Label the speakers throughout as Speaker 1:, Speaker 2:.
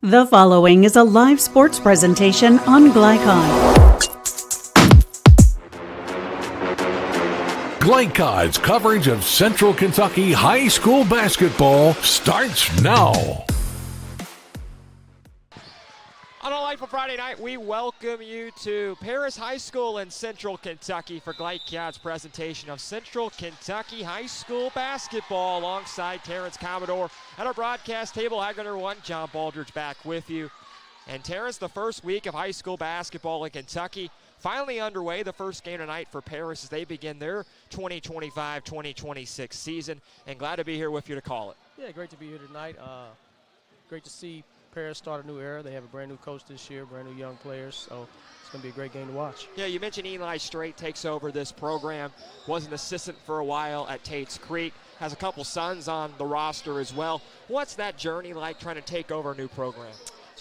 Speaker 1: The following is a live sports presentation on Glycon.
Speaker 2: Glycon's coverage of Central Kentucky high school basketball starts now.
Speaker 3: On a Delightful Friday night, we welcome you to Paris High School in Central Kentucky for Glycon's presentation of Central Kentucky high school basketball alongside Terrence Commodore at our broadcast table. Hagler 1, John Baldridge back with you. And Terrence, the first week of high school basketball in Kentucky finally underway. The first game tonight for Paris as they begin their 2025-2026 season. And glad to be here with you to call it.
Speaker 4: Yeah, great to be here tonight. Great to see Paris start a new era. They have a brand new coach this year, brand new young players, so it's going to be a great game to watch.
Speaker 3: Yeah, you mentioned Eli Strait takes over this program, was an assistant for a while at Tate's Creek, has a couple sons on the roster as well. What's that journey like trying to take over a new program?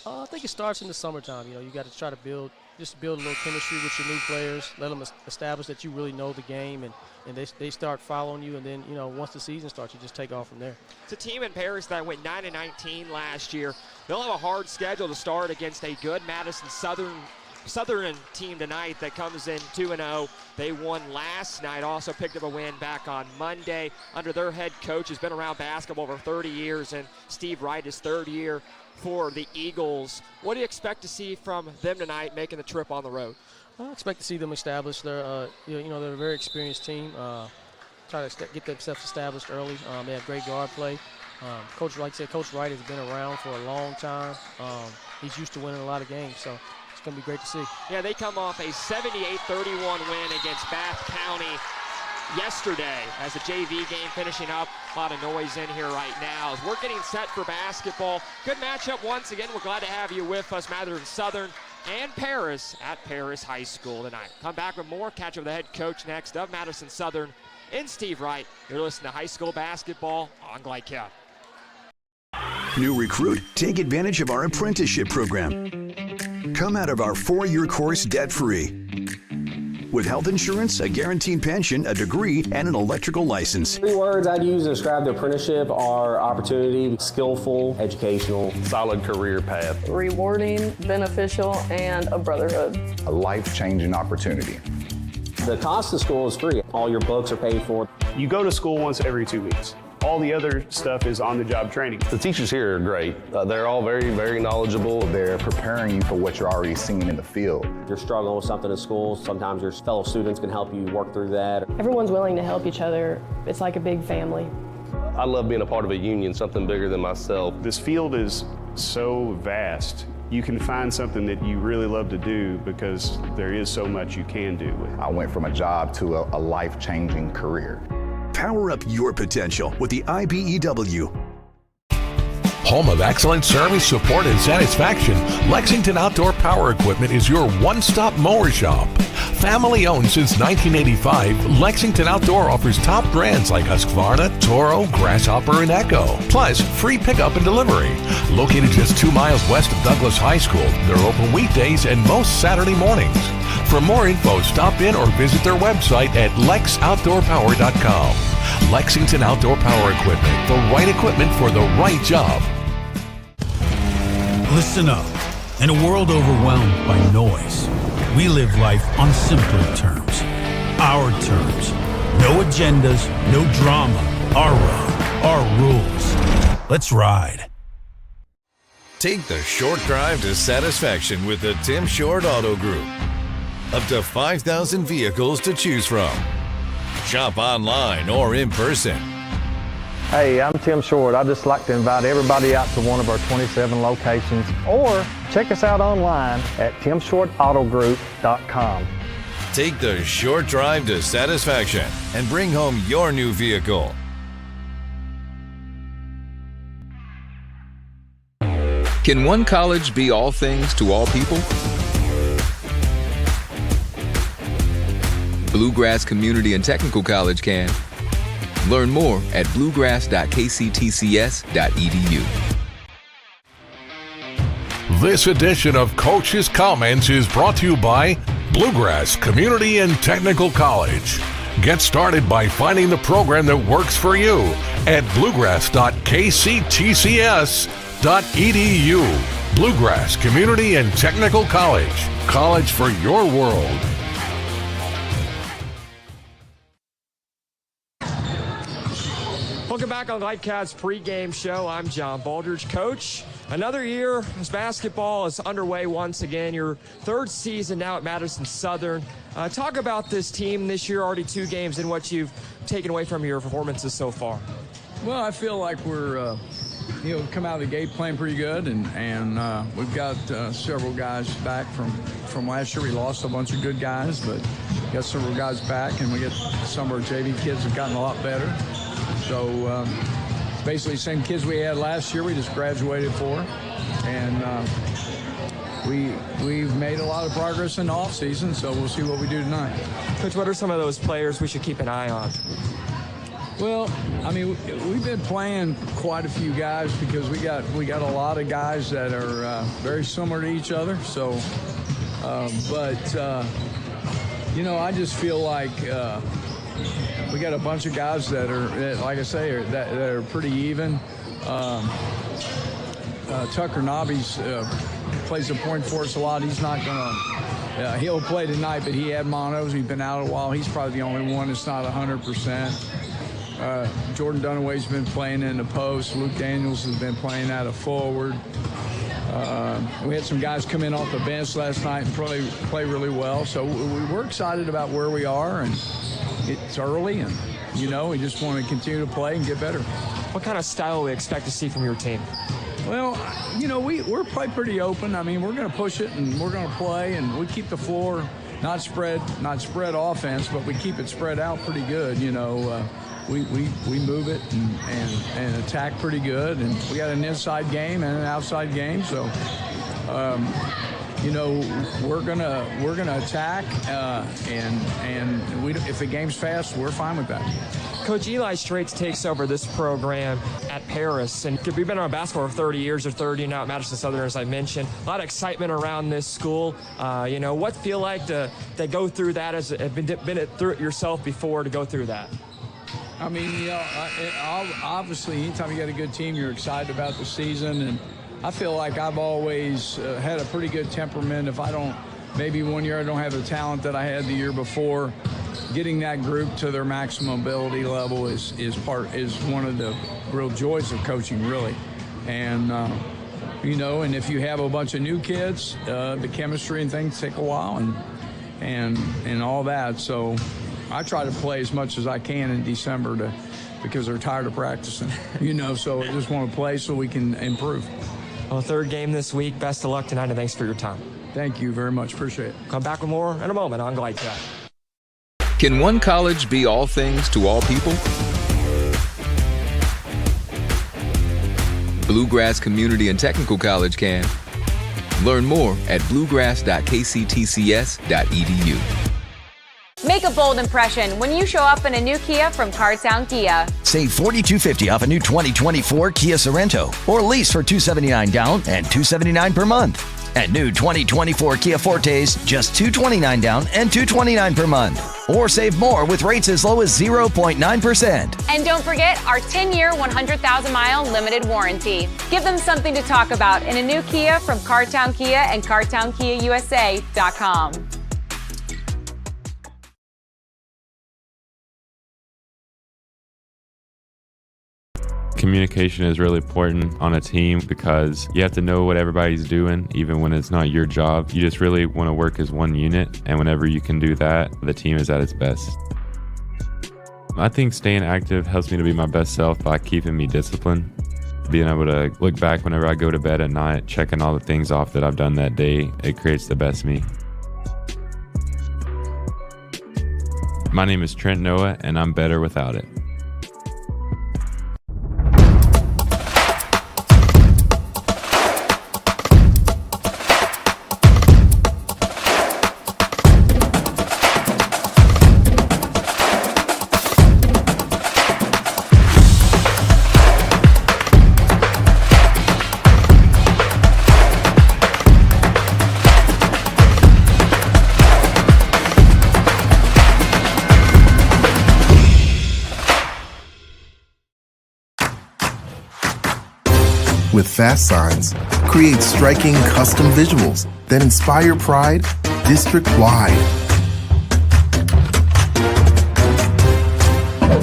Speaker 4: I think it starts in the summertime. You know, you got to try to build a little chemistry with your new players, let them establish that you really know the game, and they start following you, and then, you know, once the season starts, you just take off from there.
Speaker 3: It's a team in Paris that went 9-19 last year. They'll have a hard schedule to start against a good Madison Southern team tonight that comes in 2-0. They won last night, also picked up a win back on Monday under their head coach who's been around basketball over 30 years, and Steve Wright, his third year for the Eagles. What do you expect to see from them tonight making the trip on the road?
Speaker 4: I expect to see them establish their, they're a very experienced team. Try to get themselves established early. They have great guard play. Coach Wright has been around for a long time. He's used to winning a lot of games, so it's going to be great to see.
Speaker 3: Yeah, they come off a 78-31 win against Bath County yesterday as the JV game finishing up. A lot of noise in here right now as we're getting set for basketball. Good matchup once again. We're glad to have you with us. Madison Southern and Paris at Paris High School tonight. Come back with more. Catch up with the head coach next of Madison Southern and Steve Wright. You're listening to high school basketball on Glycon.
Speaker 5: New recruit, take advantage of our apprenticeship program. Come out of our 4-year course debt-free. With health insurance, a guaranteed pension, a degree, and an electrical license.
Speaker 6: 3 words I'd use to describe the apprenticeship are opportunity, skillful, educational,
Speaker 7: solid career path,
Speaker 8: rewarding, beneficial, and a brotherhood.
Speaker 9: A life-changing opportunity.
Speaker 6: The cost of school is free. All your books are paid for.
Speaker 7: You go to school once every 2 weeks. All the other stuff is on-the-job training.
Speaker 10: The teachers here are great. They're all very, very knowledgeable.
Speaker 9: They're preparing you for what you're already seeing in the field.
Speaker 6: You're struggling with something in school. Sometimes your fellow students can help you work through that.
Speaker 8: Everyone's willing to help each other. It's like a big family.
Speaker 10: I love being a part of a union, something bigger than myself.
Speaker 7: This field is so vast. You can find something that you really love to do because there is so much you can do with it.
Speaker 9: I went from a job to a life-changing career.
Speaker 5: Power up your potential with the IBEW.
Speaker 2: Home of excellent service, support, and satisfaction, Lexington Outdoor Power Equipment is your one-stop mower shop. Family owned since 1985, Lexington Outdoor offers top brands like Husqvarna, Toro, Grasshopper, and Echo. Plus, free pickup and delivery. Located just 2 miles west of Douglas High School, they're open weekdays and most Saturday mornings. For more info, stop in or visit their website at lexoutdoorpower.com. Lexington Outdoor Power Equipment, the right equipment for the right job.
Speaker 11: Listen up. In a world overwhelmed by noise, we live life on simpler terms. Our terms. No agendas, no drama. Our road, our rules. Let's ride.
Speaker 12: Take the short drive to satisfaction with the Tim Short Auto Group. Up to 5,000 vehicles to choose from. Shop online or in person.
Speaker 13: Hey, I'm Tim Short. I'd just like to invite everybody out to one of our 27 locations, or check us out online at timshortautogroup.com.
Speaker 12: Take the short drive to satisfaction and bring home your new vehicle.
Speaker 14: Can one college be all things to all people? Bluegrass Community and Technical College can. Learn more at bluegrass.kctcs.edu.
Speaker 2: This edition of Coach's Comments is brought to you by Bluegrass Community and Technical College. Get started by finding the program that works for you at bluegrass.kctcs.edu. Bluegrass Community and Technical College. College for your world.
Speaker 3: Welcome back on Lightcat's pregame show. I'm John Baldridge. Coach, another year as basketball is underway once again. Your third season now at Madison Southern. Talk about this team this year, already 2 games, and what you've taken away from your performances so far.
Speaker 15: Well, I feel like we're, come out of the gate playing pretty good, and we've got several guys back from last year. We lost a bunch of good guys, but got several guys back, and we get some of our JV kids have gotten a lot better. So basically the same kids we had last year, we just graduated for. And we've made a lot of progress in the offseason, so we'll see what we do tonight.
Speaker 3: Coach, what are some of those players we should keep an eye on?
Speaker 15: Well, I mean, we've been playing quite a few guys because we got a lot of guys that are very similar to each other. So, I just feel like we got a bunch of guys that are, like I say, that are pretty even. Tucker Nobby's plays the point for us a lot. He's not gonna. He'll play tonight, but he had monos. He's been out a while. He's probably the only one that's not 100%. Jordan Dunaway's been playing in the post. Luke Daniels has been playing out of forward. We had some guys come in off the bench last night and play really well. So we're excited about where we are, and it's early, and we just want to continue to play and get better.
Speaker 3: What kind of style we expect to see from your team?
Speaker 15: Well, we're play pretty open. I mean, we're going to push it and we're going to play, and we keep the floor not spread offense, but we keep it spread out pretty good. We move it and attack pretty good, and we got an inside game and an outside game. So, we're gonna attack, and if the game's fast, we're fine with that.
Speaker 3: Coach, Eli Strait takes over this program at Paris, and we've been on basketball for 30 years, or 30 now at Madison Southern, as I mentioned. A lot of excitement around this school. What feel like to go through that? As have been through it yourself before, to go through that?
Speaker 15: I mean, obviously, anytime you got a good team, you're excited about the season, and I feel like I've always had a pretty good temperament. If maybe one year I don't have the talent that I had the year before, getting that group to their maximum ability level is one of the real joys of coaching, really. And and if you have a bunch of new kids, the chemistry and things take a while, and all that. So I try to play as much as I can in December because they're tired of practicing, so I just want to play so we can improve.
Speaker 3: Well, third game this week. Best of luck tonight, and thanks for your time.
Speaker 15: Thank you very much. Appreciate it.
Speaker 3: Come back with more in a moment on Glide Chat.
Speaker 14: Can one college be all things to all people? Bluegrass Community and Technical College can. Learn more at bluegrass.kctcs.edu.
Speaker 16: Make a bold impression when you show up in a new Kia from Cartown Kia.
Speaker 17: Save $4,250 off a new 2024 Kia Sorento, or lease for $279 down and $279 per month. And new 2024 Kia Fortes, just $229 down and $229 per month. Or save more with rates as low as 0.9%.
Speaker 16: And don't forget our 10-year, 100,000-mile limited warranty. Give them something to talk about in a new Kia from Cartown Kia and CartownKiaUSA.com.
Speaker 18: Communication is really important on a team because you have to know what everybody's doing, even when it's not your job. You just really want to work as one unit, and whenever you can do that, the team is at its best. I think staying active helps me to be my best self by keeping me disciplined. Being able to look back whenever I go to bed at night, checking all the things off that I've done that day, it creates the best me. My name is Trent Noah, and I'm better without it.
Speaker 19: with fast signs, create striking custom visuals that inspire pride district-wide.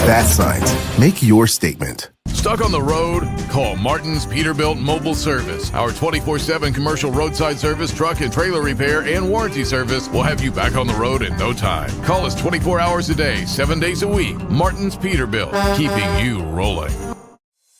Speaker 19: Fast signs, make your statement.
Speaker 20: Stuck on the road? Call Martin's Peterbilt Mobile Service. Our 24/7 commercial roadside service, truck and trailer repair, and warranty service will have you back on the road in no time. Call us 24 hours a day, 7 days a week. Martin's Peterbilt, keeping you rolling.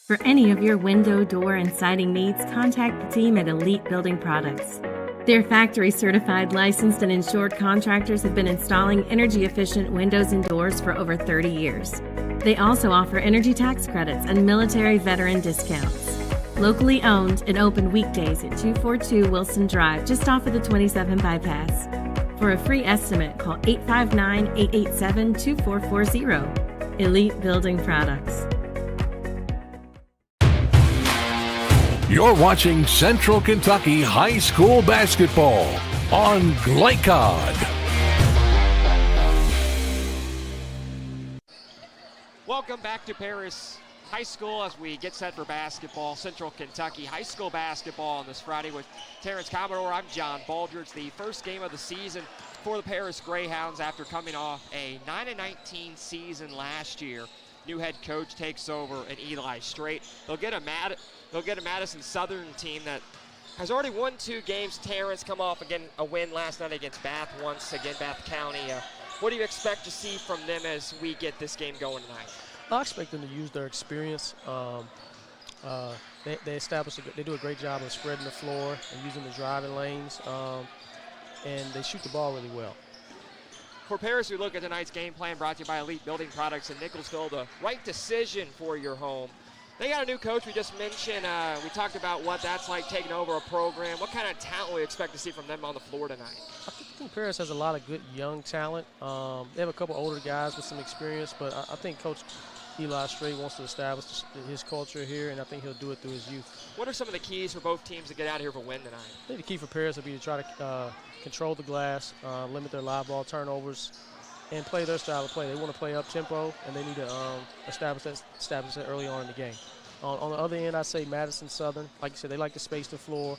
Speaker 21: For any of your window, door, and siding needs, contact the team at Elite Building Products. Their factory-certified, licensed, and insured contractors have been installing energy-efficient windows and doors for over 30 years. They also offer energy tax credits and military veteran discounts. Locally owned and open weekdays at 242 Wilson Drive, just off of the 27 bypass. For a free estimate, call 859-887-2440. Elite Building Products.
Speaker 2: You're watching Central Kentucky High School basketball on Glycod.
Speaker 3: Welcome back to Paris High School as we get set for basketball. Central Kentucky High School basketball on this Friday with Terrence Commodore. I'm John Baldridge. It's the first game of the season for the Paris Greyhounds after coming off a 9-19 season last year. New head coach takes over in Eli Strait. They'll get a Madison Southern team that has already won 2 games. Terrence come off again a win last night against Bath County. What do you expect to see from them as we get this game going tonight?
Speaker 4: I expect them to use their experience. They do a great job of spreading the floor and using the driving lanes, and they shoot the ball really well.
Speaker 3: For Paris, we look at tonight's game plan brought to you by Elite Building Products in Nicholsville, the right decision for your home. They got a new coach we just mentioned. We talked about what that's like taking over a program. What kind of talent we expect to see from them on the floor tonight?
Speaker 4: I think Paris has a lot of good young talent. They have a couple older guys with some experience, but I think Coach Eli Strait wants to establish his culture here, and I think he'll do it through his youth.
Speaker 3: What are some of the keys for both teams to get out of here for a win tonight?
Speaker 4: I think the key for Paris will be to try to control the glass, limit their live ball turnovers, and play their style of play. They want to play up tempo, and they need to establish that early on in the game. On the other end, I say Madison Southern. Like you said, they like to space the floor.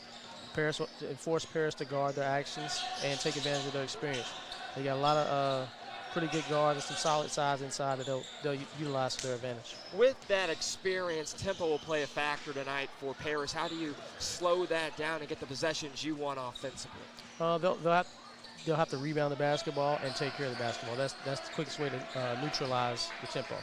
Speaker 4: Paris force Paris to guard their actions and take advantage of their experience. They got a lot of pretty good guards and some solid size inside that they'll utilize to their advantage.
Speaker 3: With that experience, tempo will play a factor tonight for Paris. How do you slow that down and get the possessions you want offensively?
Speaker 4: They'll have to rebound the basketball and take care of the basketball. That's the quickest way to neutralize the tempo.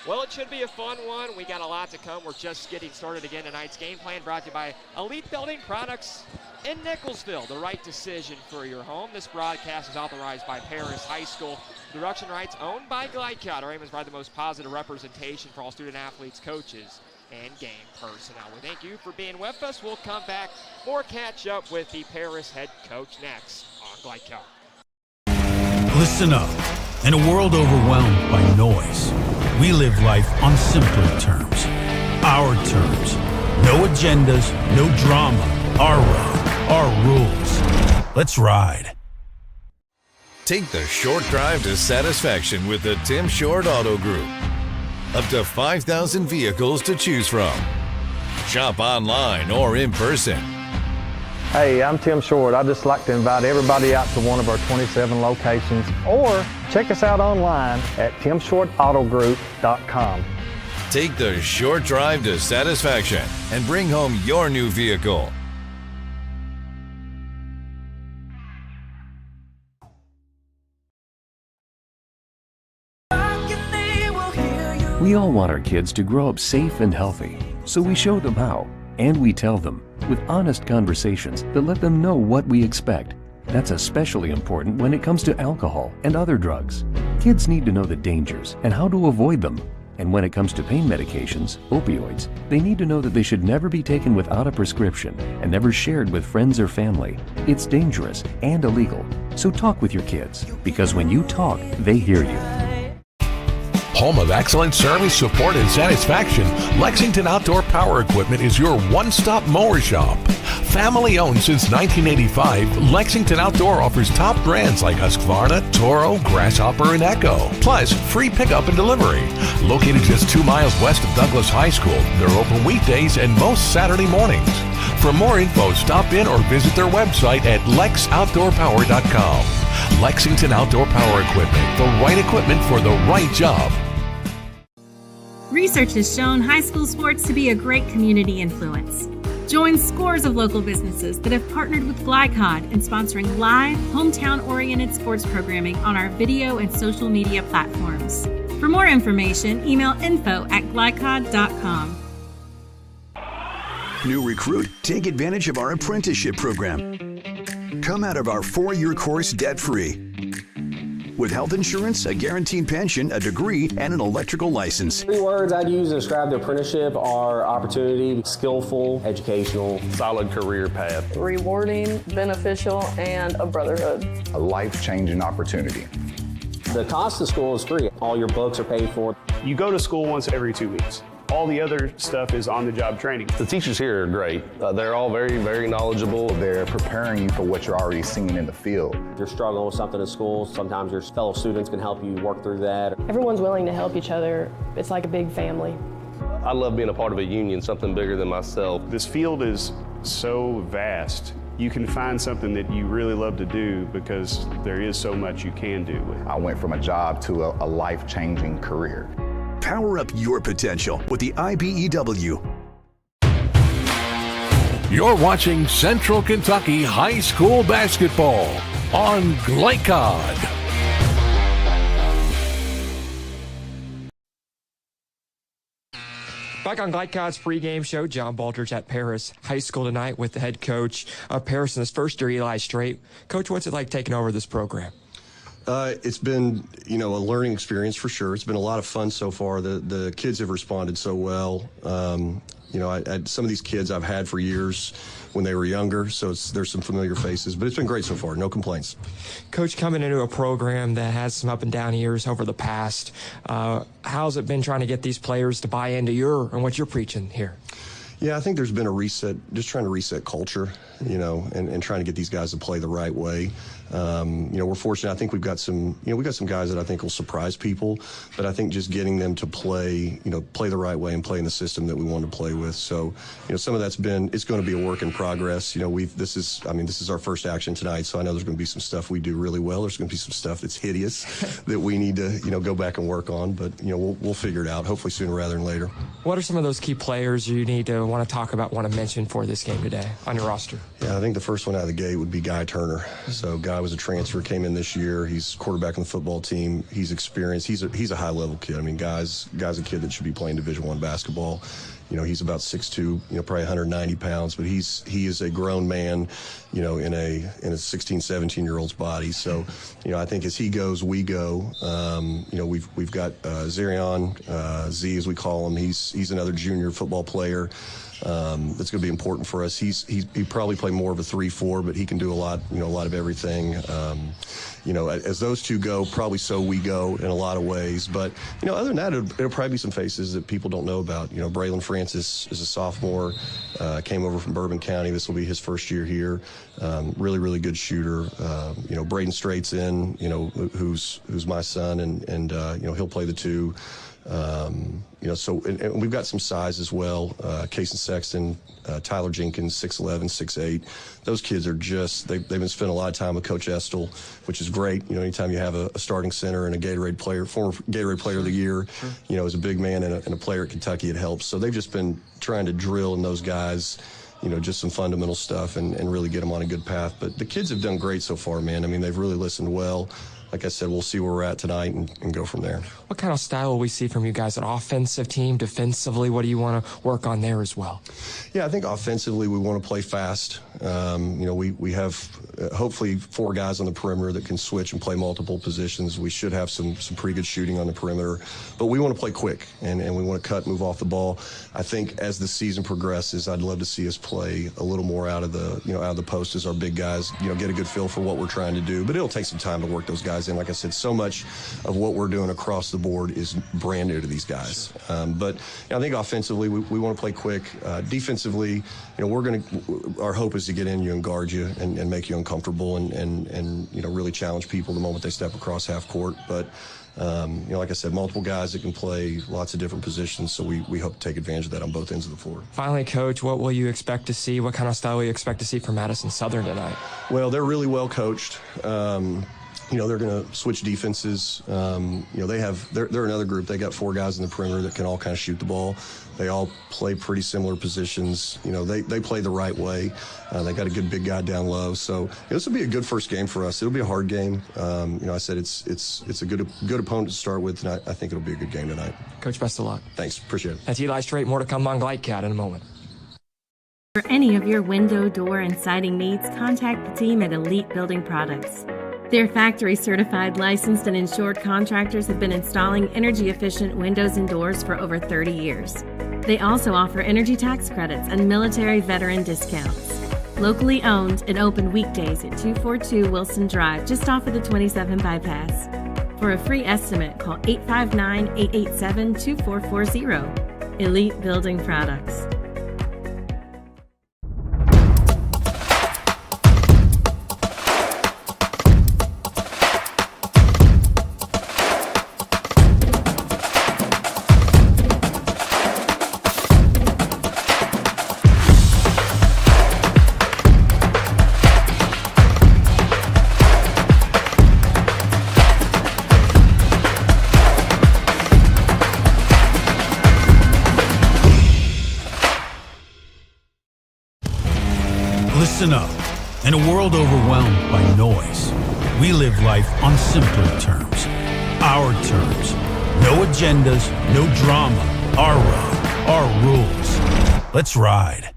Speaker 3: Well, it should be a fun one. We got a lot to come. We're just getting started again. Tonight's game plan brought to you by Elite Building Products in Nicholsville. The right decision for your home. This broadcast is authorized by Paris High School. Production rights owned by Glycod. Our aim is to provide the most positive representation for all student athletes, coaches, and game personnel. We thank you for being with us. We'll come back. More catch up with the Paris head coach next on Glycod.
Speaker 11: Listen up. In a world overwhelmed by noise, we live life on simpler terms. Our terms. No agendas, no drama. Our road, our rules. Let's ride.
Speaker 12: Take the short drive to satisfaction with the Tim Short Auto Group. Up to 5,000 vehicles to choose from. Shop online or in person.
Speaker 13: Hey, I'm Tim Short. I'd just like to invite everybody out to one of our 27 locations, or check us out online at timshortautogroup.com.
Speaker 12: Take the short drive to satisfaction and bring home your new vehicle.
Speaker 22: We all want our kids to grow up safe and healthy, so we show them how, and we tell them with honest conversations that let them know what we expect. That's especially important when it comes to alcohol and other drugs. Kids need to know the dangers and how to avoid them. And when it comes to pain medications, opioids, they need to know that they should never be taken without a prescription and never shared with friends or family. It's dangerous and illegal. So talk with your kids, because when you talk, they hear you.
Speaker 2: Home of excellent service, support, and satisfaction, Lexington Outdoor Power Equipment is your one-stop mower shop. Family owned since 1985, Lexington Outdoor offers top brands like Husqvarna, Toro, Grasshopper, and Echo. Plus, free pickup and delivery. Located just 2 miles west of Douglas High School, they're open weekdays and most Saturday mornings. For more info, stop in or visit their website at lexoutdoorpower.com. Lexington Outdoor Power Equipment, the right equipment for the right job.
Speaker 21: Research has shown high school sports to be a great community influence. Join scores of local businesses that have partnered with Glycod in sponsoring live, hometown-oriented sports programming on our video and social media platforms. For more information, email info@glycod.com.
Speaker 5: New recruit, take advantage of our apprenticeship program. Come out of our 4-year course debt-free. With health insurance, a guaranteed pension, a degree, and an electrical license.
Speaker 1: 3 words I'd use to describe the apprenticeship are opportunity, skillful, educational,
Speaker 10: solid career path,
Speaker 8: rewarding, beneficial, and a brotherhood.
Speaker 9: A life-changing opportunity.
Speaker 1: The cost of school is free. All your books are paid for.
Speaker 7: You go to school once every 2 weeks. All the other stuff is on-the-job training.
Speaker 10: The teachers here are great. They're all very, very knowledgeable.
Speaker 9: They're preparing you for what you're already seeing in the field.
Speaker 1: If you're struggling with something in school, sometimes your fellow students can help you work through that.
Speaker 8: Everyone's willing to help each other. It's like a big family.
Speaker 10: I love being a part of a union, something bigger than myself.
Speaker 7: This field is so vast. You can find something that you really love to do because there is so much you can do.
Speaker 9: I went from a job to a life-changing career.
Speaker 5: Power up your potential with the IBEW.
Speaker 2: You're watching Central Kentucky High School Basketball on Glycod.
Speaker 3: Back on Glycod's pregame show, John Baldridge at Paris High School tonight with the head coach of Paris in his first year, Eli Strait. Coach, what's it like taking over this program?
Speaker 6: It's been, a learning experience for sure. It's been a lot of fun so far. The kids have responded so well. Some of these kids I've had for years when they were younger, so there's some familiar faces, but it's been great so far. No complaints.
Speaker 3: Coach, coming into a program that has some up and down years over the past, how's it been trying to get these players to buy into and what you're preaching here?
Speaker 6: Yeah, I think there's been a reset, just trying to reset culture, and trying to get these guys to play the right way. We're fortunate. I think we've got some guys that I think will surprise people, but I think just getting them to play the right way and play in the system that we want to play with. So, some of it's going to be a work in progress. This is our first action tonight, so I know there's going to be some stuff we do really well. There's going to be some stuff that's hideous that we need to, go back and work on, but, we'll figure it out, hopefully sooner rather than later.
Speaker 3: What are some of those key players you need to want to talk about, want to mention for this game today on your roster?
Speaker 6: Yeah, I think the first one out of the gate would be Guy Turner. So Guy was a transfer, came in this year. He's quarterback on the football team. He's experienced. He's a high-level kid. I mean, Guy's a kid that should be playing Division I basketball. He's about 6'2", probably 190 pounds, but he is a grown man, in a 16, 17-year-old's body. So, I think as he goes, we go. We've got Zarion, Z as we call him. He's another junior football player. That's going to be important for us. He probably play more of a 3-4, but he can do a lot of everything. As those two go, probably so we go in a lot of ways. But, other than that, it'll probably be some faces that people don't know about. Braylon Francis is a sophomore, came over from Bourbon County. This will be his first year here. Really, really good shooter. Braden Strait's in, who's my son, and he'll play the 2. So we've got some size as well. Cason Sexton, Tyler Jenkins, 6'11", 6'8". Those kids are they've been spending a lot of time with Coach Estel, which is great. Anytime you have a starting center and a Gatorade player, former Gatorade Player of the Year, as a big man and a player at Kentucky, it helps. So they've just been trying to drill in those guys, just some fundamental stuff and really get them on a good path. But the kids have done great so far, man. I mean, they've really listened well. Like I said, we'll see where we're at tonight and go from there. What kind of style will we see from you guys? An offensive team, defensively? What do you want to work on there as well? Yeah, I think offensively we want to play fast. We have hopefully 4 guys on the perimeter that can switch and play multiple positions. We should have some pretty good shooting on the perimeter. But we want to play quick, and we want to cut, move off the ball. I think as the season progresses, I'd love to see us play a little more out of the post as our big guys, get a good feel for what we're trying to do. But it'll take some time to work those guys guys in. Like I said, so much of what we're doing across the board is brand new to these guys. But I think offensively, we want to play quick. Defensively, our hope is to get in you and guard you and make you uncomfortable and really challenge people the moment they step across half court. But like I said, multiple guys that can play lots of different positions, so we hope to take advantage of that on both ends of the floor.
Speaker 3: Finally, Coach, what will you expect to see? What kind of style will you expect to see from Madison Southern tonight?
Speaker 6: Well, they're really well coached. They're going to switch defenses. They're another group. They got 4 guys in the perimeter that can all kind of shoot the ball. They all play pretty similar positions. They play the right way. They got a good big guy down low. So this will be a good first game for us. It'll be a hard game. I said it's a good opponent to start with, and I think it'll be a good game tonight.
Speaker 3: Coach, best of luck.
Speaker 6: Thanks. Appreciate it.
Speaker 3: That's Eli Strait. More to come on GlideCat in a moment.
Speaker 21: For any of your window, door, and siding needs, contact the team at Elite Building Products. Their factory-certified, licensed, and insured contractors have been installing energy-efficient windows and doors for over 30 years. They also offer energy tax credits and military veteran discounts. Locally owned and open weekdays at 242 Wilson Drive, just off of the 27 bypass. For a free estimate, call 859-887-2440. Elite Building Products.
Speaker 11: Listen up. In a world overwhelmed by noise, we live life on simpler terms. Our terms. No agendas, no drama. Our road, our rules. Let's ride.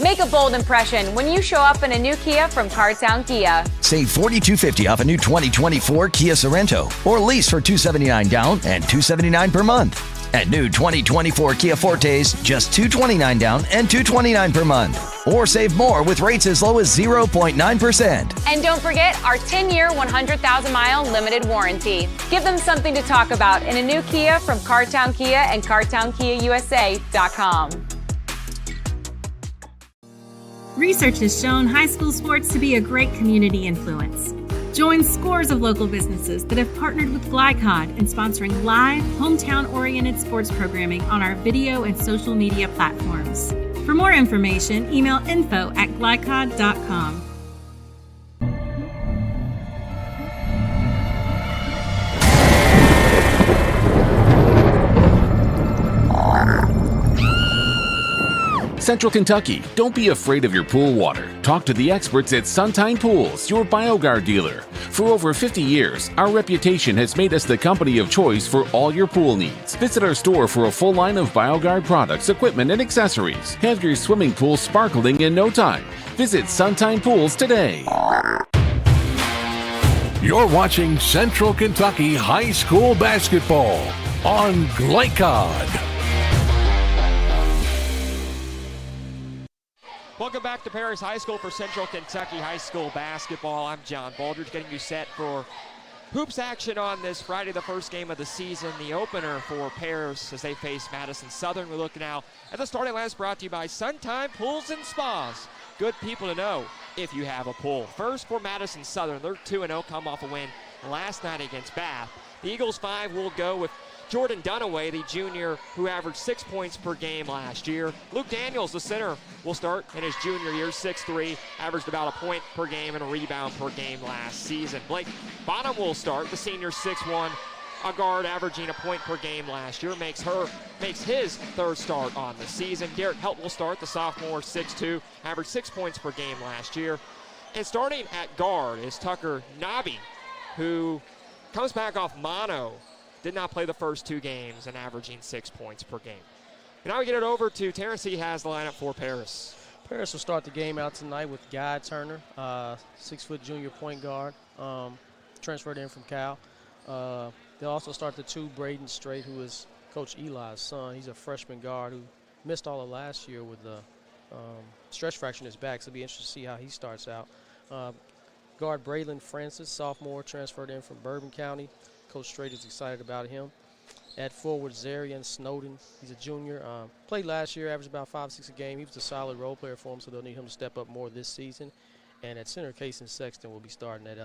Speaker 16: Make a bold impression when you show up in a new Kia from Cartown Kia.
Speaker 17: Save $4,250 off a new 2024 Kia Sorento, or lease for $279 down and $279 per month. And new 2024 Kia Fortes, just $229 down and $229 per month. Or save more with rates as low as 0.9%.
Speaker 16: And don't forget our 10-year, 100,000-mile limited warranty. Give them something to talk about in a new Kia from Cartown Kia and CartownKiaUSA.com.
Speaker 21: Research has shown high school sports to be a great community influence. Join scores of local businesses that have partnered with GlideCod in sponsoring live, hometown-oriented sports programming on our video and social media platforms. For more information, email info@glidecod.com.
Speaker 14: Central Kentucky, don't be afraid of your pool water. Talk to the experts at Suntine Pools, your BioGuard dealer. For over 50 years, our reputation has made us the company of choice for all your pool needs. Visit our store for a full line of BioGuard products, equipment, and accessories. Have your swimming pool sparkling in no time. Visit Suntine Pools today.
Speaker 2: You're watching Central Kentucky High School Basketball on GlideCod.
Speaker 3: Welcome back to Paris High School for Central Kentucky High School Basketball. I'm John Baldridge, getting you set for hoops action on this Friday, the first game of the season, the opener for Paris as they face Madison Southern. We look now at the starting lineups brought to you by Suntime Pools and Spas. Good people to know if you have a pool. First for Madison Southern, they're 2-0, come off a win last night against Bath. The Eagles 5 will go with Jordan Dunaway, the junior who averaged 6 points per game last year. Luke Daniels, the center, will start in his junior year, 6'3", averaged about a point per game and a rebound per game last season. Blake Bonham will start, the senior, 6'1", a guard averaging a point per game last year, makes his third start on the season. Garrett Helt will start, the sophomore, 6'2", averaged 6 points per game last year. And starting at guard is Tucker Nobby, who comes back off mono. Did not play the first 2 games and averaging 6 points per game. And now we get it over to Terrence. He has the lineup for Paris.
Speaker 4: Paris will start the game out tonight with Guy Turner, 6-foot junior point guard, transferred in from Cal. They'll also start the 2, Braden Strait, who is Coach Eli's son. He's a freshman guard who missed all of last year with the stretch fracture in his back, so it'll be interesting to see how he starts out. Guard Braylon Francis, sophomore, transferred in from Bourbon County. Coach Strait is excited about him. At forward, Zarian Snowden. He's a junior. Played last year, averaged about 5-6 a game. He was a solid role player for him, so they'll need him to step up more this season. And at center, Casey Sexton will be starting at.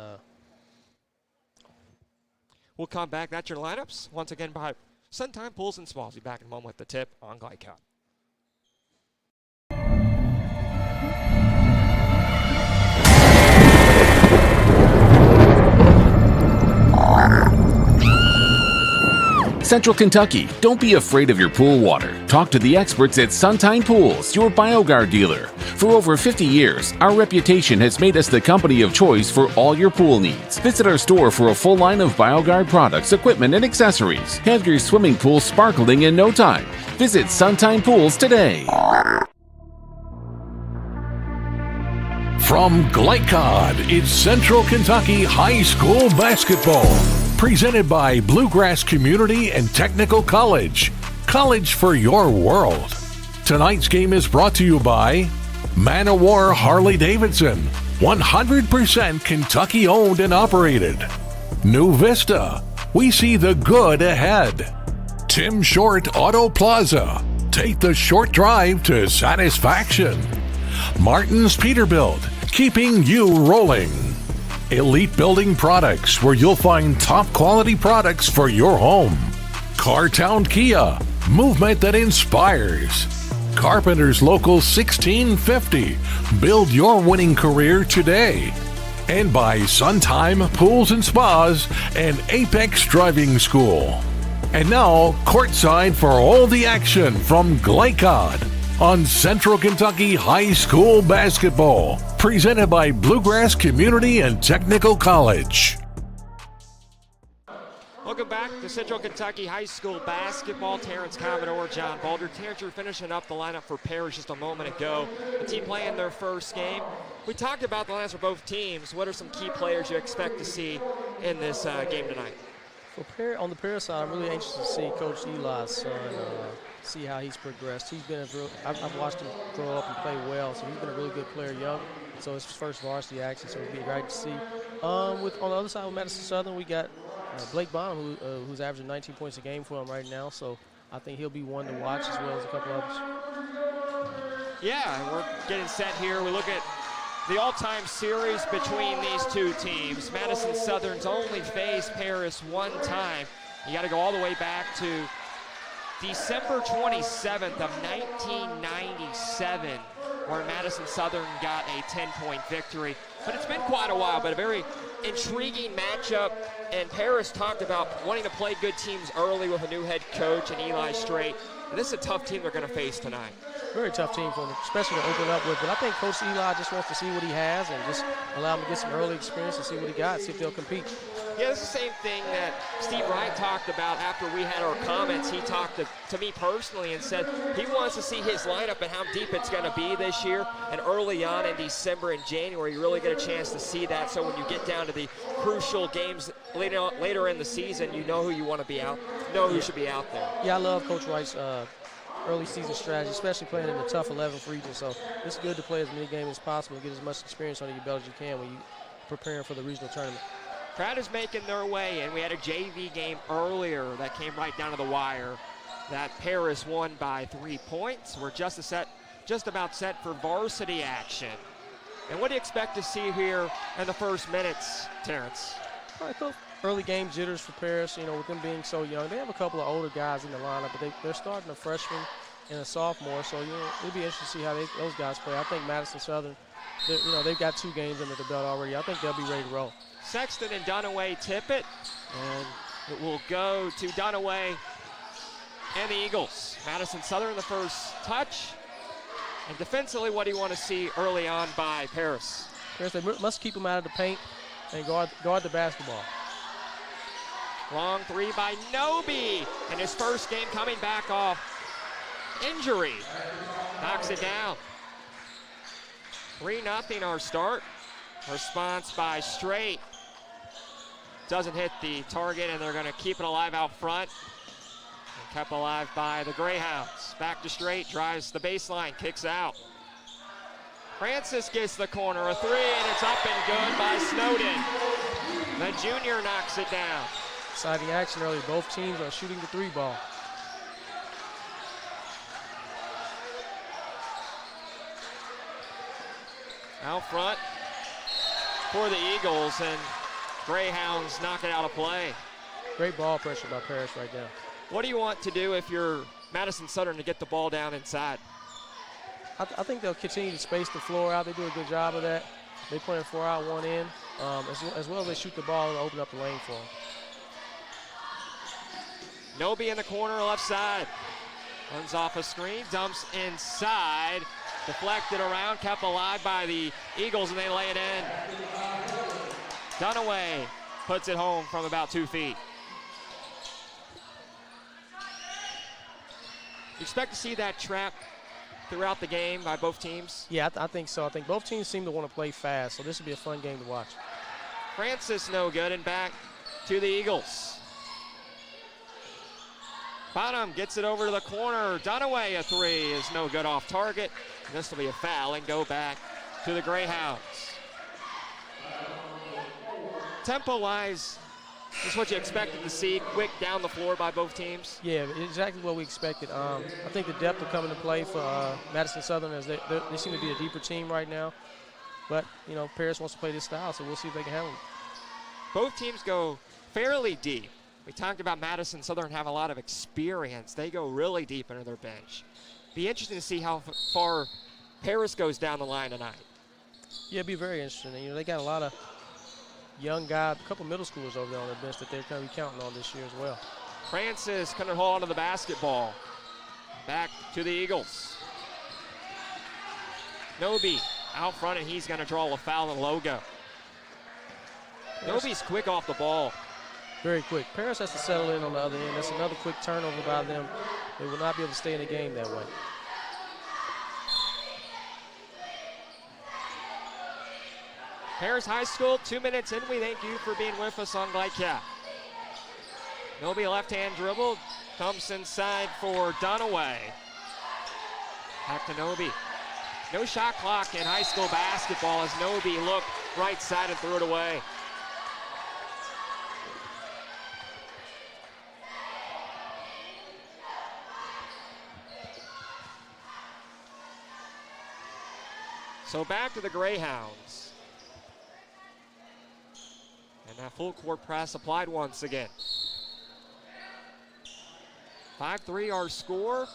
Speaker 3: We'll come back. That's your lineups. Once again, by Suntime Pools and Spas. Be back in a moment with the tip on Glycod.
Speaker 14: Central Kentucky, don't be afraid of your pool water. Talk to the experts at Suntime Pools, your BioGuard dealer. For over 50 years, our reputation has made us the company of choice for all your pool needs. Visit our store for a full line of BioGuard products, equipment, and accessories. Have your swimming pool sparkling in no time. Visit Suntime Pools today.
Speaker 2: From Glycod, it's Central Kentucky High School basketball. Presented by Bluegrass Community and Technical College. College for your world. Tonight's game is brought to you by Man O' War Harley-Davidson. 100% Kentucky owned and operated. New Vista. We see the good ahead. Tim Short Auto Plaza. Take the short drive to satisfaction. Martin's Peterbilt. Keeping you rolling. Elite Building Products, where you'll find top quality products for your home. Cartown Kia, movement that inspires. Carpenter's Local 1650, build your winning career today. And by Suntime Pools and Spas and Apex Driving School. And now, courtside for all the action from Glycod on Central Kentucky High School basketball. Presented by Bluegrass Community and Technical College.
Speaker 3: Welcome back to Central Kentucky High School basketball. Terrence Commodore, John Balder. Terrence, you're finishing up the lineup for Parrish just a moment ago. The team playing their first game. We talked about the lineups for both teams. What are some key players you expect to see in this game tonight?
Speaker 4: On the Parrish side, I'm really anxious to see Coach Eli's son, see how he's progressed. He's been I've watched him grow up and play well, so he's been a really good player young. So it's his first varsity action, so it'll be great to see. On the other side with Madison Southern, we got Blake Bonham, who's averaging 19 points a game for him right now. So I think he'll be one to watch as well as a couple others.
Speaker 3: Yeah, we're getting set here. We look at the all-time series between these two teams. Madison Southern's only faced Paris one time. You got to go all the way back to December 27th of 1997, where Madison Southern got a 10-point victory. But it's been quite a while, but a very intriguing matchup. And Paris talked about wanting to play good teams early with a new head coach and Eli Strait. And this is a tough team they're going to face tonight.
Speaker 4: Very tough team for them, especially to open up with. But I think Coach Eli just wants to see what he has and just allow him to get some early experience and see what he got, see if they'll compete.
Speaker 3: Yeah, it's the same thing that Steve Wright talked about after we had our comments. He talked to me personally and said he wants to see his lineup and how deep it's going to be this year. And early on in December and January, you really get a chance to see that. So when you get down to the crucial games later in the season, you know who you want to be out, know who should be out there.
Speaker 4: Yeah, I love Coach Wright's early season strategy, especially playing in the tough 11th region. So it's good to play as many games as possible and get as much experience under your belt as you can when you're preparing for the regional tournament.
Speaker 3: Crowd is making their way, and we had a JV game earlier that came right down to the wire. That Paris won by 3 points. We're just about set for varsity action. And what do you expect to see here in the first minutes, Terrence?
Speaker 4: I thought early game jitters for Paris, with them being so young. They have a couple of older guys in the lineup, but they're starting a freshman and a sophomore, so it'll be interesting to see how those guys play. I think Madison Southern, they've got 2 games under the belt already. I think they'll be ready to roll.
Speaker 3: Sexton and Dunaway tip it, and it will go to Dunaway and the Eagles. Madison Southern the first touch, and defensively, what do you want to see early on by Paris?
Speaker 4: Paris, they must keep them out of the paint and guard the basketball.
Speaker 3: Long three by Noby, and his first game coming back off injury. Knocks it down. 3-0 our start. Response by Strait. Doesn't hit the target, and they're going to keep it alive out front. And kept alive by the Greyhounds. Back to Strait, drives the baseline, kicks out. Francis gets the corner, a three, and it's up and good by Snowden. The junior knocks it down.
Speaker 4: Exciting action early. Both teams are shooting the three ball.
Speaker 3: Out front for the Eagles, and Greyhounds knock it out of play.
Speaker 4: Great ball pressure by Paris right now.
Speaker 3: What do you want to do if you're Madison Southern to get the ball down inside?
Speaker 4: I think they'll continue to space the floor out. They do a good job of that. They play 4 out, 1 in, as well as they shoot the ball and open up the lane for them.
Speaker 3: Nobi in the corner, left side. Runs off a screen, dumps inside. Deflected around, kept alive by the Eagles, and they lay it in. Dunaway puts it home from about 2 feet. You expect to see that trap throughout the game by both teams?
Speaker 4: Yeah, I think so. I think both teams seem to want to play fast, so this will be a fun game to watch.
Speaker 3: Francis no good, and back to the Eagles. Bonham gets it over to the corner. Dunaway, a three, is no good off target. This will be a foul and go back to the Greyhounds. Tempo-wise, this is what you expected to see, quick down the floor by both teams?
Speaker 4: Yeah, exactly what we expected. I think the depth will come into play for Madison Southern, as they seem to be a deeper team right now. But, you know, Paris wants to play this style, so we'll see if they can handle it.
Speaker 3: Both teams go fairly deep. We talked about Madison Southern have a lot of experience. They go really deep into their bench. Be interesting to see how far Paris goes down the line tonight.
Speaker 4: Yeah, it'd be very interesting. You know, they got a lot of young guys, a couple middle schoolers over there on their bench that they're going to be counting on this year as well.
Speaker 3: Francis couldn't hold onto the basketball. Back to the Eagles. Nobi out front, and he's going to draw a foul and logo. Nobi's quick off the ball.
Speaker 4: Very quick. Paris has to settle in on the other end. That's another quick turnover by them. They will not be able to stay in the game that way.
Speaker 3: Paris High School, 2 minutes in. We thank you for being with us on Glycat. Nobi left-hand dribble, comes inside for Dunaway. Back to Nobi. No shot clock in high school basketball as Nobi looked right side and threw it away. So back to the Greyhounds. And that full court press applied once again. 5-3 our score.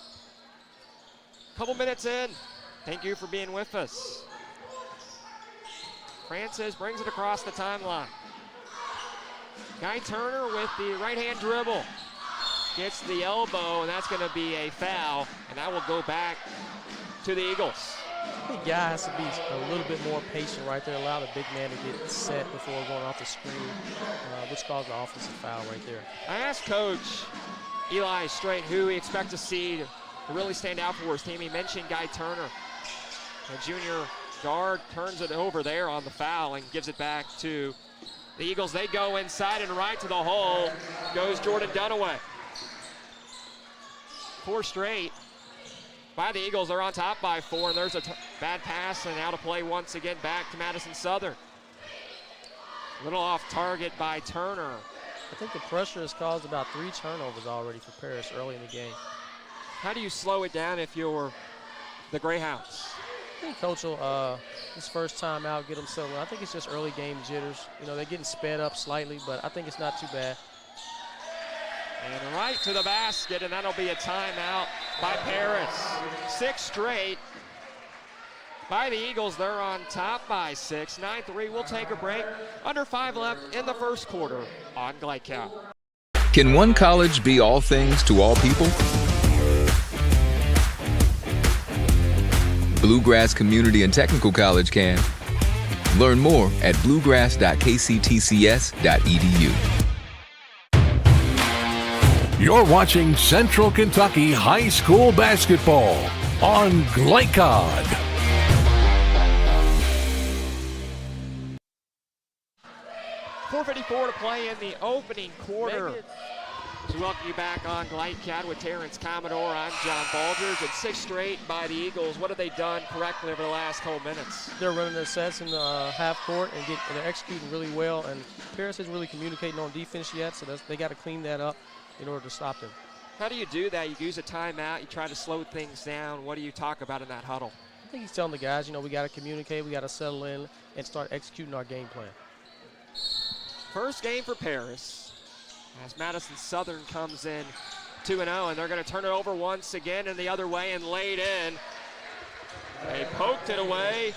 Speaker 3: Couple minutes in. Thank you for being with us. Francis brings it across the timeline. Guy Turner with the right-hand dribble. Gets the elbow, and that's going to be a foul, and that will go back to the Eagles.
Speaker 4: I think Guy has to be a little bit more patient right there, allow the big man to get set before going off the screen, which caused the offensive foul right there.
Speaker 3: I asked Coach Eli Strait who we expect to see to really stand out for his team. He mentioned Guy Turner. The junior guard turns it over there on the foul and gives it back to the Eagles. They go inside and right to the hole goes Jordan Dunaway. 4 straight by the Eagles. They're on top by 4, and there's a bad pass and out of play once again back to Madison Southern. A little off target by Turner.
Speaker 4: I think the pressure has caused about 3 turnovers already for Paris early in the game.
Speaker 3: How do you slow it down if you're the Greyhounds?
Speaker 4: I think Coach will, his first time out, get them settled. I think it's just early game jitters. You know, they're getting sped up slightly, but I think it's not too bad.
Speaker 3: And right to the basket, and that'll be a timeout by Paris. 6 straight by the Eagles. They're on top by 6. 9-3. We'll take a break. Under 5 left in the first quarter on Glycat.
Speaker 15: Can one college be all things to all people? Bluegrass Community and Technical College can. Learn more at bluegrass.kctcs.edu.
Speaker 2: You're watching Central Kentucky High School Basketball on Glycod.
Speaker 3: .454 to play in the opening quarter. So we welcome you back on Glycat with Terrence Commodore. I'm John Baldridge. It's 6 straight by the Eagles. What have they done correctly over the last couple minutes?
Speaker 4: They're running their sets in the half court and they're executing really well. And Paris isn't really communicating on defense yet, so they got to clean that up in order to stop them.
Speaker 3: How do you do that? You use a timeout. You try to slow things down. What do you talk about in that huddle?
Speaker 4: I think he's telling the guys, we got to communicate, we got to settle in and start executing our game plan.
Speaker 3: First game for Paris as Madison Southern comes in 2-0, and they're going to turn it over once again and the other way and laid in. They poked it away,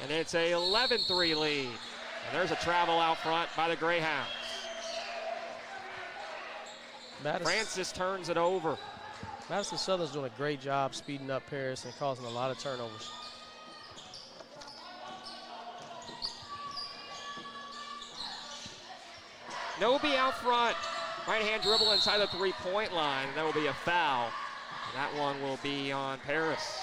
Speaker 3: and it's a 11-3 lead. And there's a travel out front by the Greyhounds. Francis turns it over.
Speaker 4: Madison Southern's doing a great job speeding up Paris and causing a lot of turnovers.
Speaker 3: Nobi out front. Right-hand dribble inside the three-point line. That will be a foul. And that one will be on Paris.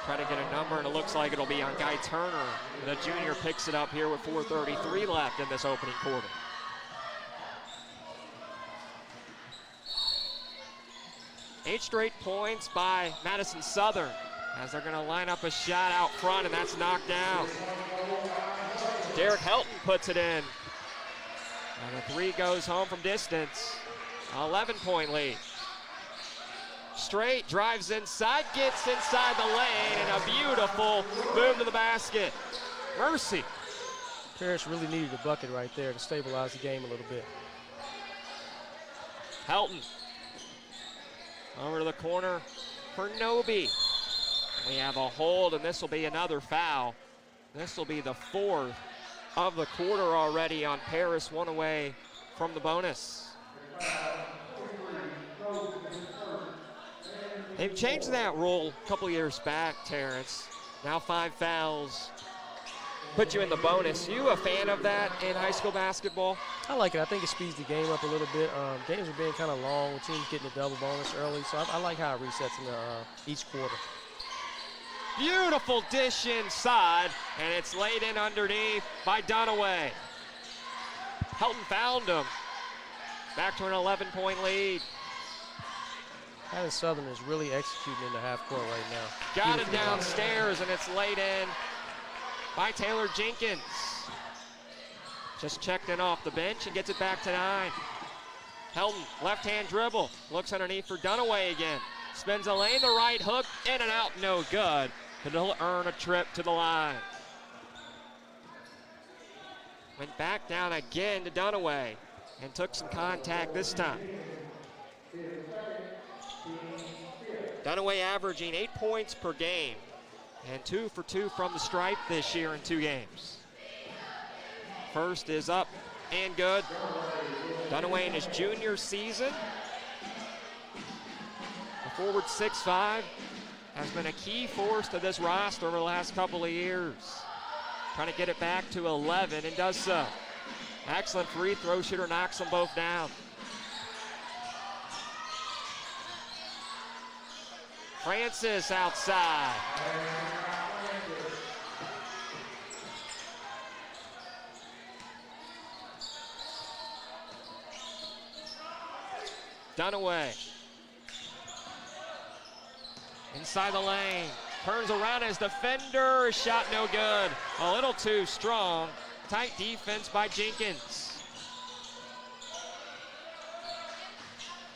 Speaker 3: Try to get a number, and it looks like it'll be on Guy Turner. The junior picks it up here with 4:33 left in this opening quarter. Eight straight points by Madison Southern as they're going to line up a shot out front, and that's knocked down. Derek Helton puts it in. And the three goes home from distance. 11-point lead. Strait drives inside, gets inside the lane, and a beautiful move to the basket. Mercy.
Speaker 4: Paris really needed a bucket right there to stabilize the game a little bit.
Speaker 3: Helton. Over to the corner for Nobi. We have a hold, and this will be another foul. This will be the fourth of the quarter already on Paris, one away from the bonus. They've changed that rule a couple years back, Terrence. Now 5 fouls put you in the bonus. You a fan of that in high school basketball?
Speaker 4: I like it. I think it speeds the game up a little bit. Games are being kind of long with teams getting a double bonus early, so I like how it resets in each quarter.
Speaker 3: Beautiful dish inside, and it's laid in underneath by Dunaway. Helton found him. Back to an 11-point lead.
Speaker 4: Madison Southern is really executing in the half court right now.
Speaker 3: Got it downstairs, and it's laid in by Taylor Jenkins. Just checked in off the bench and gets it back to 9. Helton, left-hand dribble, looks underneath for Dunaway again. Spins a lane, the right hook, in and out, no good. But he'll earn a trip to the line. Went back down again to Dunaway and took some contact this time. Dunaway averaging 8 points per game and 2 for 2 from the stripe this year in 2 games. First is up and good. Dunaway in his junior season. The forward 6'5", has been a key force to this roster over the last couple of years. Trying to get it back to 11 and does so. Excellent free throw shooter, knocks them both down. Francis outside. Dunaway. Inside the lane, turns around his defender, shot no good. A little too strong. Tight defense by Jenkins.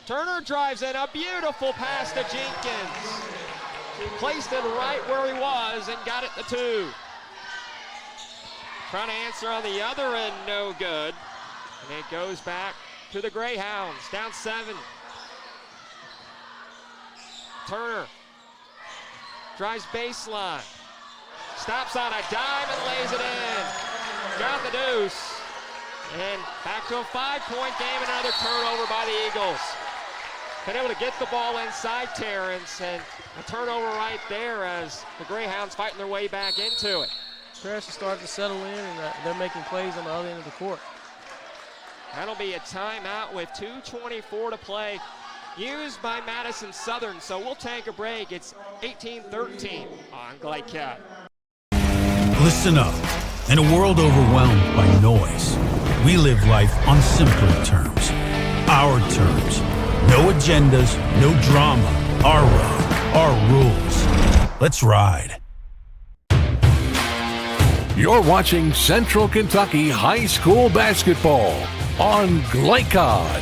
Speaker 3: Turner drives in, a beautiful pass to Jenkins. He placed it right where he was and got it to 2. Trying to answer on the other end, no good. And it goes back to the Greyhounds, down 7. Turner drives baseline, stops on a dime and lays it in. Got the deuce. And back to a 5-point game and another turnover by the Eagles. Been able to get the ball inside Terrence, and a turnover right there as the Greyhounds fighting their way back into it.
Speaker 4: Paris is starting to settle in, and they're making plays on the other end of the court.
Speaker 3: That'll be a timeout with 2:24 to play, used by Madison Southern. So we'll take a break. It's 18-13 on Glycat.
Speaker 11: Listen up. In a world overwhelmed by noise, we live life on simpler terms. our terms. No agendas, no drama. Our road, our rules. Let's ride.
Speaker 2: You're watching Central Kentucky High School Basketball on Glycod.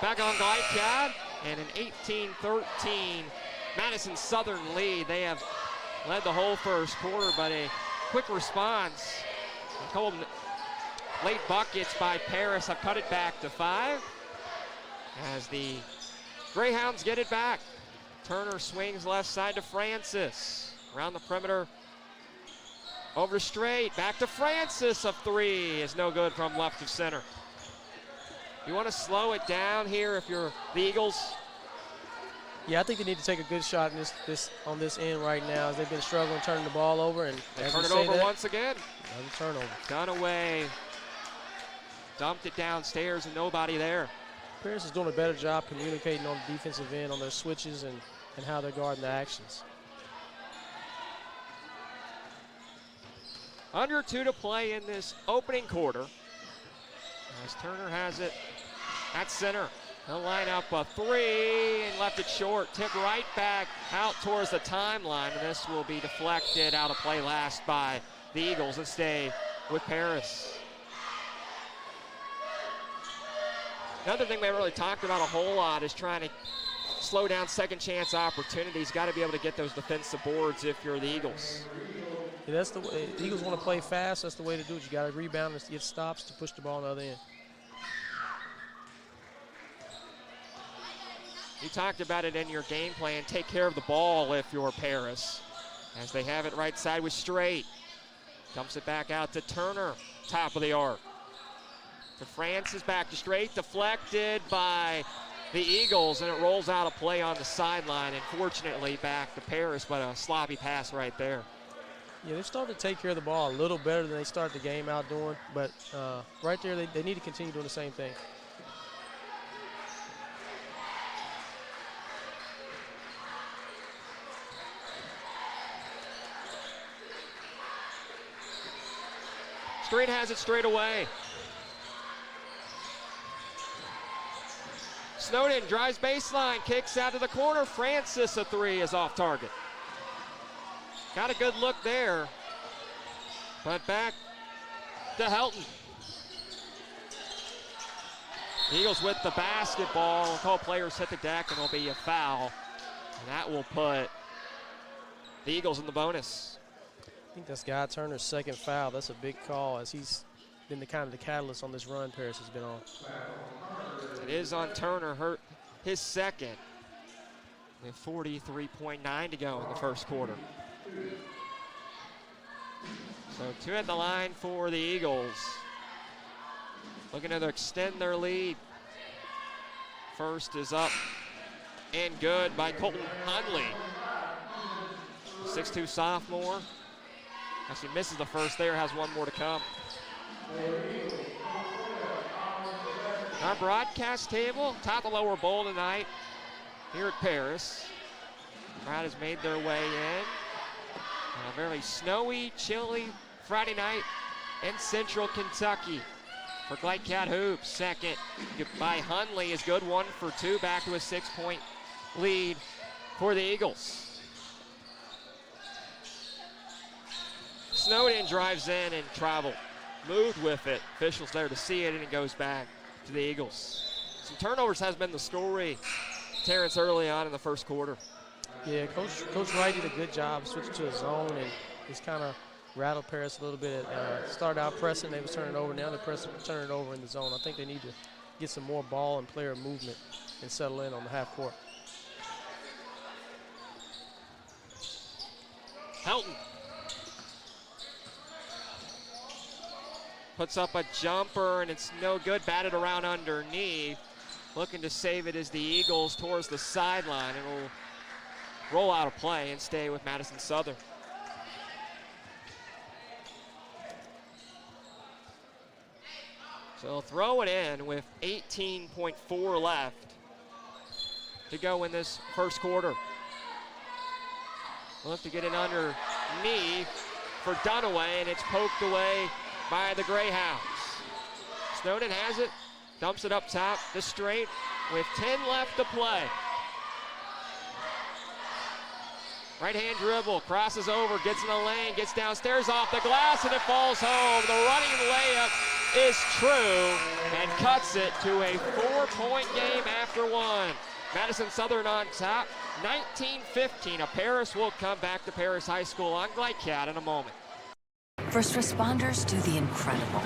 Speaker 3: Back on Glycod, and an 18-13 Madison Southern lead. They have led the whole first quarter, but a quick response. Cold late buckets by Paris have cut it back to 5 as the Greyhounds get it back. Turner swings left side to Francis. Around the perimeter, over to Strait, back to Francis. A 3 is no good from left of center. You want to slow it down here if you're the Eagles?
Speaker 4: Yeah, I think they need to take a good shot in on this end right now, as they've been struggling turning the ball over. And
Speaker 3: they turn it over once again.
Speaker 4: Another turnover.
Speaker 3: Dunaway dumped it downstairs and nobody there.
Speaker 4: Paris is doing a better job communicating on the defensive end on their switches and how they're guarding the actions.
Speaker 3: Under 2 to play in this opening quarter. As Turner has it at center. He'll line up a 3 and left it short. Tip right back out towards the timeline. And this will be deflected out of play last by the Eagles and stay with Paris. Another thing we haven't really talked about a whole lot is trying to slow down second chance opportunities. Got to be able to get those defensive boards if you're the Eagles.
Speaker 4: Yeah, that's the way. The Eagles want to play fast. That's the way to do it. You got to rebound and get stops to push the ball on the other end.
Speaker 3: You talked about it in your game plan. Take care of the ball if you're Paris. As they have it right side with Strait. Dumps it back out to Turner. Top of the arc. To Francis, back to Strait. Deflected by the Eagles, and it rolls out of play on the sideline. And fortunately back to Paris, but a sloppy pass right there.
Speaker 4: Yeah, they've started to take care of the ball a little better than they started the game out doing. But right there, they need to continue doing the same thing.
Speaker 3: Strait has it straight away. Snowden drives baseline, kicks out to the corner. Francis, a 3 is off target. Got a good look there, but back to Helton. Eagles with the basketball. A couple players hit the deck and it'll be a foul. And that will put the Eagles in the bonus.
Speaker 4: I think that's Guy Turner's second foul. That's a big call, as he's been the catalyst on this run Paris has been on.
Speaker 3: It is on Turner, hurt his second. With 43.9 to go in the first quarter. So 2 at the line for the Eagles. Looking to extend their lead. First is up and good by Colton Hunley. 6'2" sophomore. Actually misses the first there, has one more to come. Our broadcast table, top of lower bowl tonight here at Paris. Crowd has made their way in. On a very snowy, chilly Friday night in Central Kentucky. For Glycad Hoops, second by Hunley is good, 1 for 2, back to a 6-point lead for the Eagles. Snowden drives in and traveled, moved with it. Officials there to see it, and it goes back to the Eagles. Some turnovers has been the story, Terrence, early on in the first quarter.
Speaker 4: Yeah, Coach Wright did a good job switching to a zone, and he's kind of rattled Paris a little bit. Started out pressing, they was turning it over. Now they're turning it over in the zone. I think they need to get some more ball and player movement and settle in on the half court.
Speaker 3: Helton puts up a jumper, and it's no good. Batted around underneath. Looking to save it as the Eagles towards the sideline. It'll roll out of play and stay with Madison Southern. So they'll throw it in with 18.4 left to go in this first quarter. Look to get it underneath for Dunaway, and it's poked away by the Greyhounds. Snowden has it, dumps it up top to Strait with 10 left to play. Right-hand dribble, crosses over, gets in the lane, gets downstairs off the glass, and it falls home. The running layup is true and cuts it to a 4-point game after one. Madison Southern on top, 19-15. Paris will come back to Paris High School on Glycat in a moment.
Speaker 18: First responders do the incredible.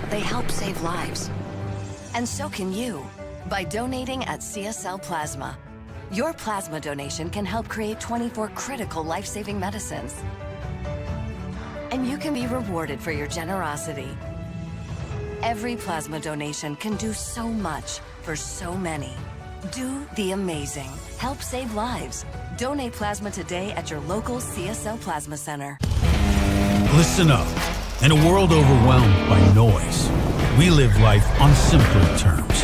Speaker 18: They help save lives. And so can you by donating at CSL Plasma. Your plasma donation can help create 24 critical life-saving medicines. And you can be rewarded for your generosity. Every plasma donation can do so much for so many. Do the amazing. Help save lives. Donate plasma today at your local CSL Plasma Center.
Speaker 11: Listen up. In a world overwhelmed by noise, we live life on simpler terms.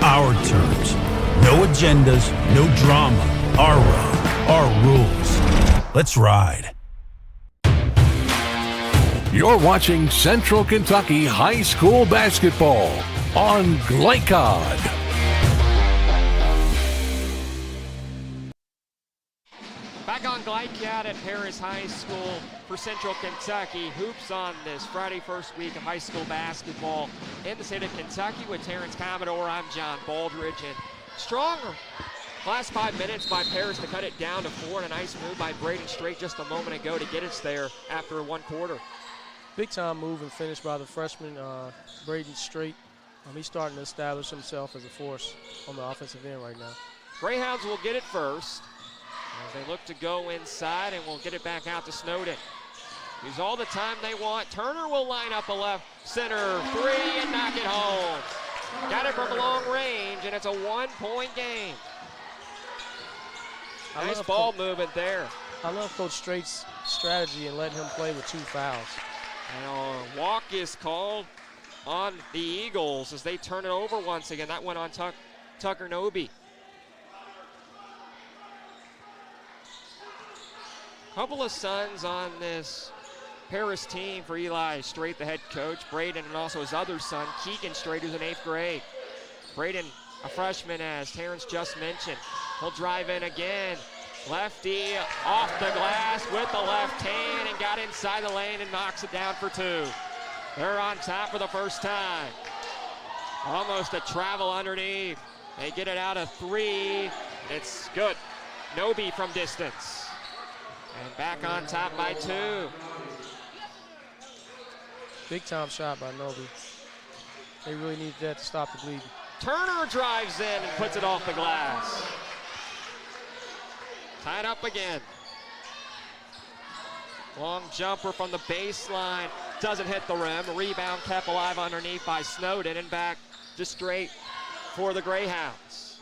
Speaker 11: Our terms. No agendas, no drama. Our road, our rules. Let's ride.
Speaker 2: You're watching Central Kentucky High School Basketball on Glycod.
Speaker 3: Back on Glycat at Paris High School for Central Kentucky. Hoops on this Friday first week of high school basketball in the state of Kentucky with Terrence Commodore. I'm John Baldridge. And stronger last 5 minutes by Paris to cut it down to 4, and a nice move by Braden Strait just a moment ago to get us there after one quarter.
Speaker 4: Big time move and finish by the freshman Braden Strait. He's starting to establish himself as a force on the offensive end right now.
Speaker 3: Greyhounds will get it first as they look to go inside, and we'll get it back out to Snowden. Use all the time they want. Turner will line up a left center three and knock it home. Got it from long range, and it's a 1-point game. Nice ball movement there.
Speaker 4: I love Coach Strait's strategy and letting him play with 2 fouls.
Speaker 3: And a walk is called on the Eagles as they turn it over once again. That went on Tucker Noby. Couple of sons on this Paris team for Eli Strait, the head coach. Braden and also his other son, Keegan Strait, who's in 8th grade. Braden, a freshman, as Terrence just mentioned. He'll drive in again. Lefty off the glass with the left hand and got inside the lane and knocks it down for 2. They're on top for the first time. Almost a travel underneath. They get it out of 3. It's good. Noby from distance. And back on top by 2.
Speaker 4: Big time shot by Noby. They really need that to stop the bleeding.
Speaker 3: Turner drives in and puts it off the glass. Tied up again. Long jumper from the baseline. Doesn't hit the rim. Rebound kept alive underneath by Snowden, and back to Strait for the Greyhounds.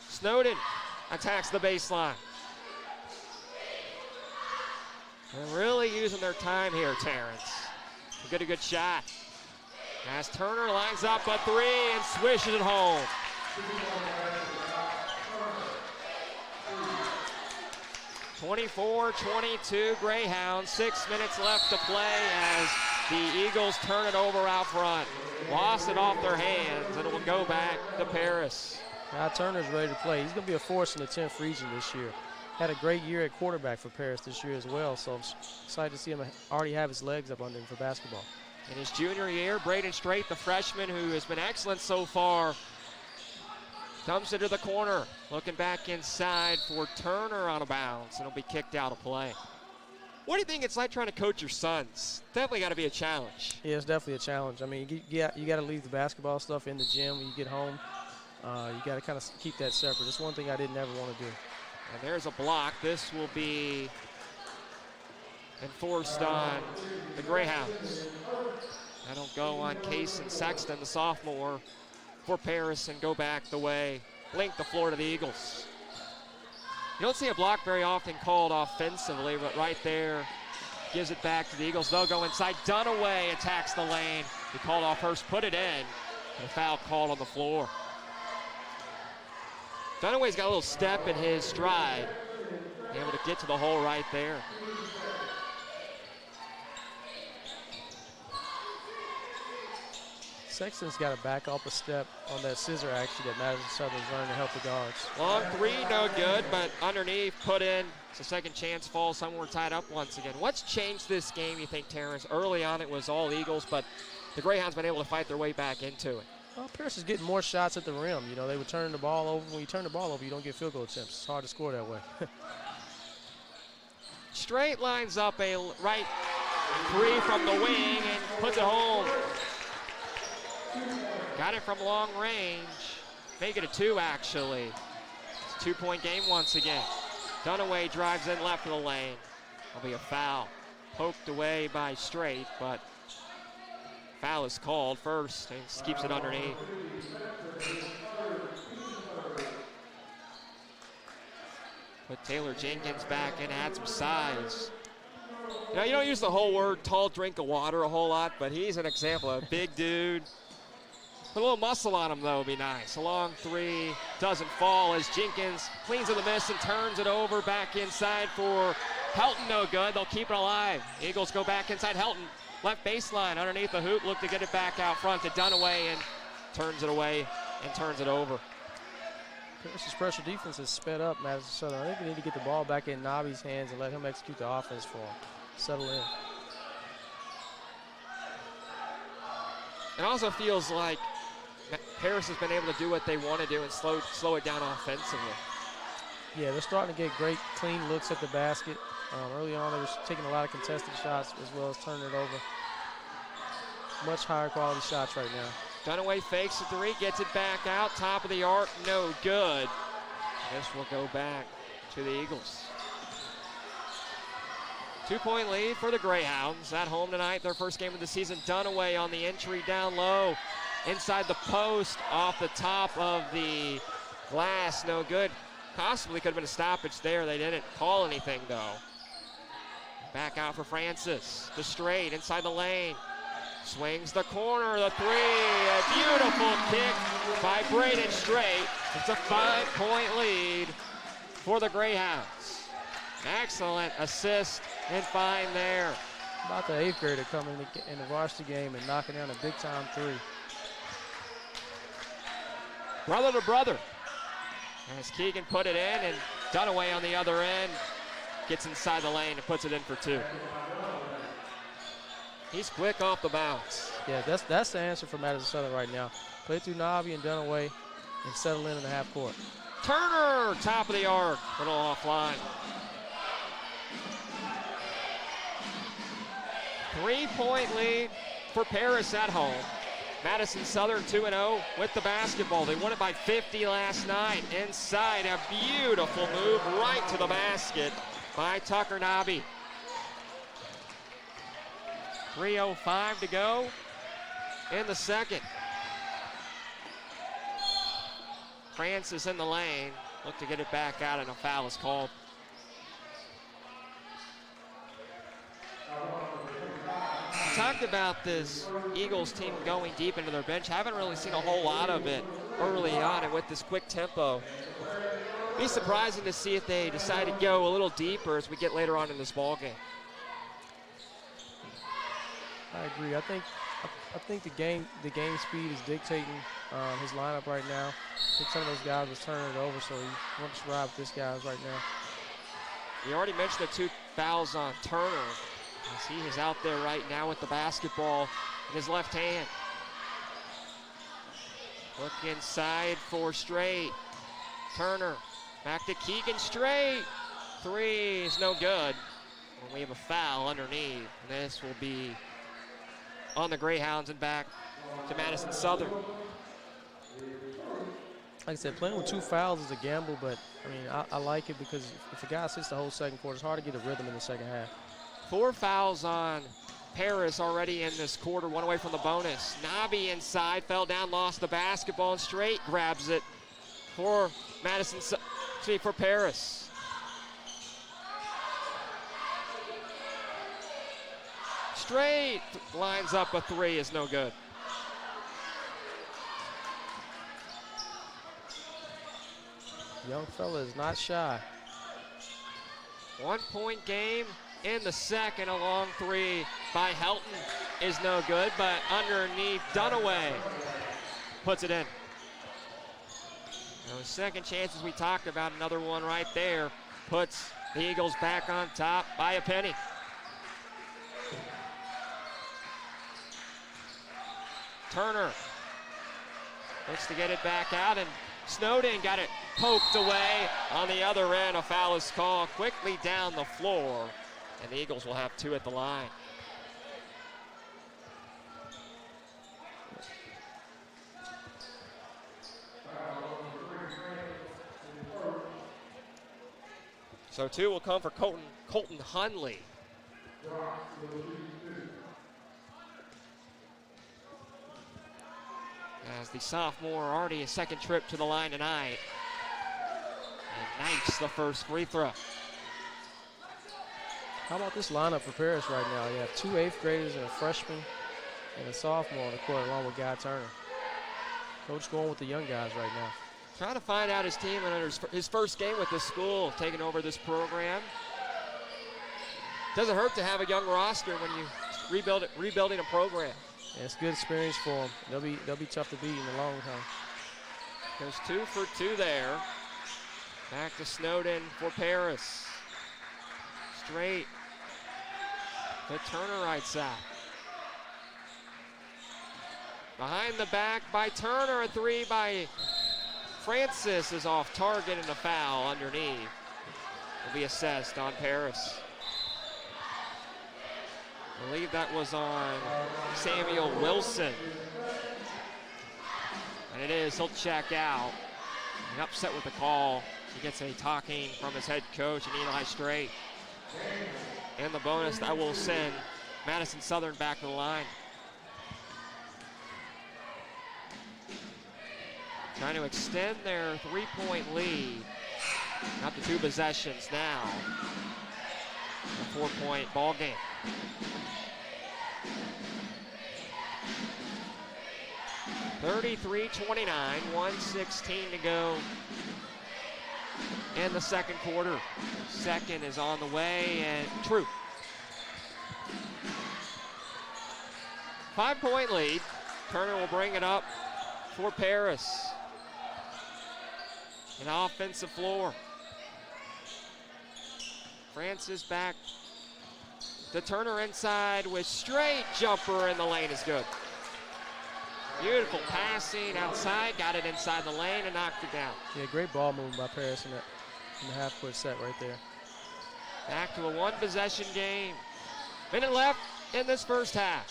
Speaker 3: Snowden attacks the baseline. They're really using their time here, Terrence. Get a good shot. As Turner lines up a 3 and swishes it home. (24-22) Greyhounds. 6 minutes left to play as the Eagles turn it over out front. Lost it off their hands, and it will go back to Paris.
Speaker 4: Now Turner's ready to play. He's going to be a force in the 10th region this year. Had a great year at quarterback for Paris this year as well, so I'm excited to see him already have his legs up under him for basketball.
Speaker 3: In his junior year, Braden Strait, the freshman who has been excellent so far, dumps it to the corner. Looking back inside for Turner out of bounds, and he'll be kicked out of play. What do you think it's like trying to coach your sons? Definitely got to be a challenge.
Speaker 4: Yeah, it's definitely a challenge. I mean, you got to leave the basketball stuff in the gym when you get home. You got to kind of keep that separate. It's one thing I didn't ever want to do.
Speaker 3: And there's a block. This will be enforced on the Greyhounds. That'll go on Case and Sexton, the sophomore, for Paris, and go back the way, link the floor to the Eagles. You don't see a block very often called offensively, but right there gives it back to the Eagles. They'll go inside. Dunaway attacks the lane. He called off first, put it in, and a foul called on the floor. Dunaway's got a little step in his stride. Able to get to the hole right there.
Speaker 4: Sexton's got to back up a step on that scissor action that Madison Southern's running to help the guards.
Speaker 3: Long three, no good, but underneath, put in. It's a second chance fall. Somewhere tied up once again. What's changed this game, you think, Terrence? Early on, it was all Eagles, but the Greyhounds been able to fight their way back into it.
Speaker 4: Well, Pierce is getting more shots at the rim. You know, they were turning the ball over. When you turn the ball over, you don't get field goal attempts. It's hard to score that way.
Speaker 3: Strait lines up a right three from the wing and puts it home. Got it from long range. Make it a 2, actually. It's a 2-point game once again. Dunaway drives in left of the lane. That'll be a foul. Poked away by Strait, but foul is called first and keeps it underneath. Put Taylor Jenkins back in, add some size. You know, you don't use the whole word tall drink of water a whole lot, but he's an example of a big dude. Put a little muscle on him, though, would be nice. A long three, doesn't fall as Jenkins cleans of the miss and turns it over back inside for Helton, no good. They'll keep it alive. Eagles go back inside Helton. Left baseline, underneath the hoop, look to get it back out front to Dunaway and turns it away and turns it over.
Speaker 4: Pierce's pressure defense has sped up Madison Southern. I think we need to get the ball back in Nabi's hands and let him execute the offense for him. Settle in.
Speaker 3: It also feels like Paris has been able to do what they want to do and slow it down offensively.
Speaker 4: Yeah, they're starting to get great, clean looks at the basket. Early on, they were taking a lot of contested shots as well as turning it over. Much higher quality shots right now.
Speaker 3: Dunaway fakes the three, gets it back out, top of the arc, no good. This will go back to the Eagles. 2-point lead for the Greyhounds at home tonight, their first game of the season. Dunaway on the entry down low, inside the post, off the top of the glass, no good. Possibly could have been a stoppage there. They didn't call anything, though. Back out for Francis. The Strait inside the lane. Swings the corner, the three. A beautiful kick by Braden Strait. It's a 5-point lead for the Greyhounds. Excellent assist and find there.
Speaker 4: About the 8th grader coming in the varsity game and knocking down a big-time three.
Speaker 3: Brother to brother. As Keegan put it in, and Dunaway on the other end gets inside the lane and puts it in for 2. He's quick off the bounce.
Speaker 4: Yeah, that's the answer for Madison Southern right now. Play through Nabi and Dunaway and settle in the half court.
Speaker 3: Turner, top of the arc, little offline. 3-point lead for Paris at home. Madison Southern 2-0 with the basketball. They won it by 50 last night. Inside, a beautiful move right to the basket by Tucker Nabi. 3:05 to go in the second. Francis in the lane. Look to get it back out, and a foul is called. Talked about this Eagles team going deep into their bench. Haven't really seen a whole lot of it early on, and with this quick tempo. Be surprising to see if they decide to go a little deeper as we get later on in this ball game.
Speaker 4: I agree. I think the game speed is dictating his lineup right now. I think some of those guys was turning it over, so he wants to ride with this guys right now.
Speaker 3: We already mentioned the 2 fouls on Turner, as he is out there right now with the basketball in his left hand. Look inside for Strait. Turner back to Keegan. Strait. 3 is no good. And we have a foul underneath. And this will be on the Greyhounds and back to Madison Southern.
Speaker 4: Like I said, playing with 2 fouls is a gamble, but I mean, I like it because if a guy sits the whole second quarter, it's hard to get a rhythm in the second half.
Speaker 3: 4 fouls on Paris already in this quarter, 1 away from the bonus. Nabi inside, fell down, lost the basketball, and Strait grabs it for for Paris. Strait lines up a 3, is no good.
Speaker 4: Young fella is not shy.
Speaker 3: 1-point game in the second. A long three by Helton is no good, but underneath Dunaway puts it in. Those second chances we talked about, another one right there, puts the Eagles back on top by a penny. Turner looks to get it back out, and Snowden got it poked away. On the other end, a foul is called quickly down the floor, and the Eagles will have 2 at the line. So 2 will come for Colton Hunley. As the sophomore already a second trip to the line tonight. And Knight's the first free throw.
Speaker 4: How about this lineup for Paris right now? You have 2 8th graders and a freshman and a sophomore on the court along with Guy Turner. Coach going with the young guys right now.
Speaker 3: Trying to find out his team under his first game with this school, taking over this program. Doesn't hurt to have a young roster when you rebuilding a program.
Speaker 4: Yeah, it's good experience for them. They'll be tough to beat in the long term.
Speaker 3: Goes 2 for 2 there. Back to Snowden for Paris. Strait to Turner right side. Behind the back by Turner, a 3 by Francis is off target, and a foul underneath will be assessed on Paris. I believe that was on Samuel Wilson. And it is, he'll check out. And upset with the call. He gets a talking from his head coach and Eli Strait. And the bonus that will send Madison Southern back to the line. Trying to extend their 3-point lead. Up to 2 possessions now. A 4-point ball game. (33-29), 1:16 to go in the second quarter. Second is on the way, and true. 5-point lead. Turner will bring it up for Paris. An offensive floor. Francis back to Turner inside with Strait jumper, and the lane is good. Beautiful passing outside, got it inside the lane and knocked it down.
Speaker 4: Yeah, great ball movement by Paris in the half-court set right there.
Speaker 3: Back to a 1-possession game. Minute left in this first half.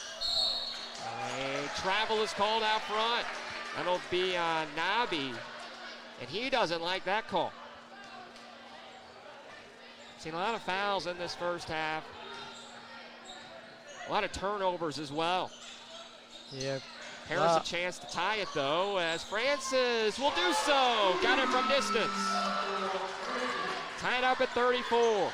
Speaker 3: A travel is called out front. That'll be on Nabi, and he doesn't like that call. Seen a lot of fouls in this first half. A lot of turnovers as well.
Speaker 4: Yeah.
Speaker 3: Paris a chance to tie it though, as Francis will do so. Got it from distance. Tied up at 34.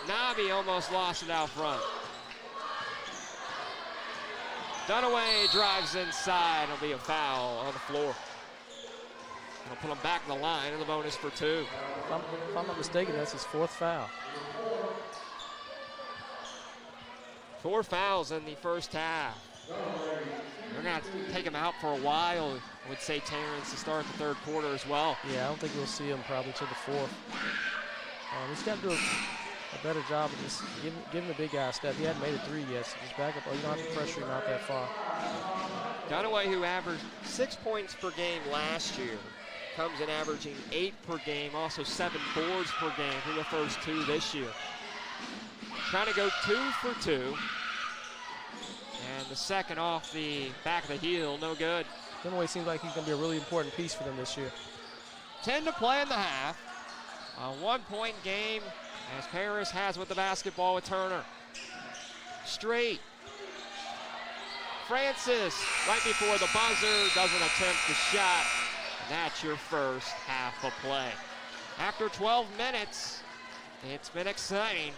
Speaker 3: Nabi almost lost it out front. Dunaway drives inside. It'll be a foul on the floor. It'll put him back in the line, and the bonus for 2.
Speaker 4: If I'm not mistaken, that's his 4th foul.
Speaker 3: 4 fouls in the first half. They're going to take him out for a while, I would say, Terrence, to start the third quarter as well.
Speaker 4: Yeah, I don't think we'll see him probably till the 4th. He's got to do a better job of just giving the big guy a step. He hadn't made a 3 yet, so just back up. You don't have to pressure him out that far.
Speaker 3: Dunaway, who averaged 6 points per game last year, comes in averaging 8 per game, also 7 boards per game through the first 2 this year. Trying to go 2 for 2. And the second off the back of the heel, no good.
Speaker 4: Dunaway seems like he's going to be a really important piece for them this year.
Speaker 3: 10 to play in the half. A 1-point game as Paris has with the basketball with Turner. Strait. Francis, right before the buzzer, doesn't attempt the shot. And that's your first half of play. After 12 minutes, it's been exciting.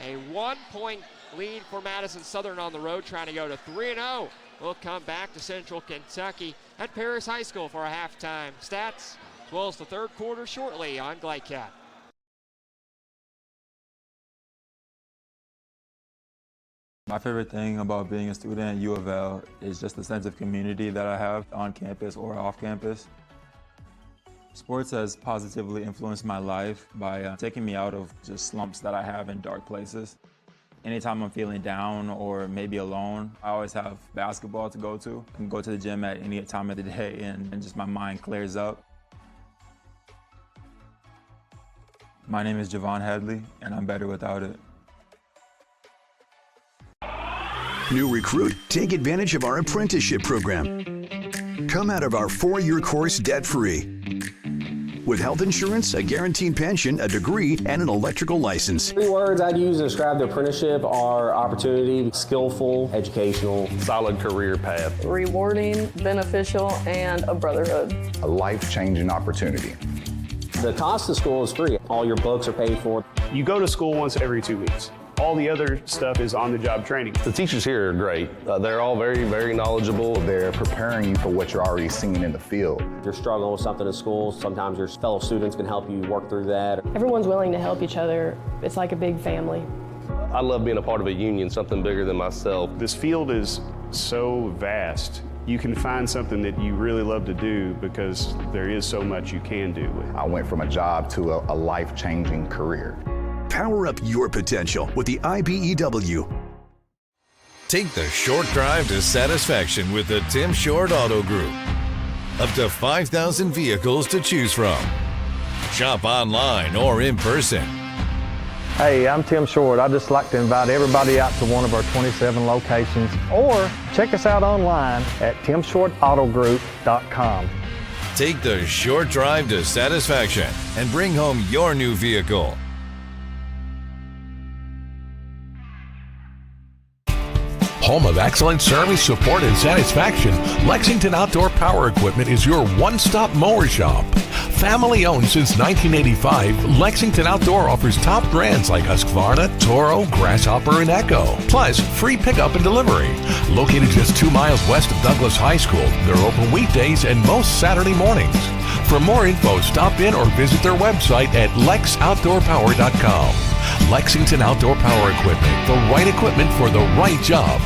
Speaker 3: A 1-point lead for Madison Southern on the road, trying to go to 3-0. We'll come back to Central Kentucky at Paris High School for a halftime stats as well as the third quarter shortly on GlideCat.
Speaker 19: My favorite thing about being a student at U of L is just the sense of community that I have on campus or off campus. Sports has positively influenced my life by taking me out of just slumps that I have in dark places. Anytime I'm feeling down or maybe alone, I always have basketball to go to. I can go to the gym at any time of the day and just my mind clears up. My name is Javon Headley, and I'm better without it.
Speaker 5: New recruit, take advantage of our apprenticeship program. Come out of our 4-year course debt-free. With health insurance, a guaranteed pension, a degree, and an electrical license.
Speaker 1: 3 words I'd use to describe the apprenticeship are opportunity, skillful, educational,
Speaker 10: solid career path,
Speaker 8: rewarding, beneficial, and a brotherhood.
Speaker 9: A life-changing opportunity.
Speaker 1: The cost of school is free. All your books are paid for.
Speaker 7: You go to school once every 2 weeks. All the other stuff is on-the-job training.
Speaker 10: The teachers here are great. They're all very, very knowledgeable.
Speaker 9: They're preparing you for what you're already seeing in the field.
Speaker 1: If you're struggling with something in school, sometimes your fellow students can help you work through that.
Speaker 8: Everyone's willing to help each other. It's like a big family.
Speaker 10: I love being a part of a union, something bigger than myself.
Speaker 7: This field is so vast. You can find something that you really love to do because there is so much you can do.
Speaker 9: I went from a job to a life-changing career.
Speaker 5: Power up your potential with the IBEW.
Speaker 12: Take the short drive to satisfaction with the Tim Short Auto Group. Up to 5,000 vehicles to choose from. Shop online or in person.
Speaker 13: Hey, I'm Tim Short. I'd just like to invite everybody out to one of our 27 locations, or check us out online at timshortautogroup.com.
Speaker 12: Take the short drive to satisfaction and bring home your new vehicle.
Speaker 2: Home of excellent service, support, and satisfaction, Lexington Outdoor Power Equipment is your one-stop mower shop. Family owned since 1985, Lexington Outdoor offers top brands like Husqvarna, Toro, Grasshopper, and Echo. Plus, free pickup and delivery. Located just 2 miles west of Douglas High School, they're open weekdays and most Saturday mornings. For more info, stop in or visit their website at lexoutdoorpower.com. Lexington Outdoor Power Equipment, the right equipment for the right job.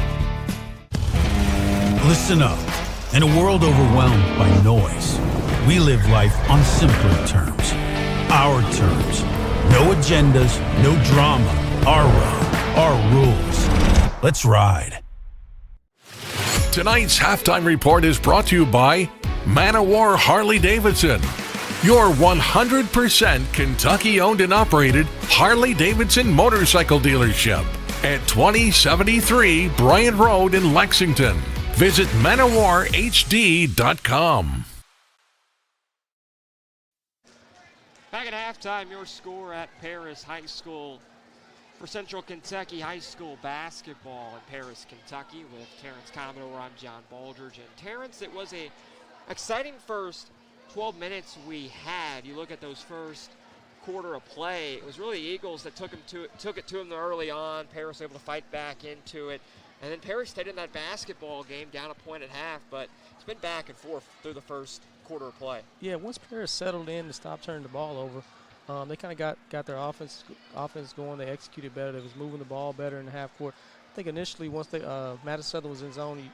Speaker 11: Listen up. In a world overwhelmed by noise, we live life on simpler terms. Our terms. No agendas, no drama. Our road, our rules. Let's ride.
Speaker 2: Tonight's halftime report is brought to you by Man O' War Harley-Davidson, your 100% Kentucky-owned and operated Harley-Davidson motorcycle dealership at 2073 Bryant Road in Lexington. Visit manowarhd.com.
Speaker 3: Back at halftime, your score at Paris High School for Central Kentucky High School basketball in Paris, Kentucky with Terrence Commodore. I'm John Baldridge. And Terrence, it was a exciting first 12 minutes we had. You look at those first quarter of play, it was really the Eagles that took it to them early on. Paris able to fight back into it. And then Paris stayed in that basketball game down a point at half, but it's been back and forth through the first quarter of play.
Speaker 4: Yeah, once Paris settled in to stop turning the ball over, they kind of got their offense going. They executed better. They was moving the ball better in the half court. I think initially once Madison was in zone,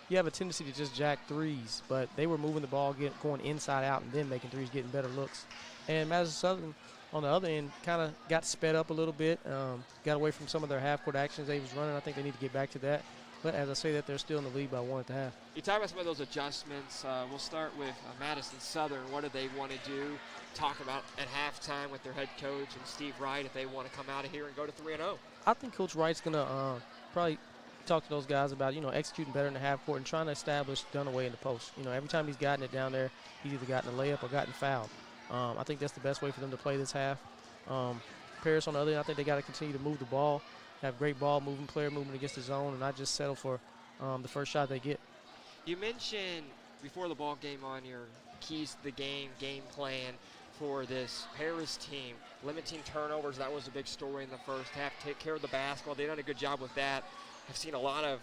Speaker 4: you have a tendency to just jack threes, but they were moving the ball, going inside out, and then making threes, getting better looks. And Madison Southern, on the other end, kind of got sped up a little bit, got away from some of their half-court actions they was running. I think they need to get back to that. But as I say that, they're still in the lead by 1 at the half.
Speaker 3: You talk about some of those adjustments. We'll start with Madison Southern. What do they want to do? Talk about at halftime with their head coach and Steve Wright if they want to come out of here and go to 3-0.
Speaker 4: I think Coach Wright's going to probably talk to those guys about, executing better in the half court and trying to establish Dunaway in the post. Every time he's gotten it down there, he's either gotten a layup or gotten fouled. I think that's the best way for them to play this half. Paris on the other end, I think they got to continue to move the ball, have great ball moving, player movement against the zone, and not just settle for the first shot they get.
Speaker 3: You mentioned before the ball game on your keys to the game plan for this Paris team, limiting turnovers. That was a big story in the first half. Take care of the basketball. They've done a good job with that. I've seen a lot of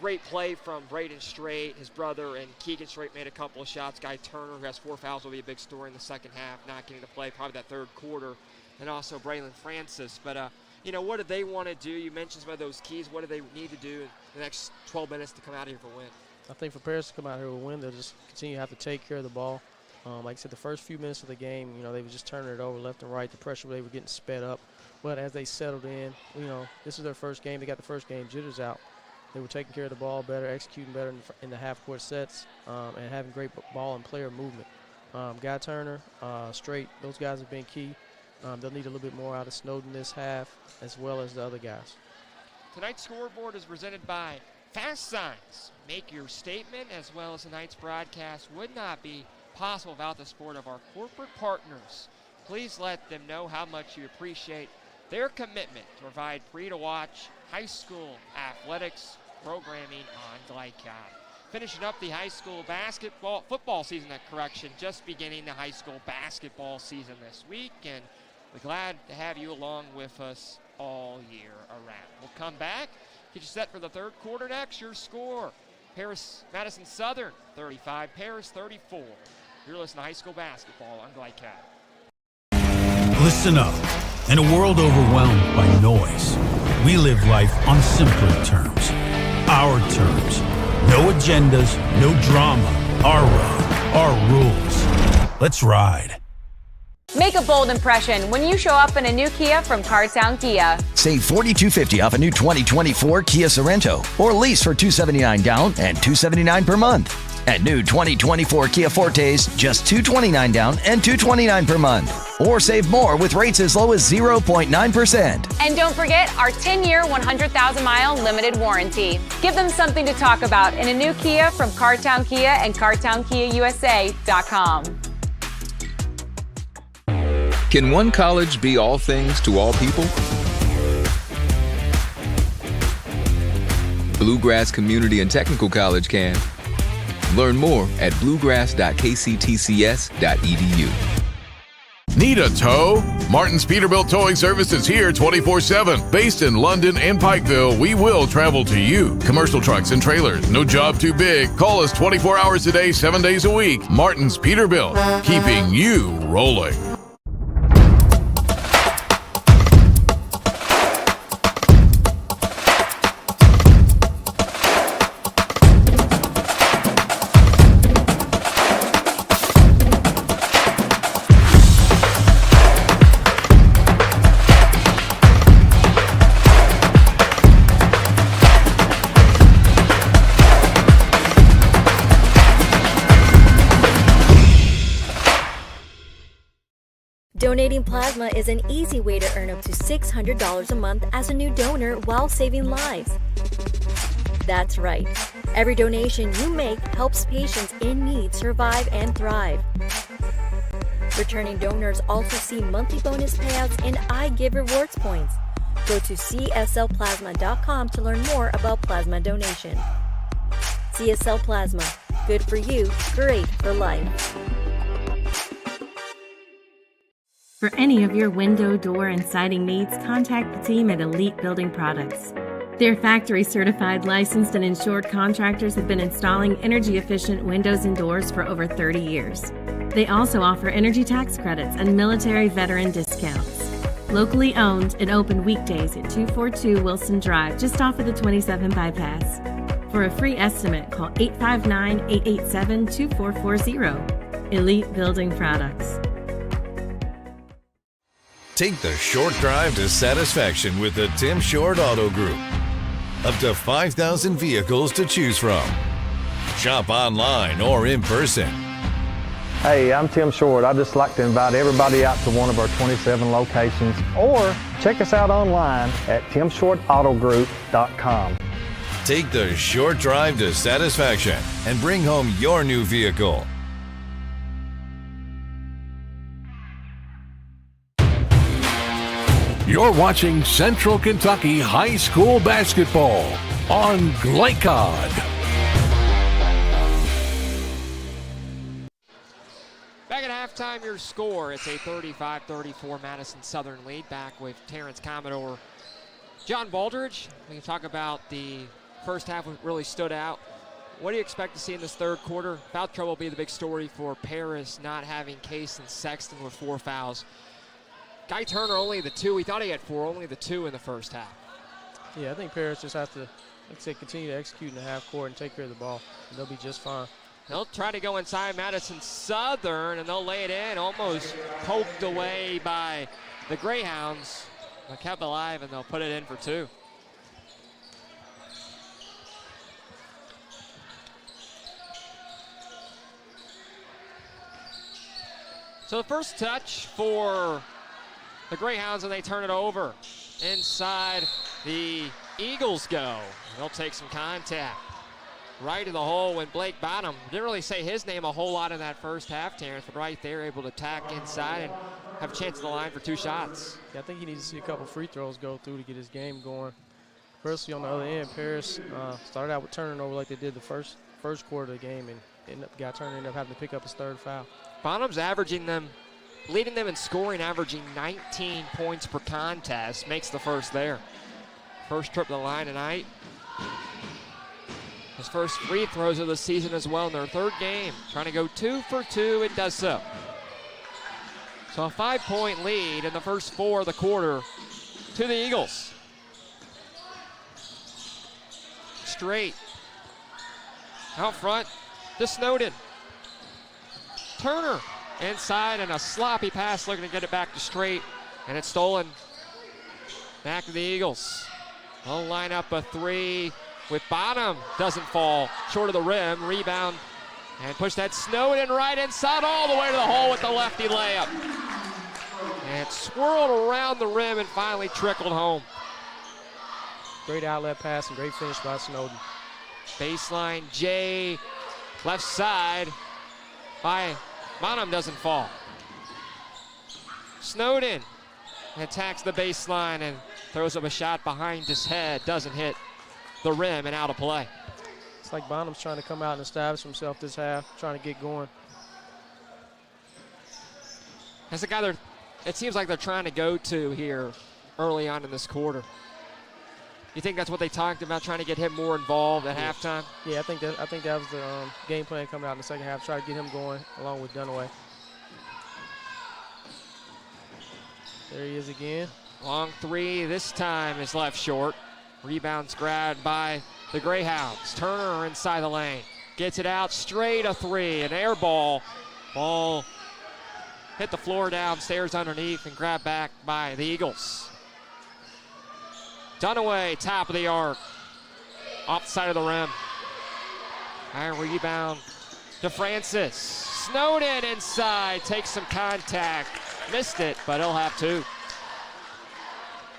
Speaker 3: great play from Braden Strait. His brother and Keegan Strait made a couple of shots. Guy Turner, who has 4 fouls, will be a big story in the second half, not getting to play probably that third quarter. And also Braylon Francis. But, what do they want to do? You mentioned some of those keys. What do they need to do in the next 12 minutes to come out here for a win?
Speaker 4: I think for Paris to come out here with a win, they'll just continue to have to take care of the ball. Like I said, the first few minutes of the game, they were just turning it over left and right. The pressure, they were getting sped up. But as they settled in, this is their first game. They got the first game jitters out. They were taking care of the ball better, executing better in the half-court sets, and having great ball and player movement. Guy Turner, Strait, those guys have been key. They'll need a little bit more out of Snowden this half, as well as the other guys.
Speaker 3: Tonight's scoreboard is presented by Fast Signs. Make your statement, as well as tonight's broadcast would not be possible without the support of our corporate partners. Please let them know how much you appreciate their commitment to provide free-to-watch high school athletics programming on Glycod. Finishing up the high school football season, just beginning the high school basketball season this week, and we're glad to have you along with us all year around. We'll come back, get you set for the third quarter next. Your score, Madison Southern 35, Paris 34. You're listening to high school basketball on Glycad.
Speaker 11: Listen up. In a world overwhelmed by noise, we live life on simpler terms. Our terms. No agendas, no drama. Our road, our rules. Let's ride.
Speaker 16: Make a bold impression when you show up in a new Kia from Cartown Kia.
Speaker 17: Save $4,250 off a new 2024 Kia Sorento, or lease for $279 down and $279 per month. And new 2024 Kia Fortes, just $229 down and $229 per month. Or save more with rates as low as 0.9%.
Speaker 16: And don't forget our 10-year, 100,000-mile limited warranty. Give them something to talk about in a new Kia from Cartown Kia and CartownKiaUSA.com.
Speaker 15: Can one college be all things to all people? Bluegrass Community and Technical College can. Learn more at bluegrass.kctcs.edu.
Speaker 2: Need a tow? Martin's Peterbilt Towing Service is here 24/7. Based in London and Pikeville, we will travel to you. Commercial trucks and trailers, no job too big. Call us 24 hours a day, 7 days a week. Martin's Peterbilt, keeping you rolling.
Speaker 20: Donating plasma is an easy way to earn up to $600 a month as a new donor while saving lives. That's right. Every donation you make helps patients in need survive and thrive. Returning donors also see monthly bonus payouts and I Give Rewards points. Go to cslplasma.com to learn more about plasma donation. CSL Plasma. Good for you, great for life.
Speaker 21: For any of your window, door, and siding needs, contact the team at Elite Building Products. Their factory-certified, licensed, and insured contractors have been installing energy-efficient windows and doors for over 30 years. They also offer energy tax credits and military veteran discounts. Locally owned and open weekdays at 242 Wilson Drive, just off of the 27 bypass. For a free estimate, call 859-887-2440. Elite Building Products.
Speaker 12: Take the short drive to satisfaction with the Tim Short Auto Group. Up to 5,000 vehicles to choose from. Shop online or in person.
Speaker 13: Hey, I'm Tim Short. I'd just like to invite everybody out to one of our 27 locations, or check us out online at timshortautogroup.com.
Speaker 12: Take the short drive to satisfaction and bring home your new vehicle.
Speaker 2: You're watching Central Kentucky High School Basketball on Glycod.
Speaker 3: Back at halftime, your score, it's a 35-34 Madison Southern lead. Back with Terrence Commodore, John Baldridge. We can talk about the first half really stood out. What do you expect to see in this third quarter? Foul trouble will be the big story for Paris, not having Case and Sexton with 4 fouls. Guy Turner only the 2. We thought he had 4, only the 2 in the first half.
Speaker 4: Yeah, I think Paris just have to, like I said, continue to execute in the half court and take care of the ball, and they'll be just fine.
Speaker 3: They'll try to go inside Madison Southern, and they'll lay it in, almost poked away by the Greyhounds. But kept alive, and they'll put it in for 2. So the first touch for the Greyhounds, and they turn it over. Inside the Eagles go. They'll take some contact. Right in the hole when Blake Bottom didn't really say his name a whole lot in that first half, Terrence, but right there able to tack inside and have a chance at the line for 2 shots.
Speaker 4: Yeah, I think he needs to see a couple free throws go through to get his game going. Personally, on the other end, Paris started out with turning over like they did the first quarter of the game, and Turner ended up having to pick up his 3rd foul.
Speaker 3: Bottom's leading them in scoring, averaging 19 points per contest, makes the first there. First trip to the line tonight. His first free throws of the season as well in their 3rd game. Trying to go 2 for 2 and does so. So a 5-point lead in the first 4 of the quarter to the Eagles. Strait out front to Snowden. Turner inside, and a sloppy pass looking to get it back to Strait, and it's stolen back to the Eagles. They'll line up a 3 with Bottom, doesn't fall, short of the rim, rebound, and push that Snowden right inside all the way to the hole with the lefty layup. And swirled around the rim and finally trickled home.
Speaker 4: Great outlet pass and great finish by Snowden.
Speaker 3: Baseline J, left side by Bottom, doesn't fall. Snowden attacks the baseline and throws up a shot behind his head, doesn't hit the rim and out of play.
Speaker 4: It's like Bonham's trying to come out and establish himself this half, trying to get going.
Speaker 3: That's the guy it seems like they're trying to go to here early on in this quarter. You think that's what they talked about, trying to get him more involved at halftime?
Speaker 4: Yeah, I think that was the game plan coming out in the second half, try to get him going along with Dunaway. There he is again.
Speaker 3: Long 3 this time is left short. Rebounds grabbed by the Greyhounds. Turner inside the lane. Gets it out, straight a 3, an air ball. Ball hit the floor downstairs underneath and grabbed back by the Eagles. Dunaway, top of the arc, off the side of the rim. High rebound to Francis. Snowden inside, takes some contact. Missed it, but he'll have 2.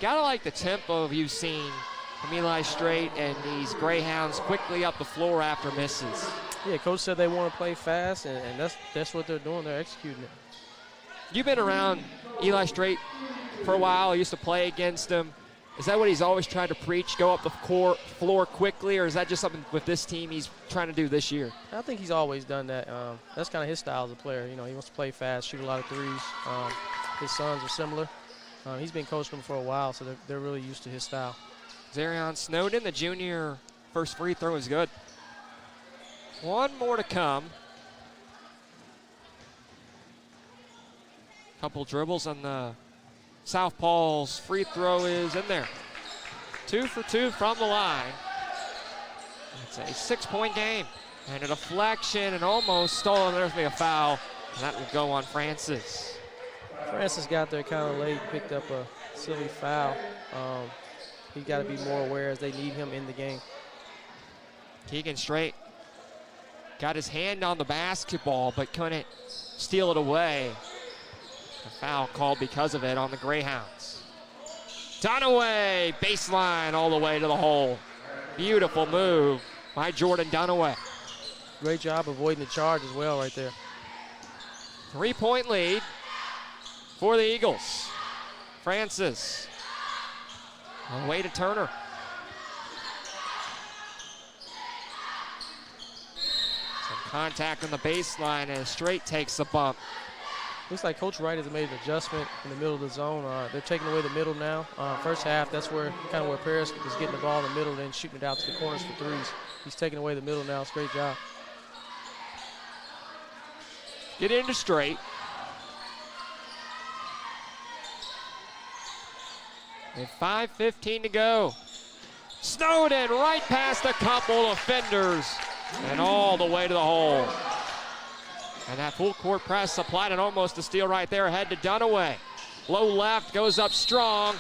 Speaker 3: Gotta like the tempo you've seen from Eli Strait and these Greyhounds quickly up the floor after misses.
Speaker 4: Yeah, coach said they want to play fast, and that's what they're doing. They're executing it.
Speaker 3: You've been around Eli Strait for a while. I used to play against him. Is that what he's always tried to preach, go up the floor quickly, or is that just something with this team he's trying to do this year?
Speaker 4: I think he's always done that. That's kind of his style as a player. You know, he wants to play fast, shoot a lot of threes. His sons are similar. He's been coaching them for a while, so they're really used to his style.
Speaker 3: Zarion Snowden, the junior, first free throw is good. 1 more to come. Couple dribbles on the Southpaw's free throw is in there. 2 for 2 from the line. It's a 6-point game. And a deflection and almost stolen. There's going to be a foul. And that will go on Francis.
Speaker 4: Francis got there kind of late, picked up a silly foul. He's got to be more aware as they need him in the game.
Speaker 3: Keegan Strait got his hand on the basketball but couldn't steal it away. A foul called because of it on the Greyhounds. Dunaway, baseline all the way to the hole. Beautiful move by Jordan Dunaway.
Speaker 4: Great job avoiding the charge as well right there.
Speaker 3: 3-point lead for the Eagles. Francis on the way to Turner. Some contact on the baseline and Strait takes the bump.
Speaker 4: Looks like Coach Wright has made an adjustment in the middle of the zone. They're taking away the middle now. First half, that's where Paris was getting the ball in the middle and then shooting it out to the corners for threes. He's taking away the middle now. It's a great job.
Speaker 3: Get into Strait. And 5:15 to go. Snowden right past a couple of defenders and all the way to the hole. And that full court press applied and almost a steal right there. Ahead to Dunaway. Low left, goes up strong.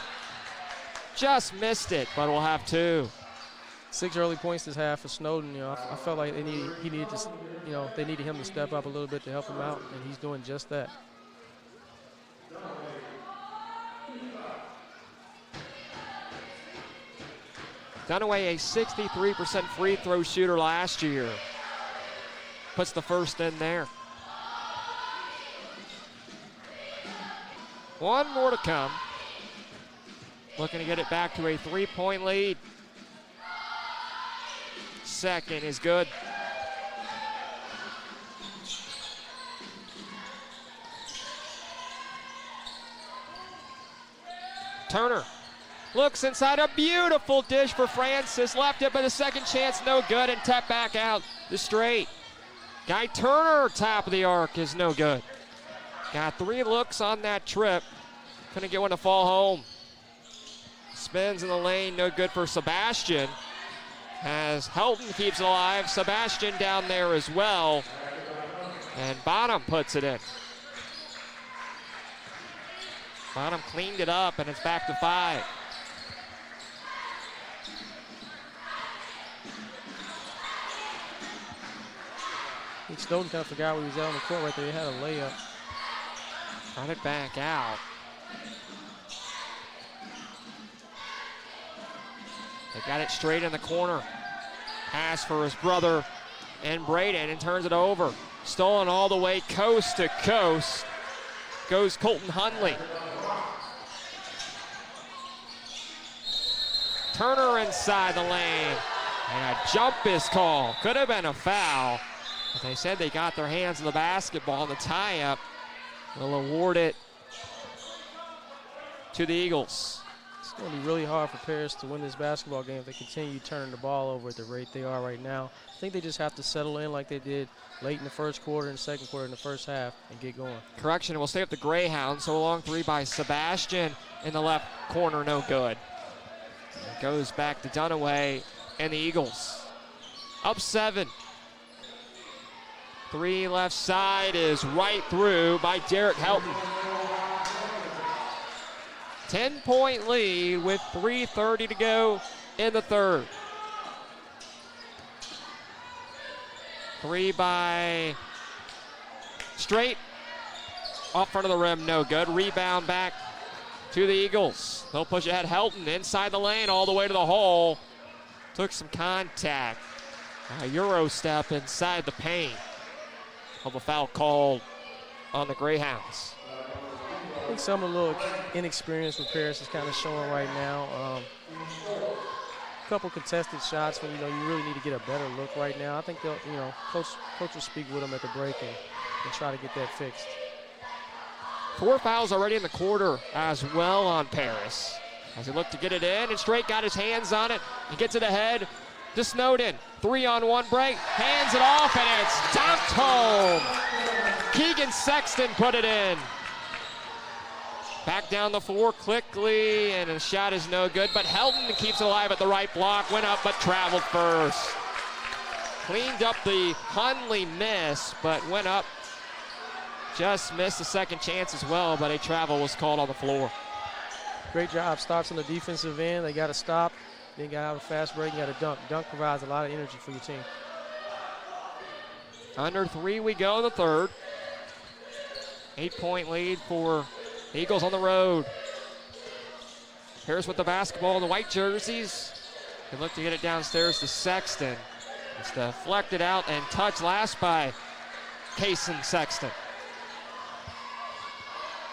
Speaker 3: Just missed it, but we'll have 2.
Speaker 4: 6 early points this half for Snowden. I felt like they needed him to step up a little bit to help him out, and he's doing just that.
Speaker 3: Dunaway, a 63% free throw shooter last year. Puts the first in there. 1 more to come. Looking to get it back to a 3-point lead. Second is good. Turner looks inside, a beautiful dish for Francis. Left it, but the second chance no good, and tap back out to Strait. Guy Turner, top of the arc, is no good. Got 3 looks on that trip. Couldn't get one to fall home. Spins in the lane, no good for Sebastian. As Helton keeps it alive, Sebastian down there as well. And Bonham puts it in. Bonham cleaned it up, and it's back to 5.
Speaker 4: I think Snowden kind of forgot where he was out on the court right there. He had a layup.
Speaker 3: Got it back out. They got it straight in the corner. Pass for his brother and Braden, and turns it over. Stolen all the way coast to coast. Goes Colton Hunley. Turner inside the lane. And a jump is called. Could have been a foul. But they said they got their hands on the basketball, and the tie-up will award it to the Eagles.
Speaker 4: It's going to be really hard for Paris to win this basketball game if they continue turning the ball over at the rate they are right now. I think they just have to settle in like they did late in the first quarter and second quarter in the first half and get going.
Speaker 3: Correction, we'll stay with the Greyhounds. So a long 3 by Sebastian in the left corner, no good. It goes back to Dunaway and the Eagles. Up 7. 3 left side is right through by Derek Helton. 10-point lead with 3:30 to go in the third. 3 by Strait. Off front of the rim, no good. Rebound back to the Eagles. They'll push ahead. Helton inside the lane all the way to the hole. Took some contact. A Euro step inside the paint. Of a foul called on the Greyhounds.
Speaker 4: I think some of the little inexperience with Paris is kind of showing right now. A couple contested shots when you really need to get a better look right now. I think they'll, coach will speak with them at the break and try to get that fixed.
Speaker 3: 4 fouls already in the quarter as well on Paris. As he looked to get it in, and Strait got his hands on it. He gets it ahead to Snowden. 3-on-1 break, hands it off, and it's dumped home. Keegan Sexton put it in. Back down the floor quickly, and the shot is no good, but Helton keeps it alive at the right block. Went up, but traveled first. Cleaned up the Hunley miss, but went up. Just missed the second chance as well, but a travel was called on the floor.
Speaker 4: Great job. Starts on the defensive end. They got to stop. Then got out a fast break. You got to dunk. Dunk provides a lot of energy for your team.
Speaker 3: Under 3 we go in the third. 8-point lead for Eagles on the road. Paris with the basketball in the white jerseys. They look to get it downstairs to Sexton. It's deflected out and touched last by Kaysen Sexton.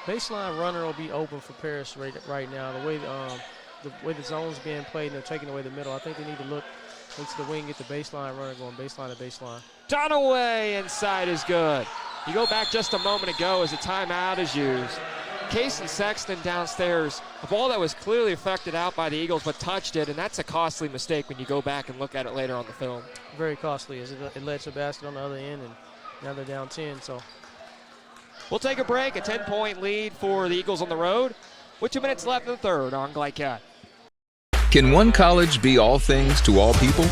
Speaker 4: Baseline runner will be open for Paris right now. The way the zone's being played and they're taking away the middle, I think they need to look to the wing, get the baseline runner going baseline to baseline.
Speaker 3: Dunaway inside is good. You go back just a moment ago as a timeout is used. Casey Sexton downstairs, a ball that was clearly affected out by the Eagles but touched it, and that's a costly mistake when you go back and look at it later on the film.
Speaker 4: Very costly as it led to a basket on the other end, and now they're down 10. So
Speaker 3: we'll take a break, a 10-point lead for the Eagles on the road with 2 minutes left in the third on Glycat.
Speaker 15: Can one college be all things to all people?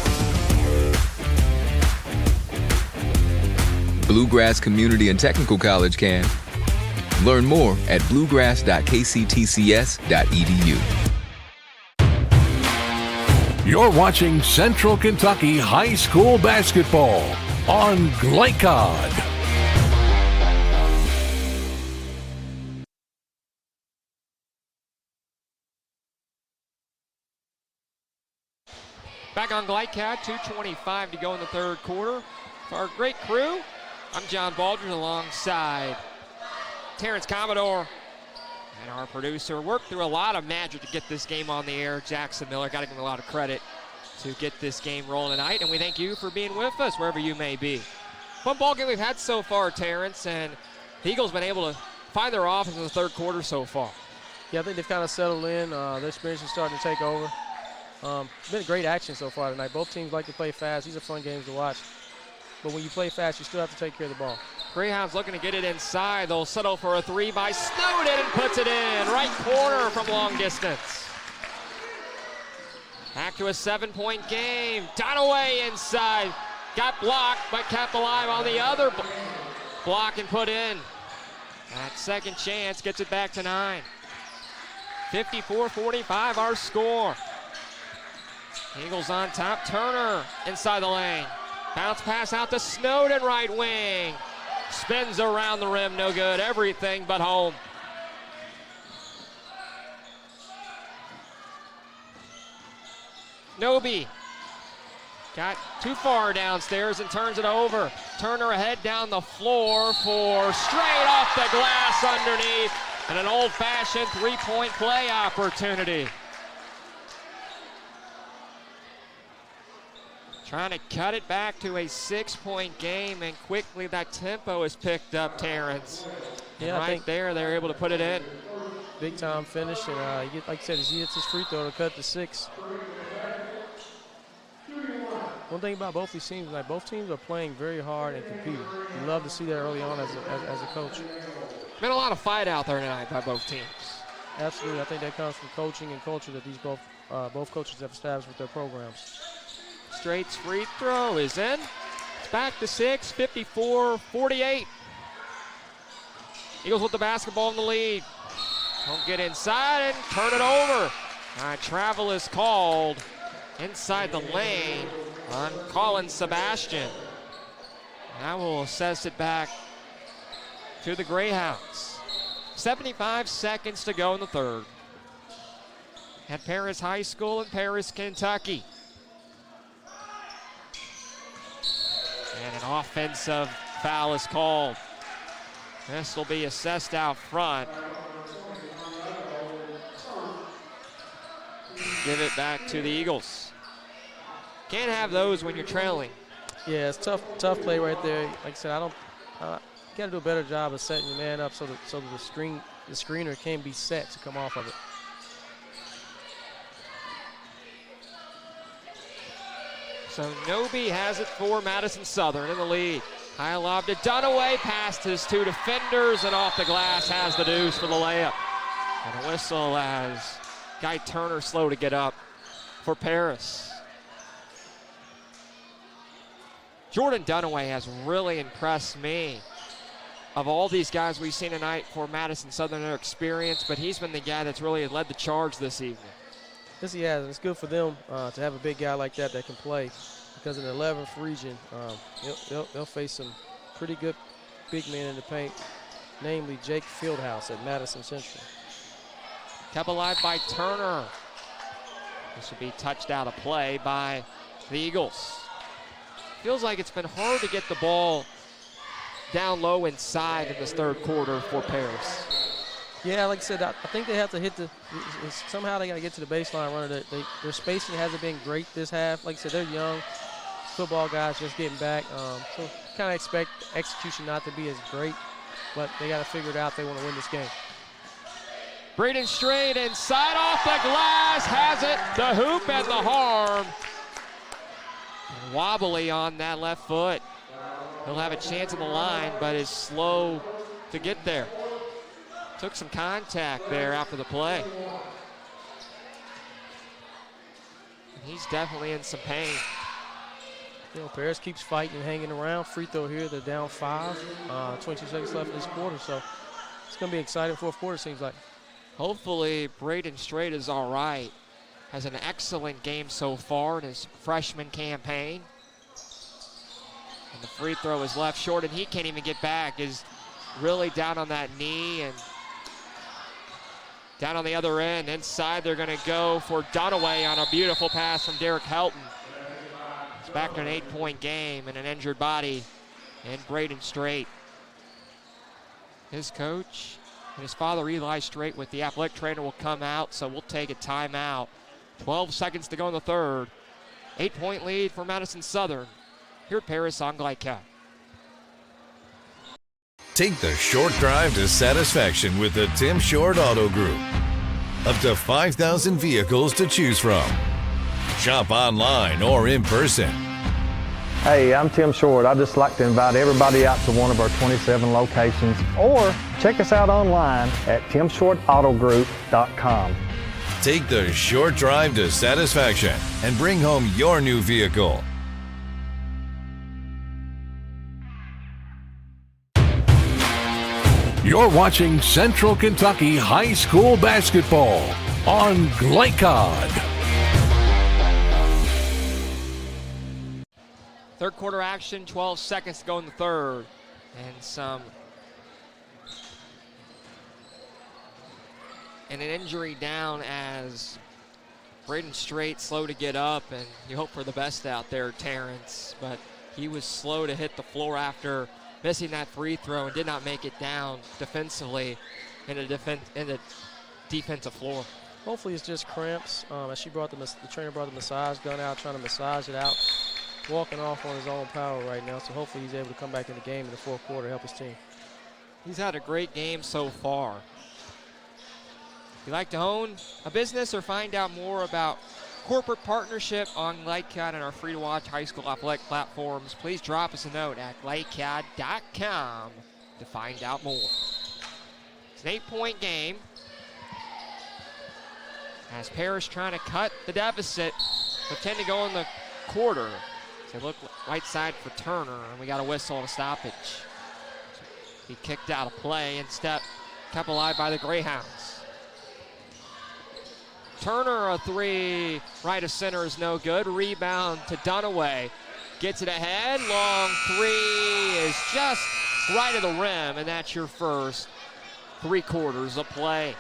Speaker 15: Bluegrass Community and Technical College can. Learn more at bluegrass.kctcs.edu.
Speaker 2: You're watching Central Kentucky High School basketball on Glycod.
Speaker 3: Back on Glycat, 2:25 to go in the third quarter. For our great crew, I'm John Baldridge alongside Terrence Commodore and our producer. Worked through a lot of magic to get this game on the air. Jackson Miller, got to give him a lot of credit to get this game rolling tonight, and we thank you for being with us wherever you may be. Fun ball game we've had so far, Terrence, and the Eagles been able to find their offense in the third quarter so far.
Speaker 4: Yeah, I think they've kind of settled in. Their experience is starting to take over. It's been great action so far tonight. Both teams like to play fast. These are fun games to watch. But when you play fast, you still have to take care of the ball.
Speaker 3: Greyhounds looking to get it inside. They'll settle for a three by Snowden and puts it in. Right corner from long distance. Back to a 7-point game. Dunaway inside. Got blocked, but kept alive on the other block and put in. That second chance gets it back to 9. 54-45 our score. Eagles on top. Turner inside the lane. Bounce pass out to Snowden, right wing. Spins around the rim, no good. Everything but home. Noby got too far downstairs and turns it over. Turner ahead down the floor for straight off the glass underneath. And an old-fashioned three-point play opportunity. Trying to cut it back to a 6-point game, and quickly that tempo is picked up, Terrence. Yeah, right there, they're able to put it in.
Speaker 4: Big time finish, and like I said, as he hits his free throw to cut to 6. One thing about both these teams, like both teams are playing very hard and competing. You love to see that early on as a coach.
Speaker 3: Been a lot of fight out there tonight by both teams.
Speaker 4: Absolutely, I think that comes from coaching and culture that these both coaches have established with their programs.
Speaker 3: Straight's free throw is in. It's back to 6, 54-48. Eagles with the basketball in the lead. Don't get inside and turn it over. Travel is called inside the lane on Colin Sebastian. Now we'll assess it back to the Greyhounds. 75 seconds to go in the third. At Paris High School in Paris, Kentucky. And an offensive foul is called. This will be assessed out front. Give it back to the Eagles. Can't have those when you're trailing.
Speaker 4: Yeah, it's tough play right there. Like I said, got to do a better job of setting your man up so that the screener can be set to come off of it.
Speaker 3: So Noby has it for Madison Southern in the lead. High lob to Dunaway, past his two defenders, and off the glass has the deuce for the layup. And a whistle as Guy Turner slow to get up for Paris. Jordan Dunaway has really impressed me. Of all these guys we've seen tonight for Madison Southern, their experience, but he's been the guy that's really led the charge this evening.
Speaker 4: Yes, he has. It's good for them to have a big guy like that can play, because in the 11th region, they'll face some pretty good big men in the paint, namely Jake Fieldhouse at Madison Central.
Speaker 3: Kept alive by Turner. This will be touched out of play by the Eagles. Feels like it's been hard to get the ball down low inside in this third quarter for Paris.
Speaker 4: Yeah, like I said, I think they have to hit somehow they got to get to the baseline runner. Their spacing hasn't been great this half. Like I said, they're young football guys just getting back. So kind of expect execution not to be as great, but they got to figure it out if they want to win this game.
Speaker 3: Braden Strait inside off the glass, has it, the hoop and the harm. And wobbly on that left foot. He'll have a chance on the line, but is slow to get there. Took some contact there after the play. And he's definitely in some pain.
Speaker 4: You know, Paris keeps fighting and hanging around. Free throw here, they're down 5. 22 seconds left in this quarter, so it's going to be exciting fourth quarter, seems like.
Speaker 3: Hopefully, Braden Strait is all right. Has an excellent game so far in his freshman campaign. And the free throw is left short, and he can't even get back. Is really down on that knee, and down on the other end. Inside, they're going to go for Dunaway on a beautiful pass from Derek Helton. It's back to an 8-point game and an injured body in Braden Strait. His coach and his father, Eli Strait, with the athletic trainer, will come out, so we'll take a timeout. 12 seconds to go in the third. 8-point lead for Madison Southern here at Paris on Glycat.
Speaker 12: Take the short drive to satisfaction with the Tim Short Auto Group. Up to 5,000 vehicles to choose from. Shop online or in person.
Speaker 13: Hey, I'm Tim Short. I'd just like to invite everybody out to one of our 27 locations, or check us out online at timshortautogroup.com.
Speaker 12: Take the short drive to satisfaction and bring home your new vehicle.
Speaker 2: You're watching Central Kentucky High School basketball on Glycod.
Speaker 3: Third quarter action, 12 seconds to go in the third. And an injury down as Braden Strait slow to get up, and you hope for the best out there, Terrence. But he was slow to hit the floor after missing that free throw and did not make it down defensively in the defensive floor.
Speaker 4: Hopefully it's just cramps. As the trainer brought the massage gun out, trying to massage it out. Walking off on his own power right now, so hopefully he's able to come back in the game in the fourth quarter, help his team.
Speaker 3: He's had a great game so far. If you'd like to own a business or find out more about corporate partnership on Glycad and our free-to-watch high school athletic platforms, please drop us a note at glycad.com to find out more. It's an 8-point game as Paris trying to cut the deficit, but 10 to go in the quarter. So look right side for Turner, and we got a whistle and a stoppage. He kicked out a play and kept alive by the Greyhounds. Turner, a three, right of center is no good. Rebound to Dunaway. Gets it ahead, long three is just right of the rim, and that's your first 3 quarters of play.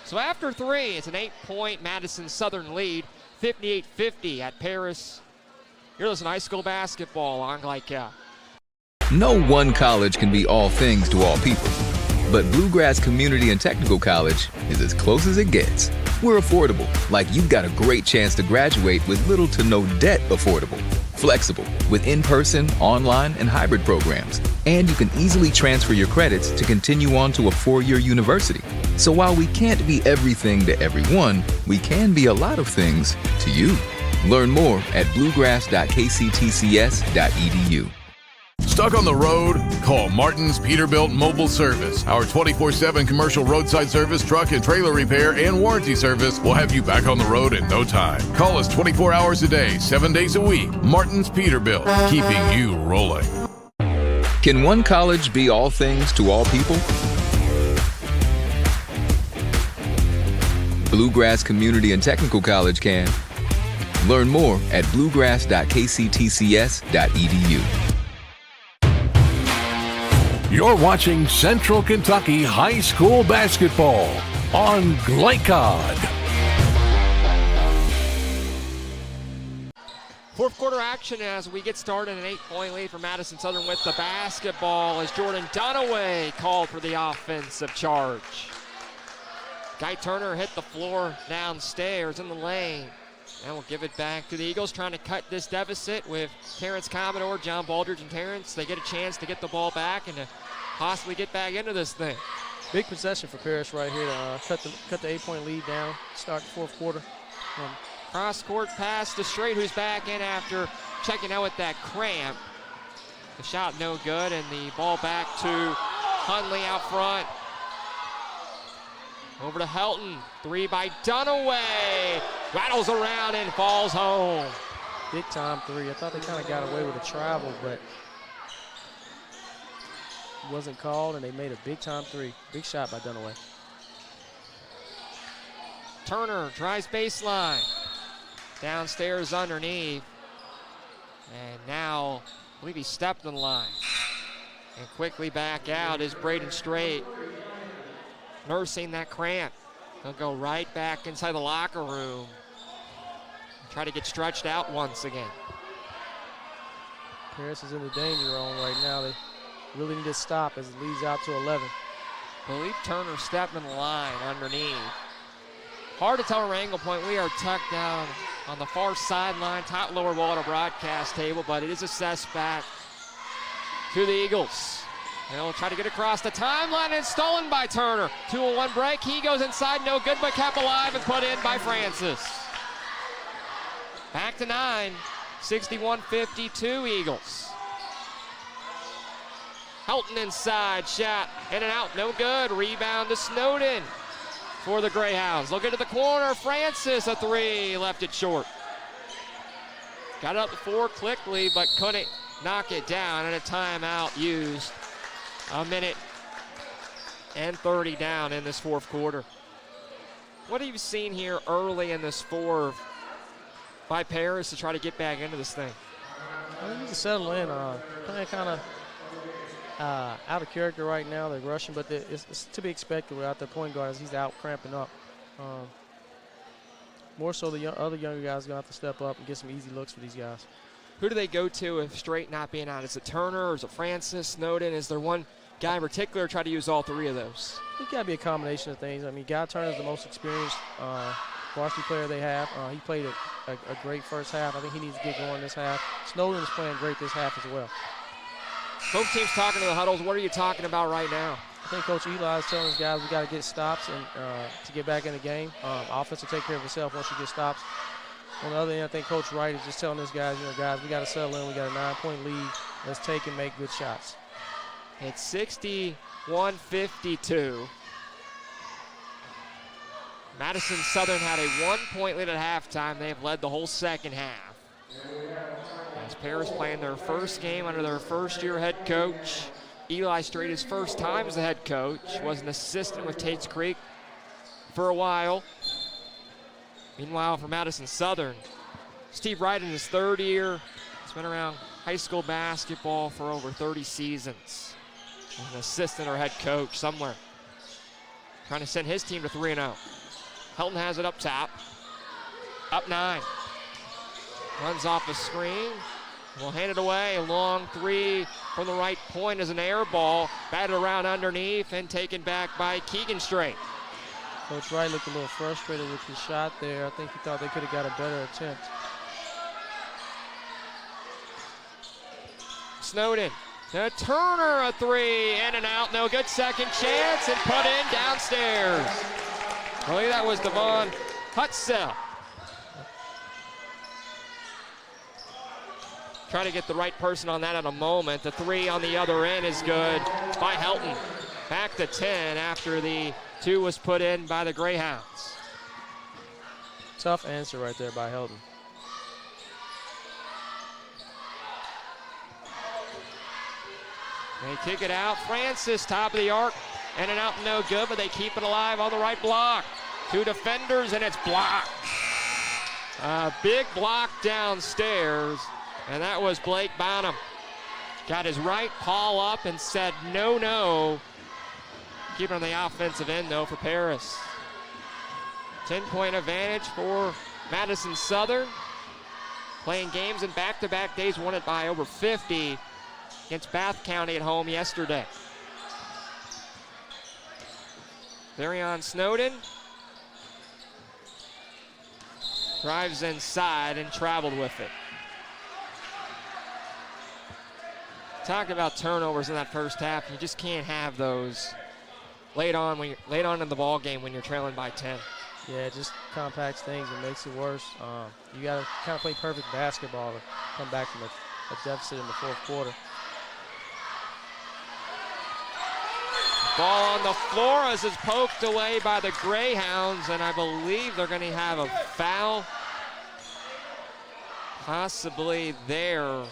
Speaker 3: So after 3, it's an 8-point Madison Southern lead, 58-50 at Paris. You're listening to high school basketball on Glycad.
Speaker 15: No one college can be all things to all people, but Bluegrass Community and Technical College is as close as it gets. We're affordable, like you've got a great chance to graduate with little to no debt. Affordable, flexible, with in-person, online, and hybrid programs. And you can easily transfer your credits to continue on to a 4-year university. So while we can't be everything to everyone, we can be a lot of things to you. Learn more at bluegrass.kctcs.edu.
Speaker 2: Stuck on the road? Call Martin's Peterbilt Mobile Service. Our 24/7 commercial roadside service, truck and trailer repair, and warranty service will have you back on the road in no time. Call us 24 hours a day, 7 days a week. Martin's Peterbilt, keeping you rolling.
Speaker 15: Can one college be all things to all people? Bluegrass Community and Technical College can. Learn more at bluegrass.kctcs.edu.
Speaker 2: You're watching Central Kentucky High School basketball on Glycod.
Speaker 3: Fourth quarter action as we get started, an 8-point lead for Madison Southern with the basketball as Jordan Dunaway called for the offensive charge. Guy Turner hit the floor downstairs in the lane. And we'll give it back to the Eagles, trying to cut this deficit with Terrence Commodore, John Baldridge, and Terrence. They get a chance to get the ball back and to possibly get back into this thing.
Speaker 4: Big possession for Paris right here to cut the 8-point lead down, start the fourth quarter.
Speaker 3: Cross-court pass to Strait, who's back in after checking out with that cramp. The shot no good, and the ball back to Hunley out front. Over to Helton, 3 by Dunaway. Rattles around and falls home.
Speaker 4: Big time 3. I thought they kind of got away with a travel, but it wasn't called, and they made a big time 3. Big shot by Dunaway.
Speaker 3: Turner drives baseline. Downstairs underneath. And now, I believe he stepped on the line. And quickly back out is Braden Strait. Nursing that cramp. He'll go right back inside the locker room. Try to get stretched out once again.
Speaker 4: Paris is in the danger zone right now. They really need to stop as it leads out to 11.
Speaker 3: I believe Turner stepped in the line underneath. Hard to tell our angle point. We are tucked down on the far sideline, top lower wall of the broadcast table, but it is assessed back to the Eagles. They'll try to get across the timeline, and stolen by Turner. 2-1 break. He goes inside, no good, but kept alive and put in by Francis. Back to 9, 61-52 Eagles. Helton inside, shot in and out, no good. Rebound to Snowden for the Greyhounds. Look into the corner, Francis, a 3, left it short. Got it up to 4 quickly, but couldn't knock it down, and a timeout used. A minute and 30 down in this fourth quarter. What have you seen here early in this fourth by Paris to try to get back into this thing?
Speaker 4: They need to settle in. Playing kind of out of character right now. They're rushing, but it's to be expected without their point guard as he's out cramping up. More so the other younger guys are going to have to step up and get some easy looks for these guys.
Speaker 3: Who do they go to if Strait not being out? Is it Turner or is it Francis, Snowden? Is there one guy in particular try to use all 3 of those?
Speaker 4: It's got to be a combination of things. I mean, Guy Turner's the most experienced varsity player they have. He played a great first half. I think he needs to get going this half. Snowden is playing great this half as well.
Speaker 3: Both teams talking to the huddles. What are you talking about right now?
Speaker 4: I think Coach Eli is telling his guys we got to get stops and to get back in the game. Offense will take care of itself once you get stops. On the other end, I think Coach Wright is just telling his guys, guys, we got to settle in. We got a 9-point lead. Let's take and make good shots.
Speaker 3: It's 61-52. Madison Southern had a 1-point lead at halftime. They have led the whole second half. As Paris playing their first game under their first-year head coach. Eli Strait, his first time as a head coach, was an assistant with Tate's Creek for a while. Meanwhile, for Madison Southern, Steve Wright in his 3rd year. He's been around high school basketball for over 30 seasons. He's an assistant or head coach somewhere. Trying to send his team to 3-0. Helton has it up top. Up 9. Runs off a screen. Will hand it away. A long 3 from the right point as an air ball. Batted around underneath and taken back by Keegan Strait.
Speaker 4: Coach Wright looked a little frustrated with his shot there. I think he thought they could have got a better attempt.
Speaker 3: Snowden to Turner, a 3, in and out, no good. Second chance and put in downstairs. I believe that was Devon Hutsell. Try to get the right person on that in a moment. The 3 on the other end is good by Helton. Back to 10 after the 2 was put in by the Greyhounds.
Speaker 4: Tough answer right there by Helton.
Speaker 3: They kick it out. Francis, top of the arc. In and out, no good, but they keep it alive on the right block. 2 defenders, and it's blocked. A big block downstairs, and that was Blake Bonham. Got his right paw up and said no, no. Keeping on the offensive end, though, for Paris. 10-point advantage for Madison Southern. Playing games in back-to-back days, won it by over 50 against Bath County at home yesterday. Darion Snowden drives inside and traveled with it. Talking about turnovers in that first half, you just can't have those late on in the ball game when you're trailing by 10.
Speaker 4: Yeah, it just compacts things and makes it worse. You got to kind of play perfect basketball to come back from a deficit in the fourth quarter.
Speaker 3: Ball on the floor as it's poked away by the Greyhounds, and I believe they're going to have a foul possibly there.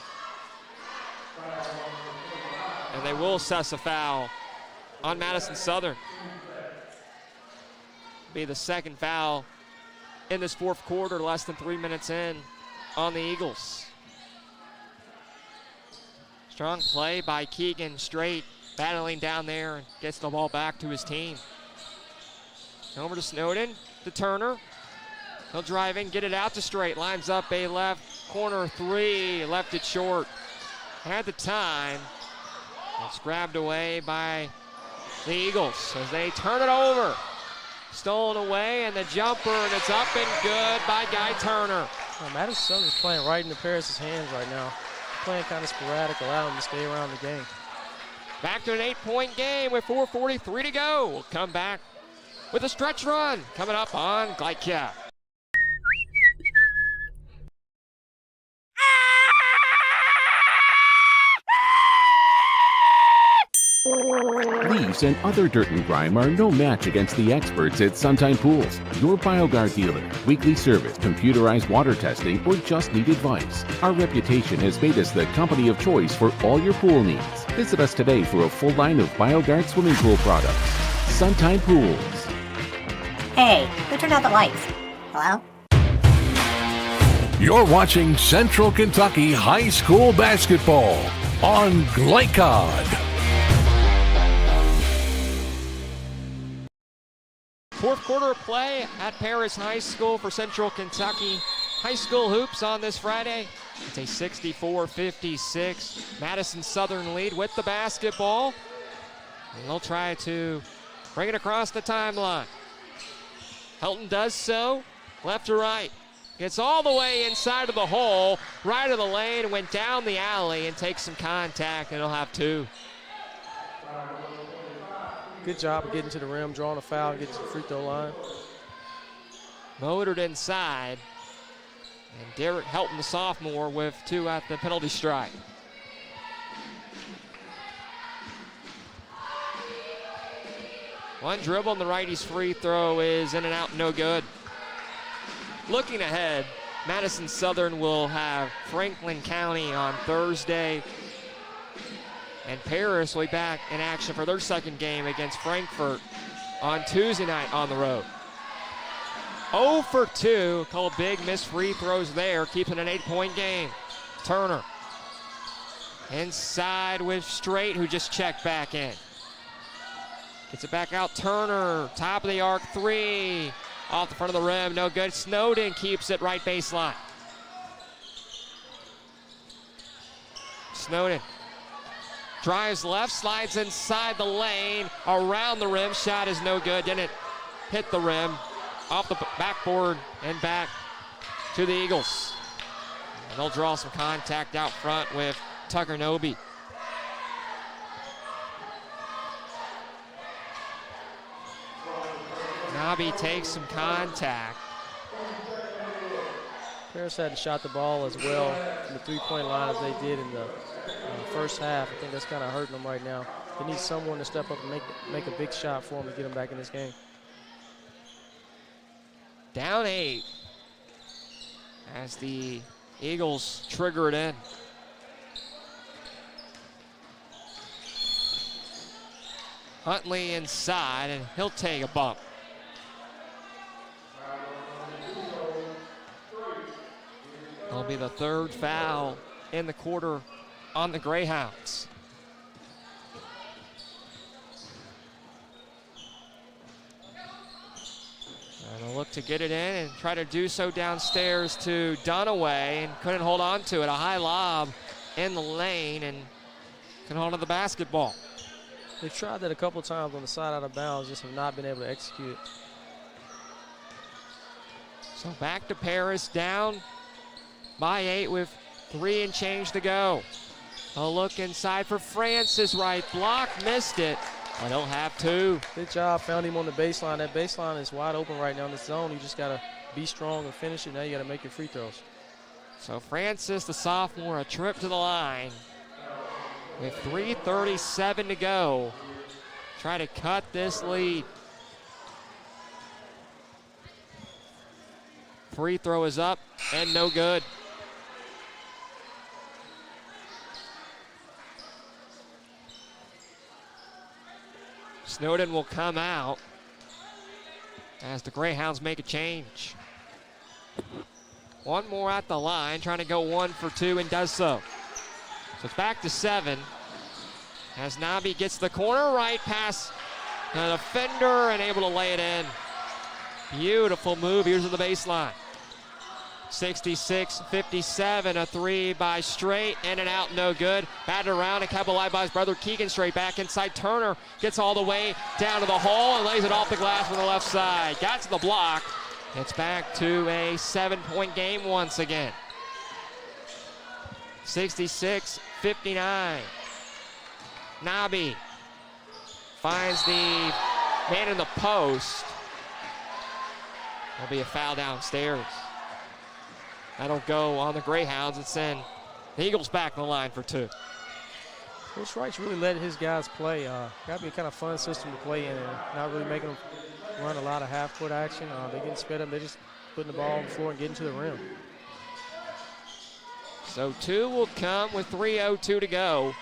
Speaker 3: And they will assess a foul on Madison Southern. Be the second foul in this fourth quarter, less than 3 minutes in on the Eagles. Strong play by Keegan Strait, battling down there and gets the ball back to his team. Over to Snowden, to Turner. He'll drive in, get it out to Strait. Lines up a left corner three, left it short. Had the time. It's grabbed away by the Eagles as they turn it over. Stolen away, and the jumper, and it's up and good by Guy Turner.
Speaker 4: Well, Madison Southern's playing right into Paris's hands right now. Playing kind of sporadic, allowing him to stay around the game.
Speaker 3: Back to an 8-point game with 4:43 to go. We'll come back with a stretch run coming up on Glycia.
Speaker 14: Leaves and other dirt and grime are no match against the experts at Sunshine Pools, your BioGuard dealer. Weekly service, computerized water testing, or just need advice. Our reputation has made us the company of choice for all your pool needs. Visit us today for a full line of BioGuard swimming pool products. Sunshine Pools.
Speaker 6: Hey, who turned out the lights? Hello?
Speaker 2: You're watching Central Kentucky High School Basketball on Glycod.
Speaker 3: Fourth quarter of play at Paris High School for Central Kentucky High School hoops on this Friday. It's a 64-56 Madison Southern lead with the basketball. And they'll try to bring it across the timeline. Helton does so, left to right. Gets all the way inside of the hole, right of the lane, went down the alley and takes some contact, and he'll have two.
Speaker 4: Good job of getting to the rim, drawing a foul, and getting to the free throw line.
Speaker 3: Motored inside. And Derek Helton, the sophomore, with two at the penalty strike. One dribble and the righty's free throw is in and out, no good. Looking ahead, Madison Southern will have Franklin County on Thursday. And Paris will be back in action for their second game against Frankfurt on Tuesday night on the road. 0 for 2, a couple big missed free throws there, keeping an 8-point game. Turner inside with Strait, who just checked back in. Gets it back out, Turner, top of the arc three, off the front of the rim, no good. Snowden keeps it right baseline. Snowden drives left, slides inside the lane, around the rim, shot is no good, didn't hit the rim, off the backboard and back to the Eagles. And they'll draw some contact out front with Tucker Noby. Noby takes some contact.
Speaker 4: Paris hadn't shot the ball as well from the three-point line as they did in the first half. I think that's kind of hurting them right now. They need someone to step up and make a big shot for them to get them back in this game.
Speaker 3: Down 8 as the Eagles trigger it in. Huntley inside, and he'll take a bump. That'll be the third foul in the quarter on the Greyhounds. And they'll look to get it in and try to do so downstairs to Dunaway, and couldn't hold on to it. A high lob in the lane and can hold on to the basketball.
Speaker 4: They've tried that a couple times on the side out of bounds, just have not been able to execute it.
Speaker 3: So back to Paris, down by 8 with 3 and change to go. A look inside for Francis Wright. Block, missed it. But he'll have 2.
Speaker 4: Good job, found him on the baseline. That baseline is wide open right now in the zone. You just got to be strong and finish it. Now you got to make your free throws.
Speaker 3: So Francis, the sophomore, a trip to the line with 3:37 to go. Try to cut this lead. Free throw is up and no good. Snowden will come out as the Greyhounds make a change. One more at the line, trying to go 1 for 2 and does so. So it's back to 7 as Nabi gets the corner right pass. The defender and able to lay it in. Beautiful move. Here's to the baseline. 66-57, a 3 by Strait, in and out, no good. Batted around and capitalized by his brother Keegan Strait. Back inside, Turner gets all the way down to the hole and lays it off the glass from the left side. Got to the block. It's back to a 7-point game once again. 66-59. Nabi finds the man in the post. There'll be a foul downstairs. That'll go on the Greyhounds and send the Eagles back in the line for 2.
Speaker 4: Coach Wright's really letting his guys play. Got to be a kind of fun system to play in, and not really making them run a lot of half-court action. They're getting sped up. They're just putting the ball on the floor and getting to the rim.
Speaker 3: So 2 will come with 3:02 to go,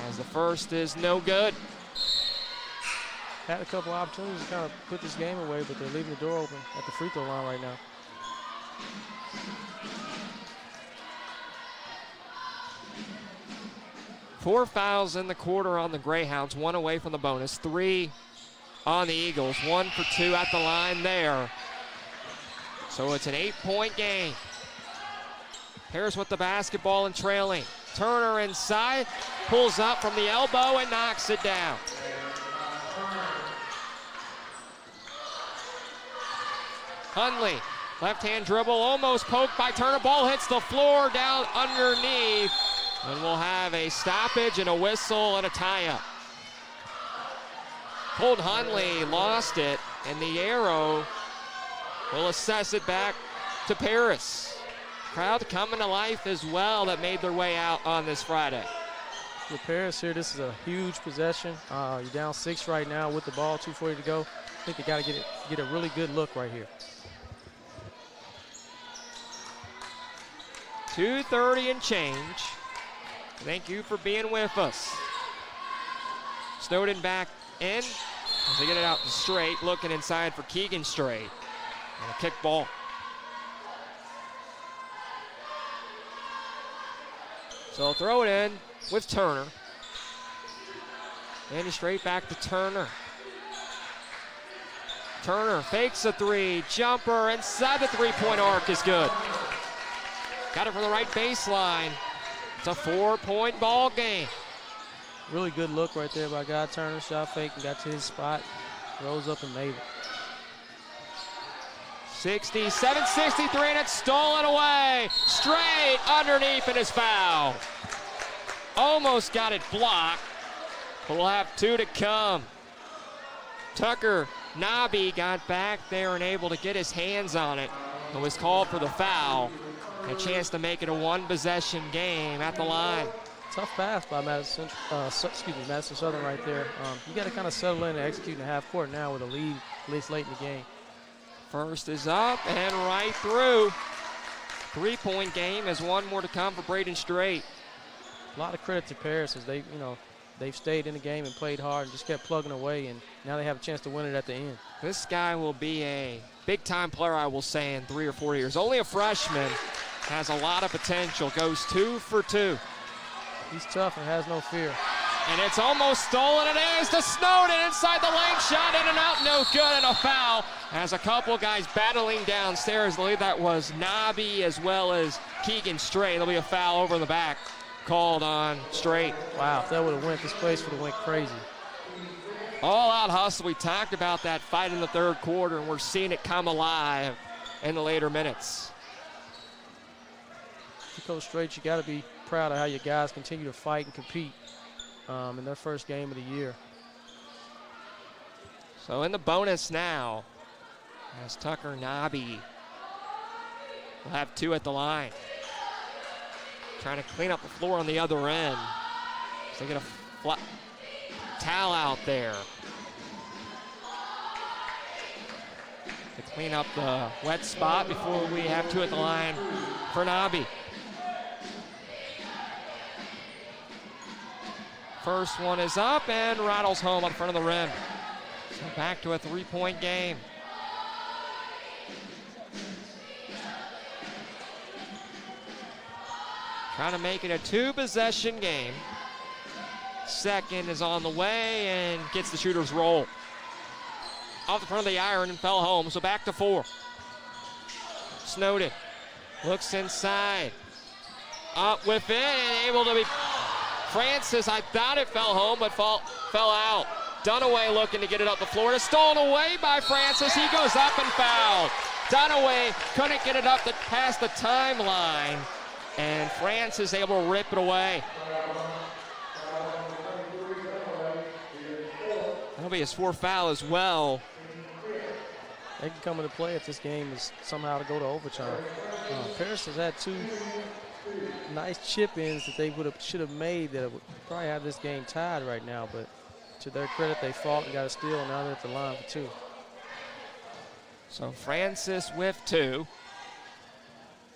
Speaker 3: as the first is no good.
Speaker 4: Had a couple opportunities to kind of put this game away, but they're leaving the door open at the free throw line right now.
Speaker 3: Four fouls in the quarter on the Greyhounds, 1 away from the bonus, 3 on the Eagles, 1 for 2 at the line there. So it's an 8-point game. Harris with the basketball and trailing. Turner inside, pulls up from the elbow and knocks it down. Hundley, left-hand dribble, almost poked by Turner. Ball hits the floor down underneath. And we'll have a stoppage and a whistle and a tie-up. Colt Hundley lost it, and the arrow will assess it back to Paris. Crowd coming to life as well that made their way out on this Friday.
Speaker 4: For Paris here, this is a huge possession. You're down 6 right now with the ball, 2:40 to go. I think they got to get a really good look right here.
Speaker 3: 2:30 and change. Thank you for being with us. Snowden back in as they get it out to Strait, looking inside for Keegan Strait. And a kick ball. So they'll throw it in with Turner. And straight back to Turner. Turner fakes a 3, jumper inside the 3-point arc is good. Got it from the right baseline. It's a 4-point ball game.
Speaker 4: Really good look right there by Guy Turner. Shot fake and got to his spot. Rose up and made it.
Speaker 3: 67-63, and it's stolen away. Straight underneath and his foul. Almost got it blocked, but we'll have 2 to come. Tucker Nabi got back there and able to get his hands on it. It was called for the foul. A chance to make it a 1-possession game at the line.
Speaker 4: Tough pass by Madison Southern right there. You got to kind of settle in and execute in the half court now with a lead this late in the game.
Speaker 3: First is up and right through. 3-point game as 1 more to come for Braden Strait.
Speaker 4: A lot of credit to Paris as they've stayed in the game and played hard and just kept plugging away, and now they have a chance to win it at the end.
Speaker 3: This guy will be a big-time player, I will say, in 3 or 4 years. Only a freshman, has a lot of potential, goes 2 for 2.
Speaker 4: He's tough and has no fear.
Speaker 3: And it's almost stolen. It is to Snowden inside the lane. Shot in and out, no good, and a foul. As a couple guys battling downstairs. I believe that was Nabi as well as Keegan Strait. There'll be a foul over in the back called on Strait.
Speaker 4: Wow, if that would have went, this place would have went crazy.
Speaker 3: All-out hustle. We talked about that fight in the third quarter, and we're seeing it come alive in the later minutes.
Speaker 4: Coach Strait, you got to be proud of how your guys continue to fight and compete in their first game of the year.
Speaker 3: So in the bonus now, as Tucker Nobby will have 2 at the line. Trying to clean up the floor on the other end. So they get a towel out there to clean up the wet spot before we have 2 at the line for Nobby. First one is up and rattles home on front of the rim. So back to a 3-point game. Trying to make it a 2-possession game. Second is on the way and gets the shooter's roll. Off the front of the iron and fell home, so back to 4. Snowden looks inside. Up with it and able to be Francis. I thought it fell home, but fell out. Dunaway looking to get it up the floor. It's stolen away by Francis. He goes up and fouled. Dunaway couldn't get it up past the timeline, and Francis able to rip it away. That'll be his 4th foul as well.
Speaker 4: They can come into play if this game is somehow to go to overtime. Paris has had 2 nice chip-ins that they should have made that would probably have this game tied right now, but to their credit, they fought and got a steal, and now they're at the line for 2.
Speaker 3: So Francis with 2.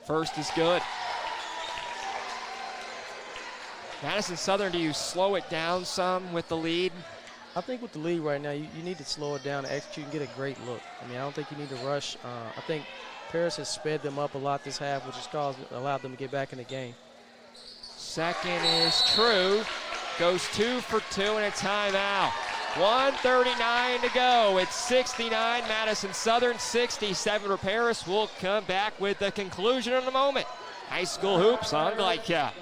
Speaker 3: First is good. Madison Southern, do you slow it down some with the lead?
Speaker 4: I think with the lead right now, you need to slow it down, execute, and get a great look. I mean, I don't think you need to rush. I think Paris has sped them up a lot this half, which has allowed them to get back in the game.
Speaker 3: Second is true. Goes 2 for 2 and a timeout. 1:39 to go. It's 69 Madison Southern, 67 for Paris. We'll come back with the conclusion in a moment. High school hoops on Glyca.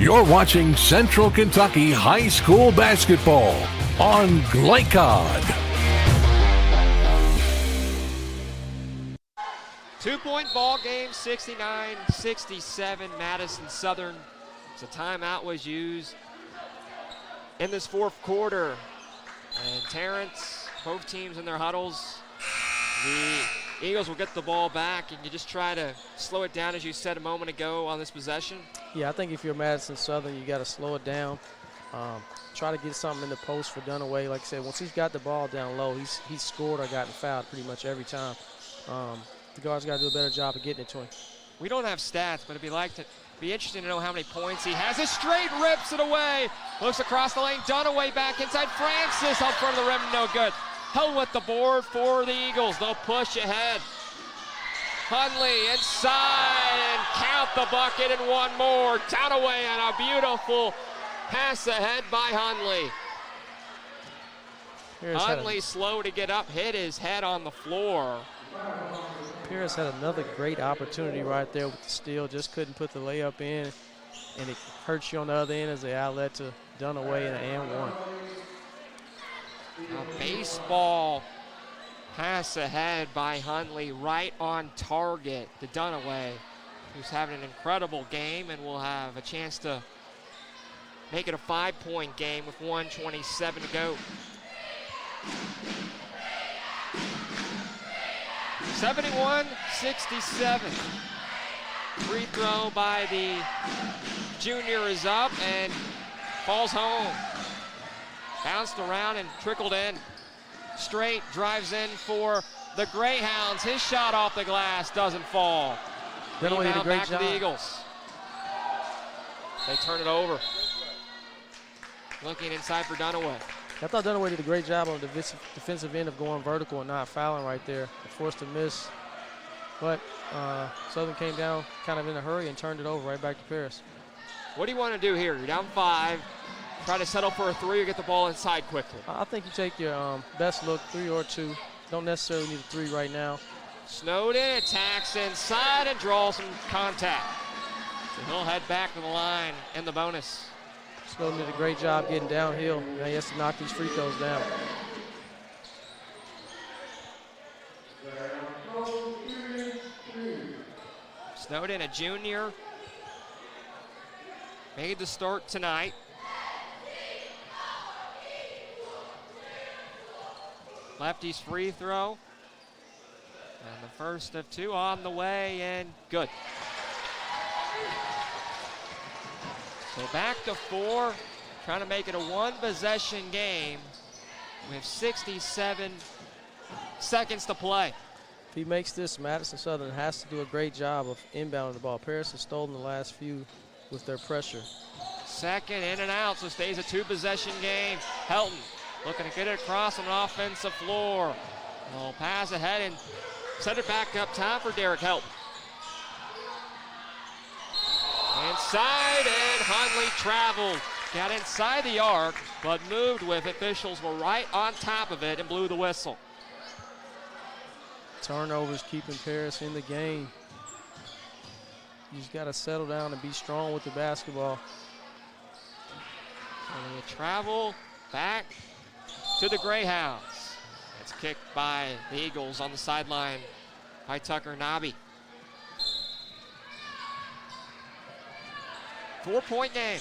Speaker 2: You're watching Central Kentucky High School Basketball on Glycod.
Speaker 3: 2-point ball game, 69-67 Madison Southern. So timeout was used in this 4th quarter. And Terrence, both teams in their huddles. The Eagles will get the ball back, and you just try to slow it down, as you said a moment ago, on this possession.
Speaker 4: Yeah, I think if you're Madison Southern, you got to slow it down. Try to get something in the post for Dunaway. Like I said, once he's got the ball down low, he's scored or gotten fouled pretty much every time. The guards got to do a better job of getting it to him.
Speaker 3: We don't have stats, but it'd be interesting to know how many points he has. It's Strait, rips it away. Looks across the lane. Dunaway back inside. Francis up front of the rim, no good. Held with the board for the Eagles. They'll push ahead. Hunley inside and count the bucket and one more. Dunaway and a beautiful pass ahead by Hunley. Hunley slow to get up, hit his head on the floor.
Speaker 4: Pierce had another great opportunity right there with the steal, just couldn't put the layup in, and it hurts you on the other end as the outlet to Dunaway and an and one.
Speaker 3: A baseball pass ahead by Hunley, right on target to Dunaway, who's having an incredible game and will have a chance to make it a 5-point game with 1:27 to go. 71-67. Free throw by the junior is up and falls home. Bounced around and trickled in. Strait drives in for the Greyhounds. His shot off the glass doesn't fall. Rebound back to the Eagles. They turn it over. Looking inside for Dunaway.
Speaker 4: I thought Dunaway did a great job on the defensive end of going vertical and not fouling right there. Forced a miss. But Southern came down kind of in a hurry and turned it over right back to Paris.
Speaker 3: What do you want to do here? You're down 5. Try to settle for a 3 or get the ball inside quickly.
Speaker 4: I think you take your best look, 3 or 2. Don't necessarily need a 3 right now.
Speaker 3: Snowden attacks inside and draws some contact. So he'll head back to the line in the bonus.
Speaker 4: Snowden did a great job getting downhill. Now he has to knock these free throws down.
Speaker 3: Snowden, a junior, made the start tonight. Lefty's free throw. And the first of 2 on the way, and good. So back to 4, trying to make it a 1-possession game with 67 seconds to play.
Speaker 4: If he makes this, Madison Southern has to do a great job of inbounding the ball. Paris has stolen the last few with their pressure.
Speaker 3: Second in and out, so stays a 2-possession game. Helton looking to get it across on an offensive floor. He'll pass ahead and set it back up top for Derek Helton. Inside, and Hunley traveled. Got inside the arc, but moved with it. Officials were right on top of it and blew the whistle.
Speaker 4: Turnovers keeping Paris in the game. You just got to settle down and be strong with the basketball.
Speaker 3: And they travel back to the Greyhounds. It's kicked by the Eagles on the sideline by Tucker Nobby. 4-point game.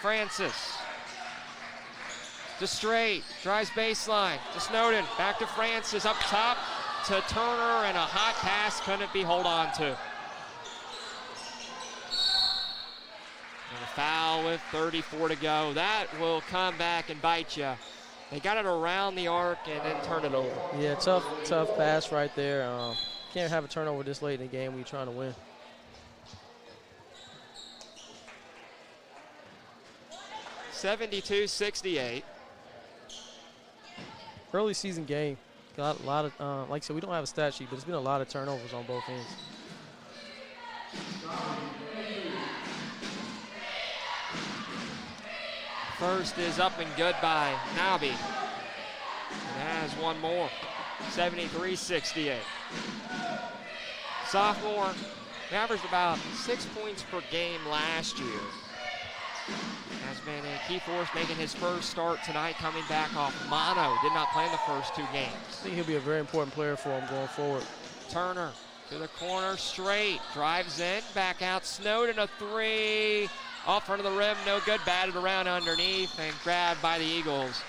Speaker 3: Francis to Strait, drives baseline to Snowden, back to Francis, up top to Turner, and a hot pass couldn't be held on to. And a foul with 34 to go. That will come back and bite you. They got it around the arc and then turned it over.
Speaker 4: Yeah, tough pass right there. Can't have a turnover this late in the game when you're trying to win.
Speaker 3: (72-68).
Speaker 4: Early season game. Got a lot of, like I said, we don't have a stat sheet, but it's been a lot of turnovers on both ends.
Speaker 3: First is up and good by Nobby. And has one more. 73-68. Sophomore averaged about 6 points per game last year. Has been a key force making his first start tonight, coming back off mono. Did not play in the first 2 games.
Speaker 4: I think he'll be a very important player for him going forward.
Speaker 3: Turner to the corner, Strait, drives in, back out, Snowden, a 3. Off front of the rim, no good, batted around underneath and grabbed by the Eagles.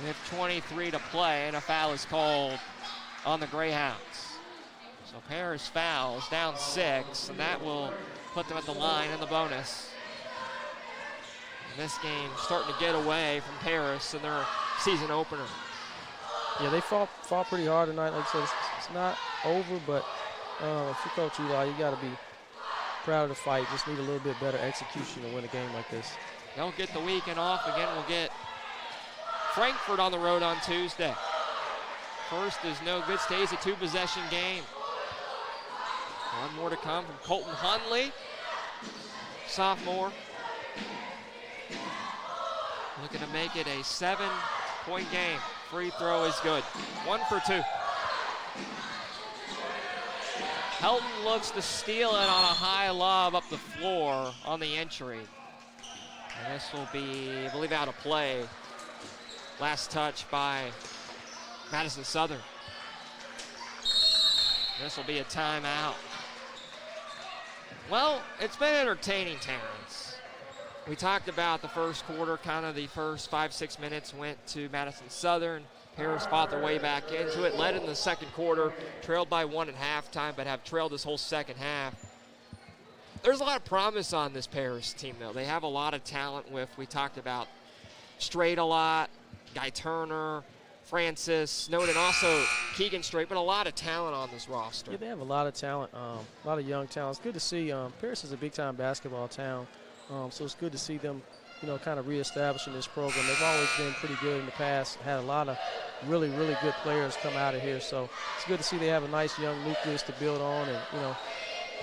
Speaker 3: With 23 to play, and a foul is called on the Greyhounds. So Paris fouls, down 6, and that will put them at the line in the bonus. This game starting to get away from Paris in their season opener.
Speaker 4: Yeah, they fought pretty hard tonight. Like I said, it's not over, but if you coach Eli, you got to be proud of the fight. Just need a little bit better execution to win a game like this.
Speaker 3: They'll get the weekend off. Again, we'll get Frankfurt on the road on Tuesday. First is no good, stays a 2-possession game. One more to come from Colton Hunley, sophomore. Looking to make it a 7-point game. Free throw is good. 1 for 2. Helton looks to steal it on a high lob up the floor on the entry. And this will be, I believe, out of play. Last touch by Madison Southern. This will be a timeout. Well, it's been entertaining, Terrence. We talked about the first quarter, kind of the first 5-6 minutes went to Madison Southern. Paris fought their way back into it, led in the second quarter, trailed by 1 at halftime, but have trailed this whole second half. There's a lot of promise on this Paris team, though. They have a lot of talent with, we talked about Strait a lot, Guy Turner, Francis, Snowden, also Keegan Strait, but a lot of talent on this roster.
Speaker 4: Yeah, they have a lot of talent, a lot of young talent. It's good to see. Paris is a big-time basketball town. So it's good to see them kind of reestablishing this program. They've always been pretty good in the past, had a lot of really, really good players come out of here. So it's good to see they have a nice young nucleus to build on, and,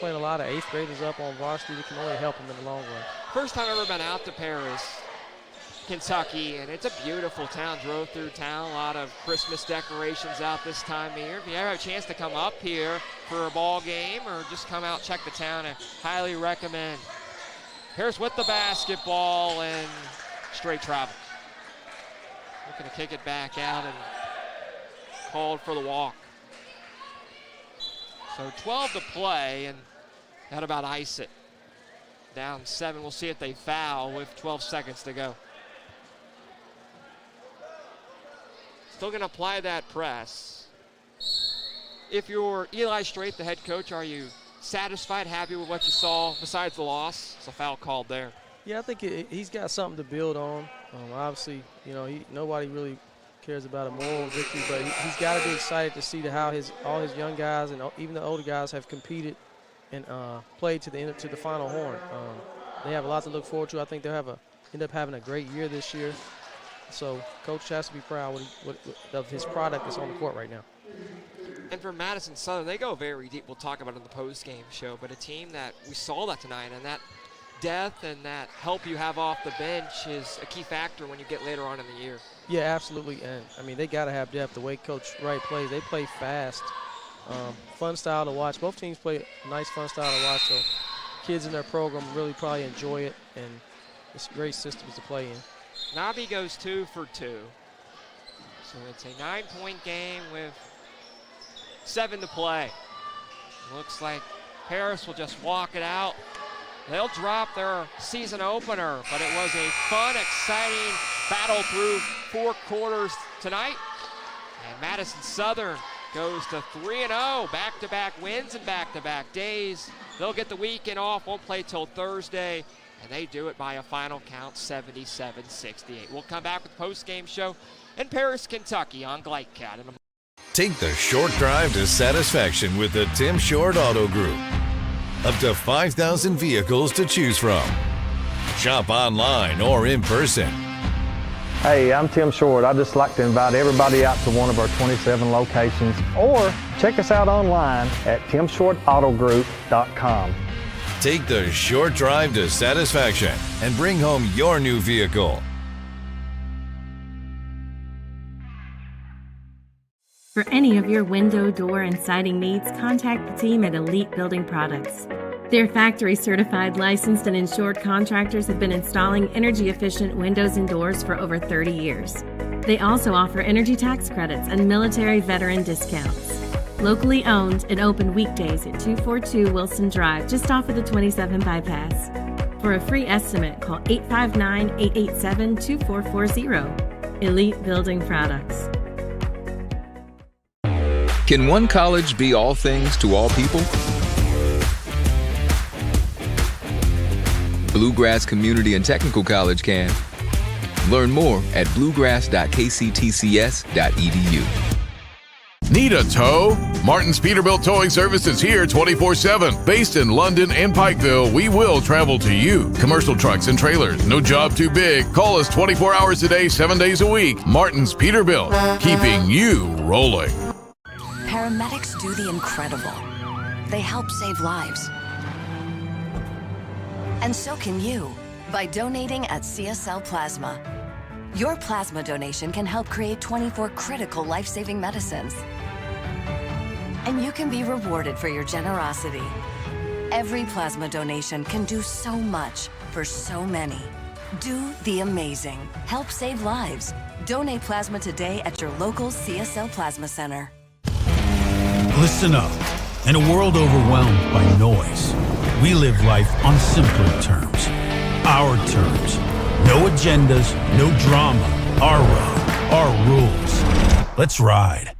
Speaker 4: playing a lot of 8th graders up on varsity that can only help them in the long run.
Speaker 3: First time I've ever been out to Paris, Kentucky, and it's a beautiful town. Drove through town, a lot of Christmas decorations out this time of year. If you ever have a chance to come up here for a ball game or just come out and check the town, I highly recommend. Paris with the basketball and straight travel. Looking to kick it back out and called for the walk. So 12 to play, and that about ice it. Down 7, we'll see if they foul with 12 seconds to go. Still gonna apply that press. If you're Eli Strait, the head coach, are you satisfied, happy with what you saw besides the loss? It's a foul called there.
Speaker 4: Yeah, I think he's got something to build on. Obviously, nobody really cares about a moral victory, but he's got to be excited to see how all his young guys and even the older guys have competed and played to the final horn. They have a lot to look forward to. I think they'll end up having a great year this year. So Coach has to be proud of his product that's on the court right now.
Speaker 3: And for Madison Southern, they go very deep. We'll talk about it in the post-game show, but a team that we saw that tonight, and that depth and that help you have off the bench is a key factor when you get later on in the year.
Speaker 4: Yeah, absolutely. And, they got to have depth. The way Coach Wright plays, they play fast. Fun style to watch. Both teams play a nice, fun style to watch, so kids in their program really probably enjoy it, and it's great systems to play in.
Speaker 3: Nabi goes 2 for 2. So it's a 9-point game with 7 to play. Looks like Paris will just walk it out. They'll drop their season opener, but it was a fun, exciting battle through 4 quarters tonight. And Madison Southern goes to 3-0, back-to-back wins and back-to-back days. They'll get the weekend off, won't play till Thursday, and they do it by a final count, 77-68. We'll come back with the post-game show in Paris, Kentucky on Glycat.
Speaker 12: Take the short drive to satisfaction with the Tim Short Auto Group. Up to 5,000 vehicles to choose from. Shop online or in person.
Speaker 13: Hey, I'm Tim Short. I'd just like to invite everybody out to one of our 27 locations, or check us out online at timshortautogroup.com.
Speaker 12: Take the short drive to satisfaction and bring home your new vehicle.
Speaker 21: For any of your window, door, and siding needs, contact the team at Elite Building Products. Their factory-certified, licensed, and insured contractors have been installing energy-efficient windows and doors for over 30 years. They also offer energy tax credits and military veteran discounts. Locally owned and open weekdays at 242 Wilson Drive, just off of the 27 bypass. For a free estimate, call 859-887-2440. Elite Building Products.
Speaker 15: Can one college be all things to all people? Bluegrass Community and Technical College can. Learn more at bluegrass.kctcs.edu.
Speaker 2: Need a tow? Martin's Peterbilt Towing Service is here 24/7. Based in London and Pikeville, we will travel to you. Commercial trucks and trailers, no job too big. Call us 24 hours a day, 7 days a week. Martin's Peterbilt, keeping you rolling.
Speaker 18: Paramedics do the incredible. They help save lives. And so can you by donating at CSL Plasma. Your plasma donation can help create 24 critical life-saving medicines. And you can be rewarded for your generosity. Every plasma donation can do so much for so many. Do the amazing. Help save lives. Donate plasma today at your local CSL Plasma Center.
Speaker 11: Listen up. In a world overwhelmed by noise, we live life on simpler terms. Our terms. No agendas, no drama. Our road, our rules. Let's ride.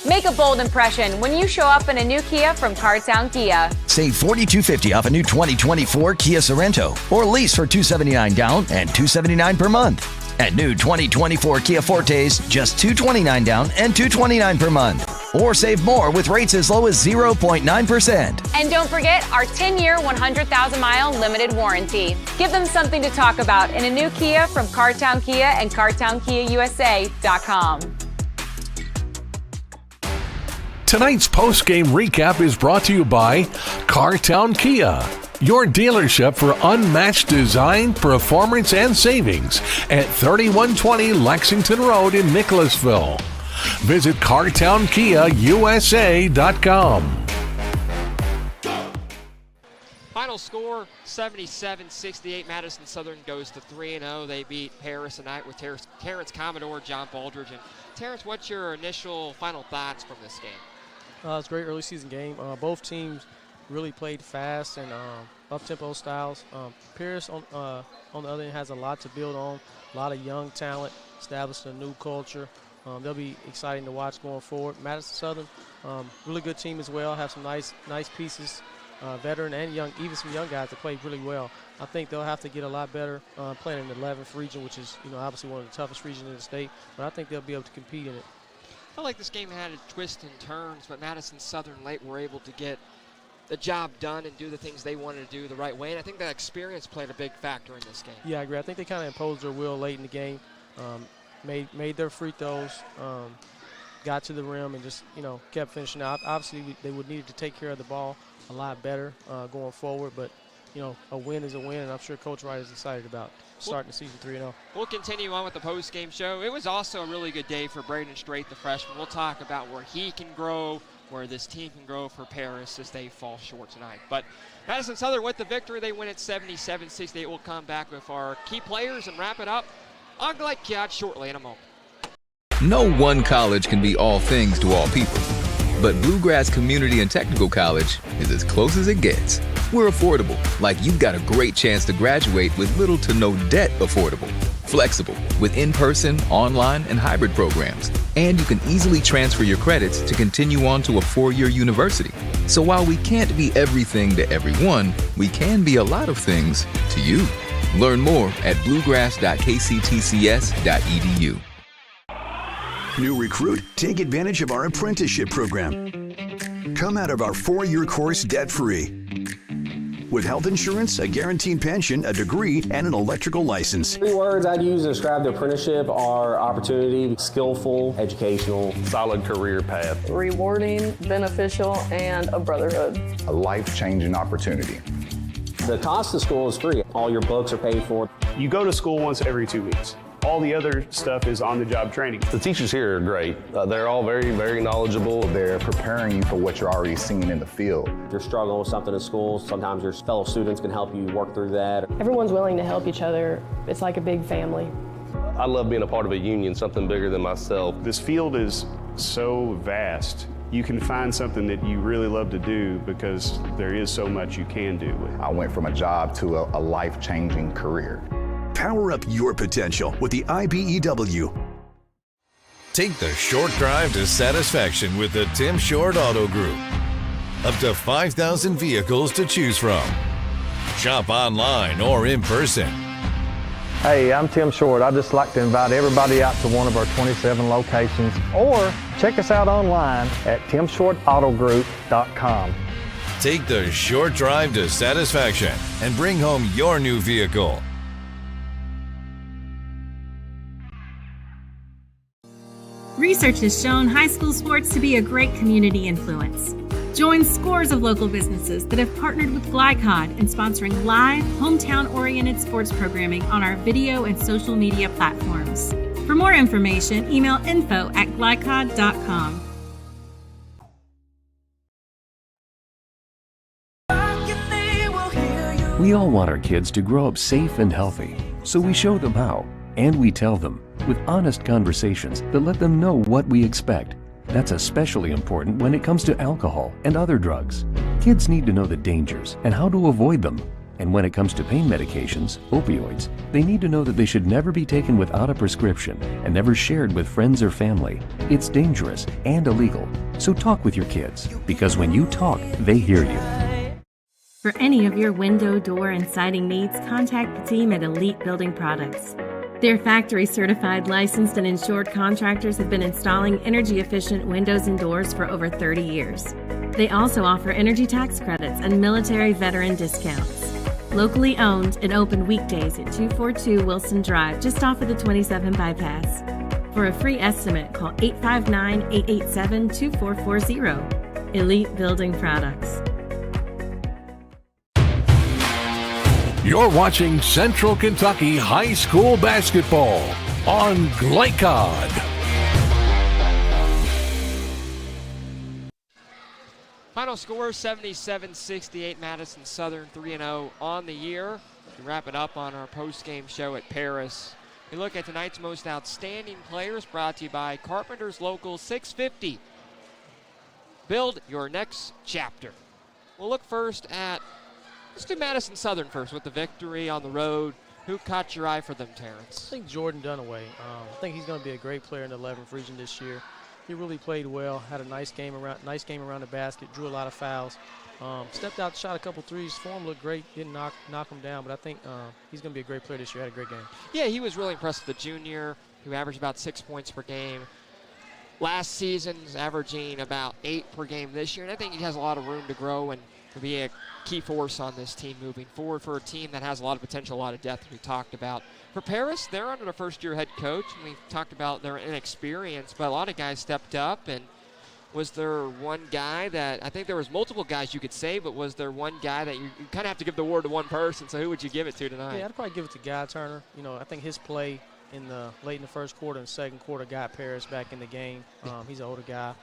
Speaker 16: Make a bold impression when you show up in a new Kia from Cartown Kia.
Speaker 17: Save $4,250 off a new 2024 Kia Sorento, or lease for $279 down and $279 per month. And new 2024 Kia Fortes, just $229 down and $229 per month. Or save more with rates as low as 0.9%.
Speaker 16: And don't forget our 10-year, 100,000-mile limited warranty. Give them something to talk about in a new Kia from Cartown Kia and CartownKiaUSA.com.
Speaker 2: Tonight's post-game recap is brought to you by Cartown Kia, your dealership for unmatched design, performance, and savings at 3120 Lexington Road in Nicholasville. Visit CartownKiaUSA.com.
Speaker 3: Final score, 77-68. Madison Southern goes to 3-0. They beat Paris tonight with Terrence Commodore, John Baldridge. And Terrence, what's your initial final thoughts from this game?
Speaker 4: It's a great early season game. Both teams really played fast and up-tempo styles. Paris, on the other end, has a lot to build on, a lot of young talent, established a new culture. They'll be exciting to watch going forward. Madison Southern, really good team as well, have some nice pieces, veteran and young, even some young guys that played really well. I think they'll have to get a lot better playing in the 11th region, which is obviously one of the toughest regions in the state, but I think they'll be able to compete in it.
Speaker 3: I felt like this game had twists and turns, but Madison Southern late were able to get the job done and do the things they wanted to do the right way, and I think that experience played a big factor in this game.
Speaker 4: Yeah, I agree. I think they kind of imposed their will late in the game, made their free throws, got to the rim, and just kept finishing out. Obviously, they would need to take care of the ball a lot better going forward, but a win is a win, and I'm sure Coach Wright is excited about starting the season 3-0.
Speaker 3: We'll continue on with the post-game show. It was also a really good day for Braden Strait, the freshman. We'll talk about where he can grow, where this team can grow for Paris as they fall short tonight. But Madison Southern with the victory, they win at 77-68. We'll come back with our key players and wrap it up. I'll like Kiad shortly in a moment.
Speaker 15: No one college can be all things to all people, but Bluegrass Community and Technical College is as close as it gets. We're affordable, like you've got a great chance to graduate with little to no debt. Affordable, flexible, with in-person, online, and hybrid programs. And you can easily transfer your credits to continue on to a 4-year university. So while we can't be everything to everyone, we can be a lot of things to you. Learn more at bluegrass.kctcs.edu.
Speaker 5: New recruit, take advantage of our apprenticeship program. Come out of our 4-year course debt-free. With health insurance, a guaranteed pension, a degree, and an electrical license.
Speaker 1: 3 words I'd use to describe the apprenticeship are opportunity, skillful, educational,
Speaker 10: solid career path,
Speaker 8: rewarding, beneficial, and a brotherhood.
Speaker 9: A life-changing opportunity.
Speaker 1: The cost of school is free. All your books are paid for.
Speaker 7: You go to school once every 2 weeks. All the other stuff is on-the-job training.
Speaker 10: The teachers here are great. They're all very, very knowledgeable.
Speaker 9: They're preparing you for what you're already seeing in the field.
Speaker 1: If you're struggling with something in school, sometimes your fellow students can help you work through that.
Speaker 8: Everyone's willing to help each other. It's like a big family.
Speaker 10: I love being a part of a union, something bigger than myself.
Speaker 7: This field is so vast. You can find something that you really love to do because there is so much you can do.
Speaker 9: I went from a job to a life-changing career.
Speaker 5: Power up your potential with the IBEW.
Speaker 12: Take the short drive to satisfaction with the Tim Short Auto Group. Up to 5,000 vehicles to choose from. Shop online or in person.
Speaker 13: Hey, I'm Tim Short. I'd just like to invite everybody out to one of our 27 locations, or check us out online at timshortautogroup.com.
Speaker 12: Take the short drive to satisfaction and bring home your new vehicle.
Speaker 21: Research has shown high school sports to be a great community influence. Join scores of local businesses that have partnered with Glycod in sponsoring live, hometown-oriented sports programming on our video and social media platforms. For more information, email info@glycod.com.
Speaker 19: We all want our kids to grow up safe and healthy, so we show them how, and we tell them with honest conversations that let them know what we expect. That's especially important when it comes to alcohol and other drugs. Kids need to know the dangers and how to avoid them. And when it comes to pain medications, opioids, they need to know that they should never be taken without a prescription and never shared with friends or family. It's dangerous and illegal. So talk with your kids, because when you talk, they hear you.
Speaker 21: For any of your window, door, and siding needs, contact the team at Elite Building Products. Their factory-certified, licensed, and insured contractors have been installing energy-efficient windows and doors for over 30 years. They also offer energy tax credits and military veteran discounts. Locally owned and open weekdays at 242 Wilson Drive, just off of the 27 bypass. For a free estimate, call 859-887-2440. Elite Building Products.
Speaker 2: You're watching Central Kentucky High School Basketball on Glycod.
Speaker 3: Final score 77-68, Madison Southern 3-0 on the year. We wrap it up on our post-game show at Paris. We look at tonight's most outstanding players, brought to you by Carpenter's Local 650. Build your next chapter. We'll look first at, let's do Madison Southern first with the victory on the road. Who caught your eye for them, Terrence?
Speaker 4: I think Jordan Dunaway. I think he's going to be a great player in the 11th region this year. He really played well, had a nice game around the basket, drew a lot of fouls. Stepped out, shot a couple threes. Form looked great, didn't knock him down, but I think he's going to be a great player this year. Had a great game.
Speaker 3: Yeah, he was really impressed with the junior, who averaged about 6 points per game. Last season's averaging about 8 per game this year, and I think he has a lot of room to grow and to be a key force on this team moving forward for a team that has a lot of potential, a lot of depth we talked about. For Paris, they're under the first-year head coach, and we talked about their inexperience, but a lot of guys stepped up. And was there one guy that, I think there was multiple guys you could say, but was there one guy that you kind of have to give the award to one person, so who would you give it to tonight?
Speaker 4: Yeah, I'd probably give it to Guy Turner. You know, I think his play late in the first quarter and second quarter got Paris back in the game. He's an older guy.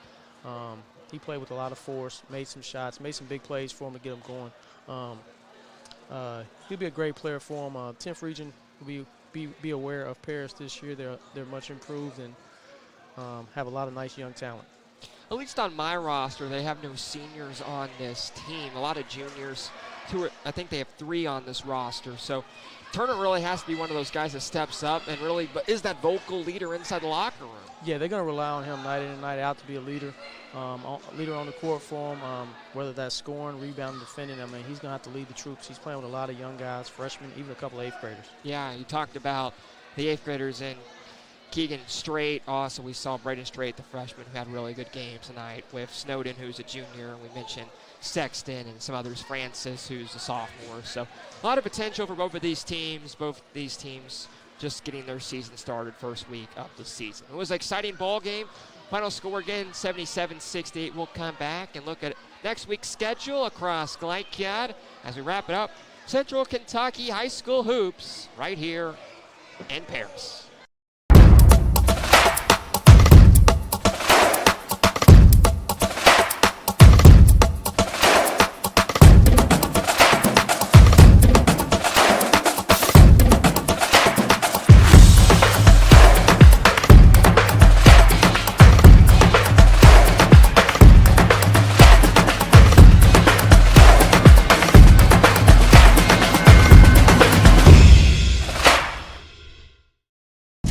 Speaker 4: He played with a lot of force, made some shots, made some big plays for him to get him going. He'll be a great player for him. 10th region will be aware of Paris this year. They're much improved and have a lot of nice young talent.
Speaker 3: At least on my roster, they have no seniors on this team. A lot of juniors. I think they have 3 on this roster. So Turner really has to be one of those guys that steps up and really is that vocal leader inside the locker room.
Speaker 4: Yeah, they're going to rely on him night in and night out to be a leader. Leader on the court for him, whether that's scoring, rebounding, defending. I mean, he's going to have to lead the troops. He's playing with a lot of young guys, freshmen, even a couple of 8th graders.
Speaker 3: Yeah, you talked about the 8th graders in Keegan Strait. Also, we saw Braden Strait, the freshman, who had a really good game tonight, with Snowden, who's a junior, and we mentioned Sexton and some others, Francis, who's a sophomore. So a lot of potential for both these teams just getting their season started first week of the season. It was an exciting ball game. Final score again, 77-68. We'll come back and look at next week's schedule across Glycod as we wrap it up. Central Kentucky High School Hoops right here in Paris.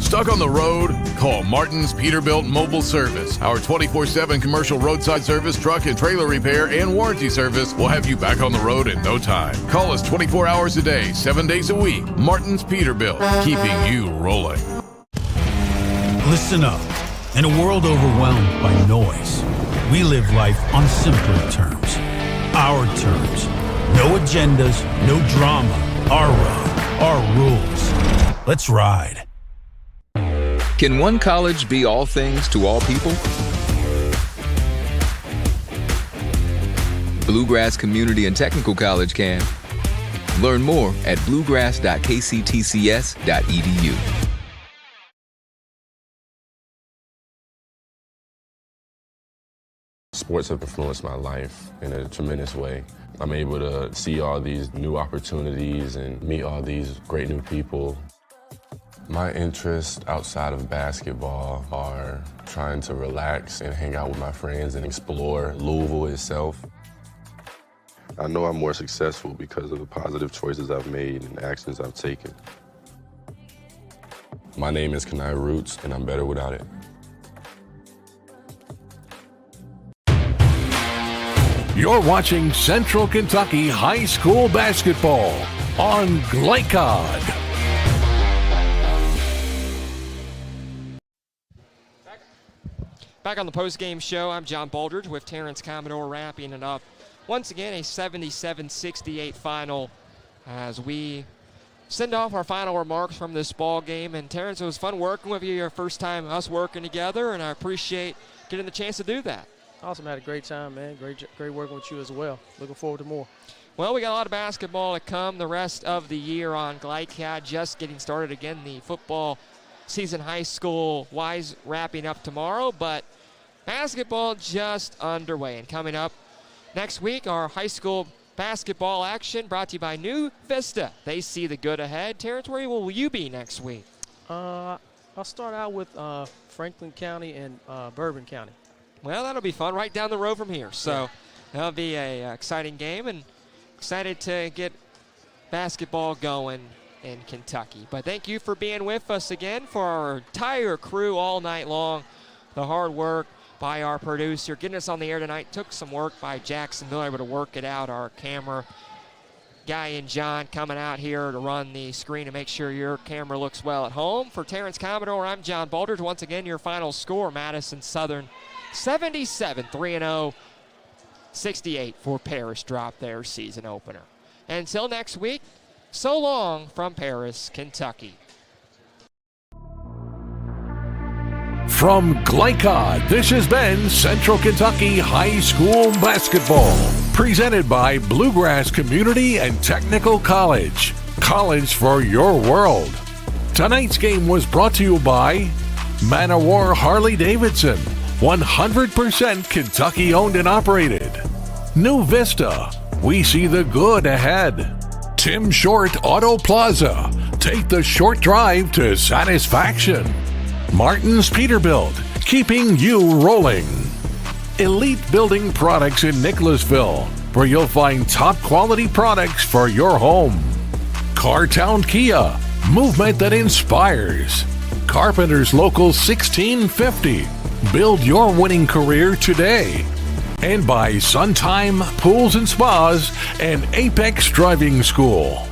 Speaker 2: Stuck on the road? Call Martin's Peterbilt Mobile Service. Our 24/7 commercial roadside service, truck and trailer repair, and warranty service will have you back on the road in no time. Call us 24 hours a day, 7 days a week. Martin's Peterbilt, keeping you rolling.
Speaker 11: Listen up. In a world overwhelmed by noise, we live life on simpler terms. Our terms. No agendas, no drama. Our road, our rules. Let's ride.
Speaker 15: Can one college be all things to all people? Bluegrass Community and Technical College can. Learn more at bluegrass.kctcs.edu.
Speaker 10: Sports have influenced my life in a tremendous way. I'm able to see all these new opportunities and meet all these great new people. My interests outside of basketball are trying to relax and hang out with my friends and explore Louisville itself. I know I'm more successful because of the positive choices I've made and actions I've taken. My name is Kenai Roots, and I'm better without it.
Speaker 2: You're watching Central Kentucky High School Basketball on Glycod.
Speaker 3: Back on the postgame show, I'm John Baldridge with Terrence Commodore wrapping it up. Once again, a 77-68 final as we send off our final remarks from this ball game. And Terrence, it was fun working with you, your first time us working together, and I appreciate getting the chance to do that.
Speaker 4: Awesome. Had a great time, man. Great working with you as well. Looking forward to more.
Speaker 3: Well, we got a lot of basketball to come the rest of the year on Glycad, just getting started again. The football season high school-wise wrapping up tomorrow, but basketball just underway. And coming up next week, our high school basketball action brought to you by New Vista. They see the good ahead. Terrence, where will you be next week?
Speaker 4: I'll start out with Franklin County and Bourbon County.
Speaker 3: Well, that'll be fun, right down the road from here. So that'll be a exciting game, and excited to get basketball going in Kentucky. But thank you for being with us again, for our entire crew all night long. The hard work by our producer getting us on the air tonight. Took some work by Jackson Miller, able to work it out. Our camera guy and John coming out here to run the screen to make sure your camera looks well at home. For Terrence Commodore, I'm John Baldridge. Once again, your final score, Madison Southern 77, 3-0, 68 for Paris, drop their season opener. Until next week, so long from Paris, Kentucky.
Speaker 2: From Glycod, this has been Central Kentucky High School Basketball, presented by Bluegrass Community and Technical College. College for your world. Tonight's game was brought to you by Manowar Harley-Davidson, 100% Kentucky owned and operated. New Vista, we see the good ahead. Tim Short Auto Plaza, take the short drive to satisfaction. Martin's Peterbilt, keeping you rolling. Elite Building Products in Nicholasville, where you'll find top quality products for your home. Cartown Kia, movement that inspires. Carpenter's Local 1650, build your winning career today. And by Suntime Pools and Spas and Apex Driving School.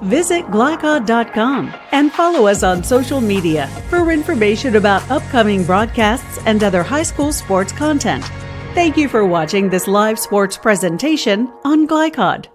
Speaker 20: Visit Glycod.com and follow us on social media for information about upcoming broadcasts and other high school sports content. Thank you for watching this live sports presentation on Glycod.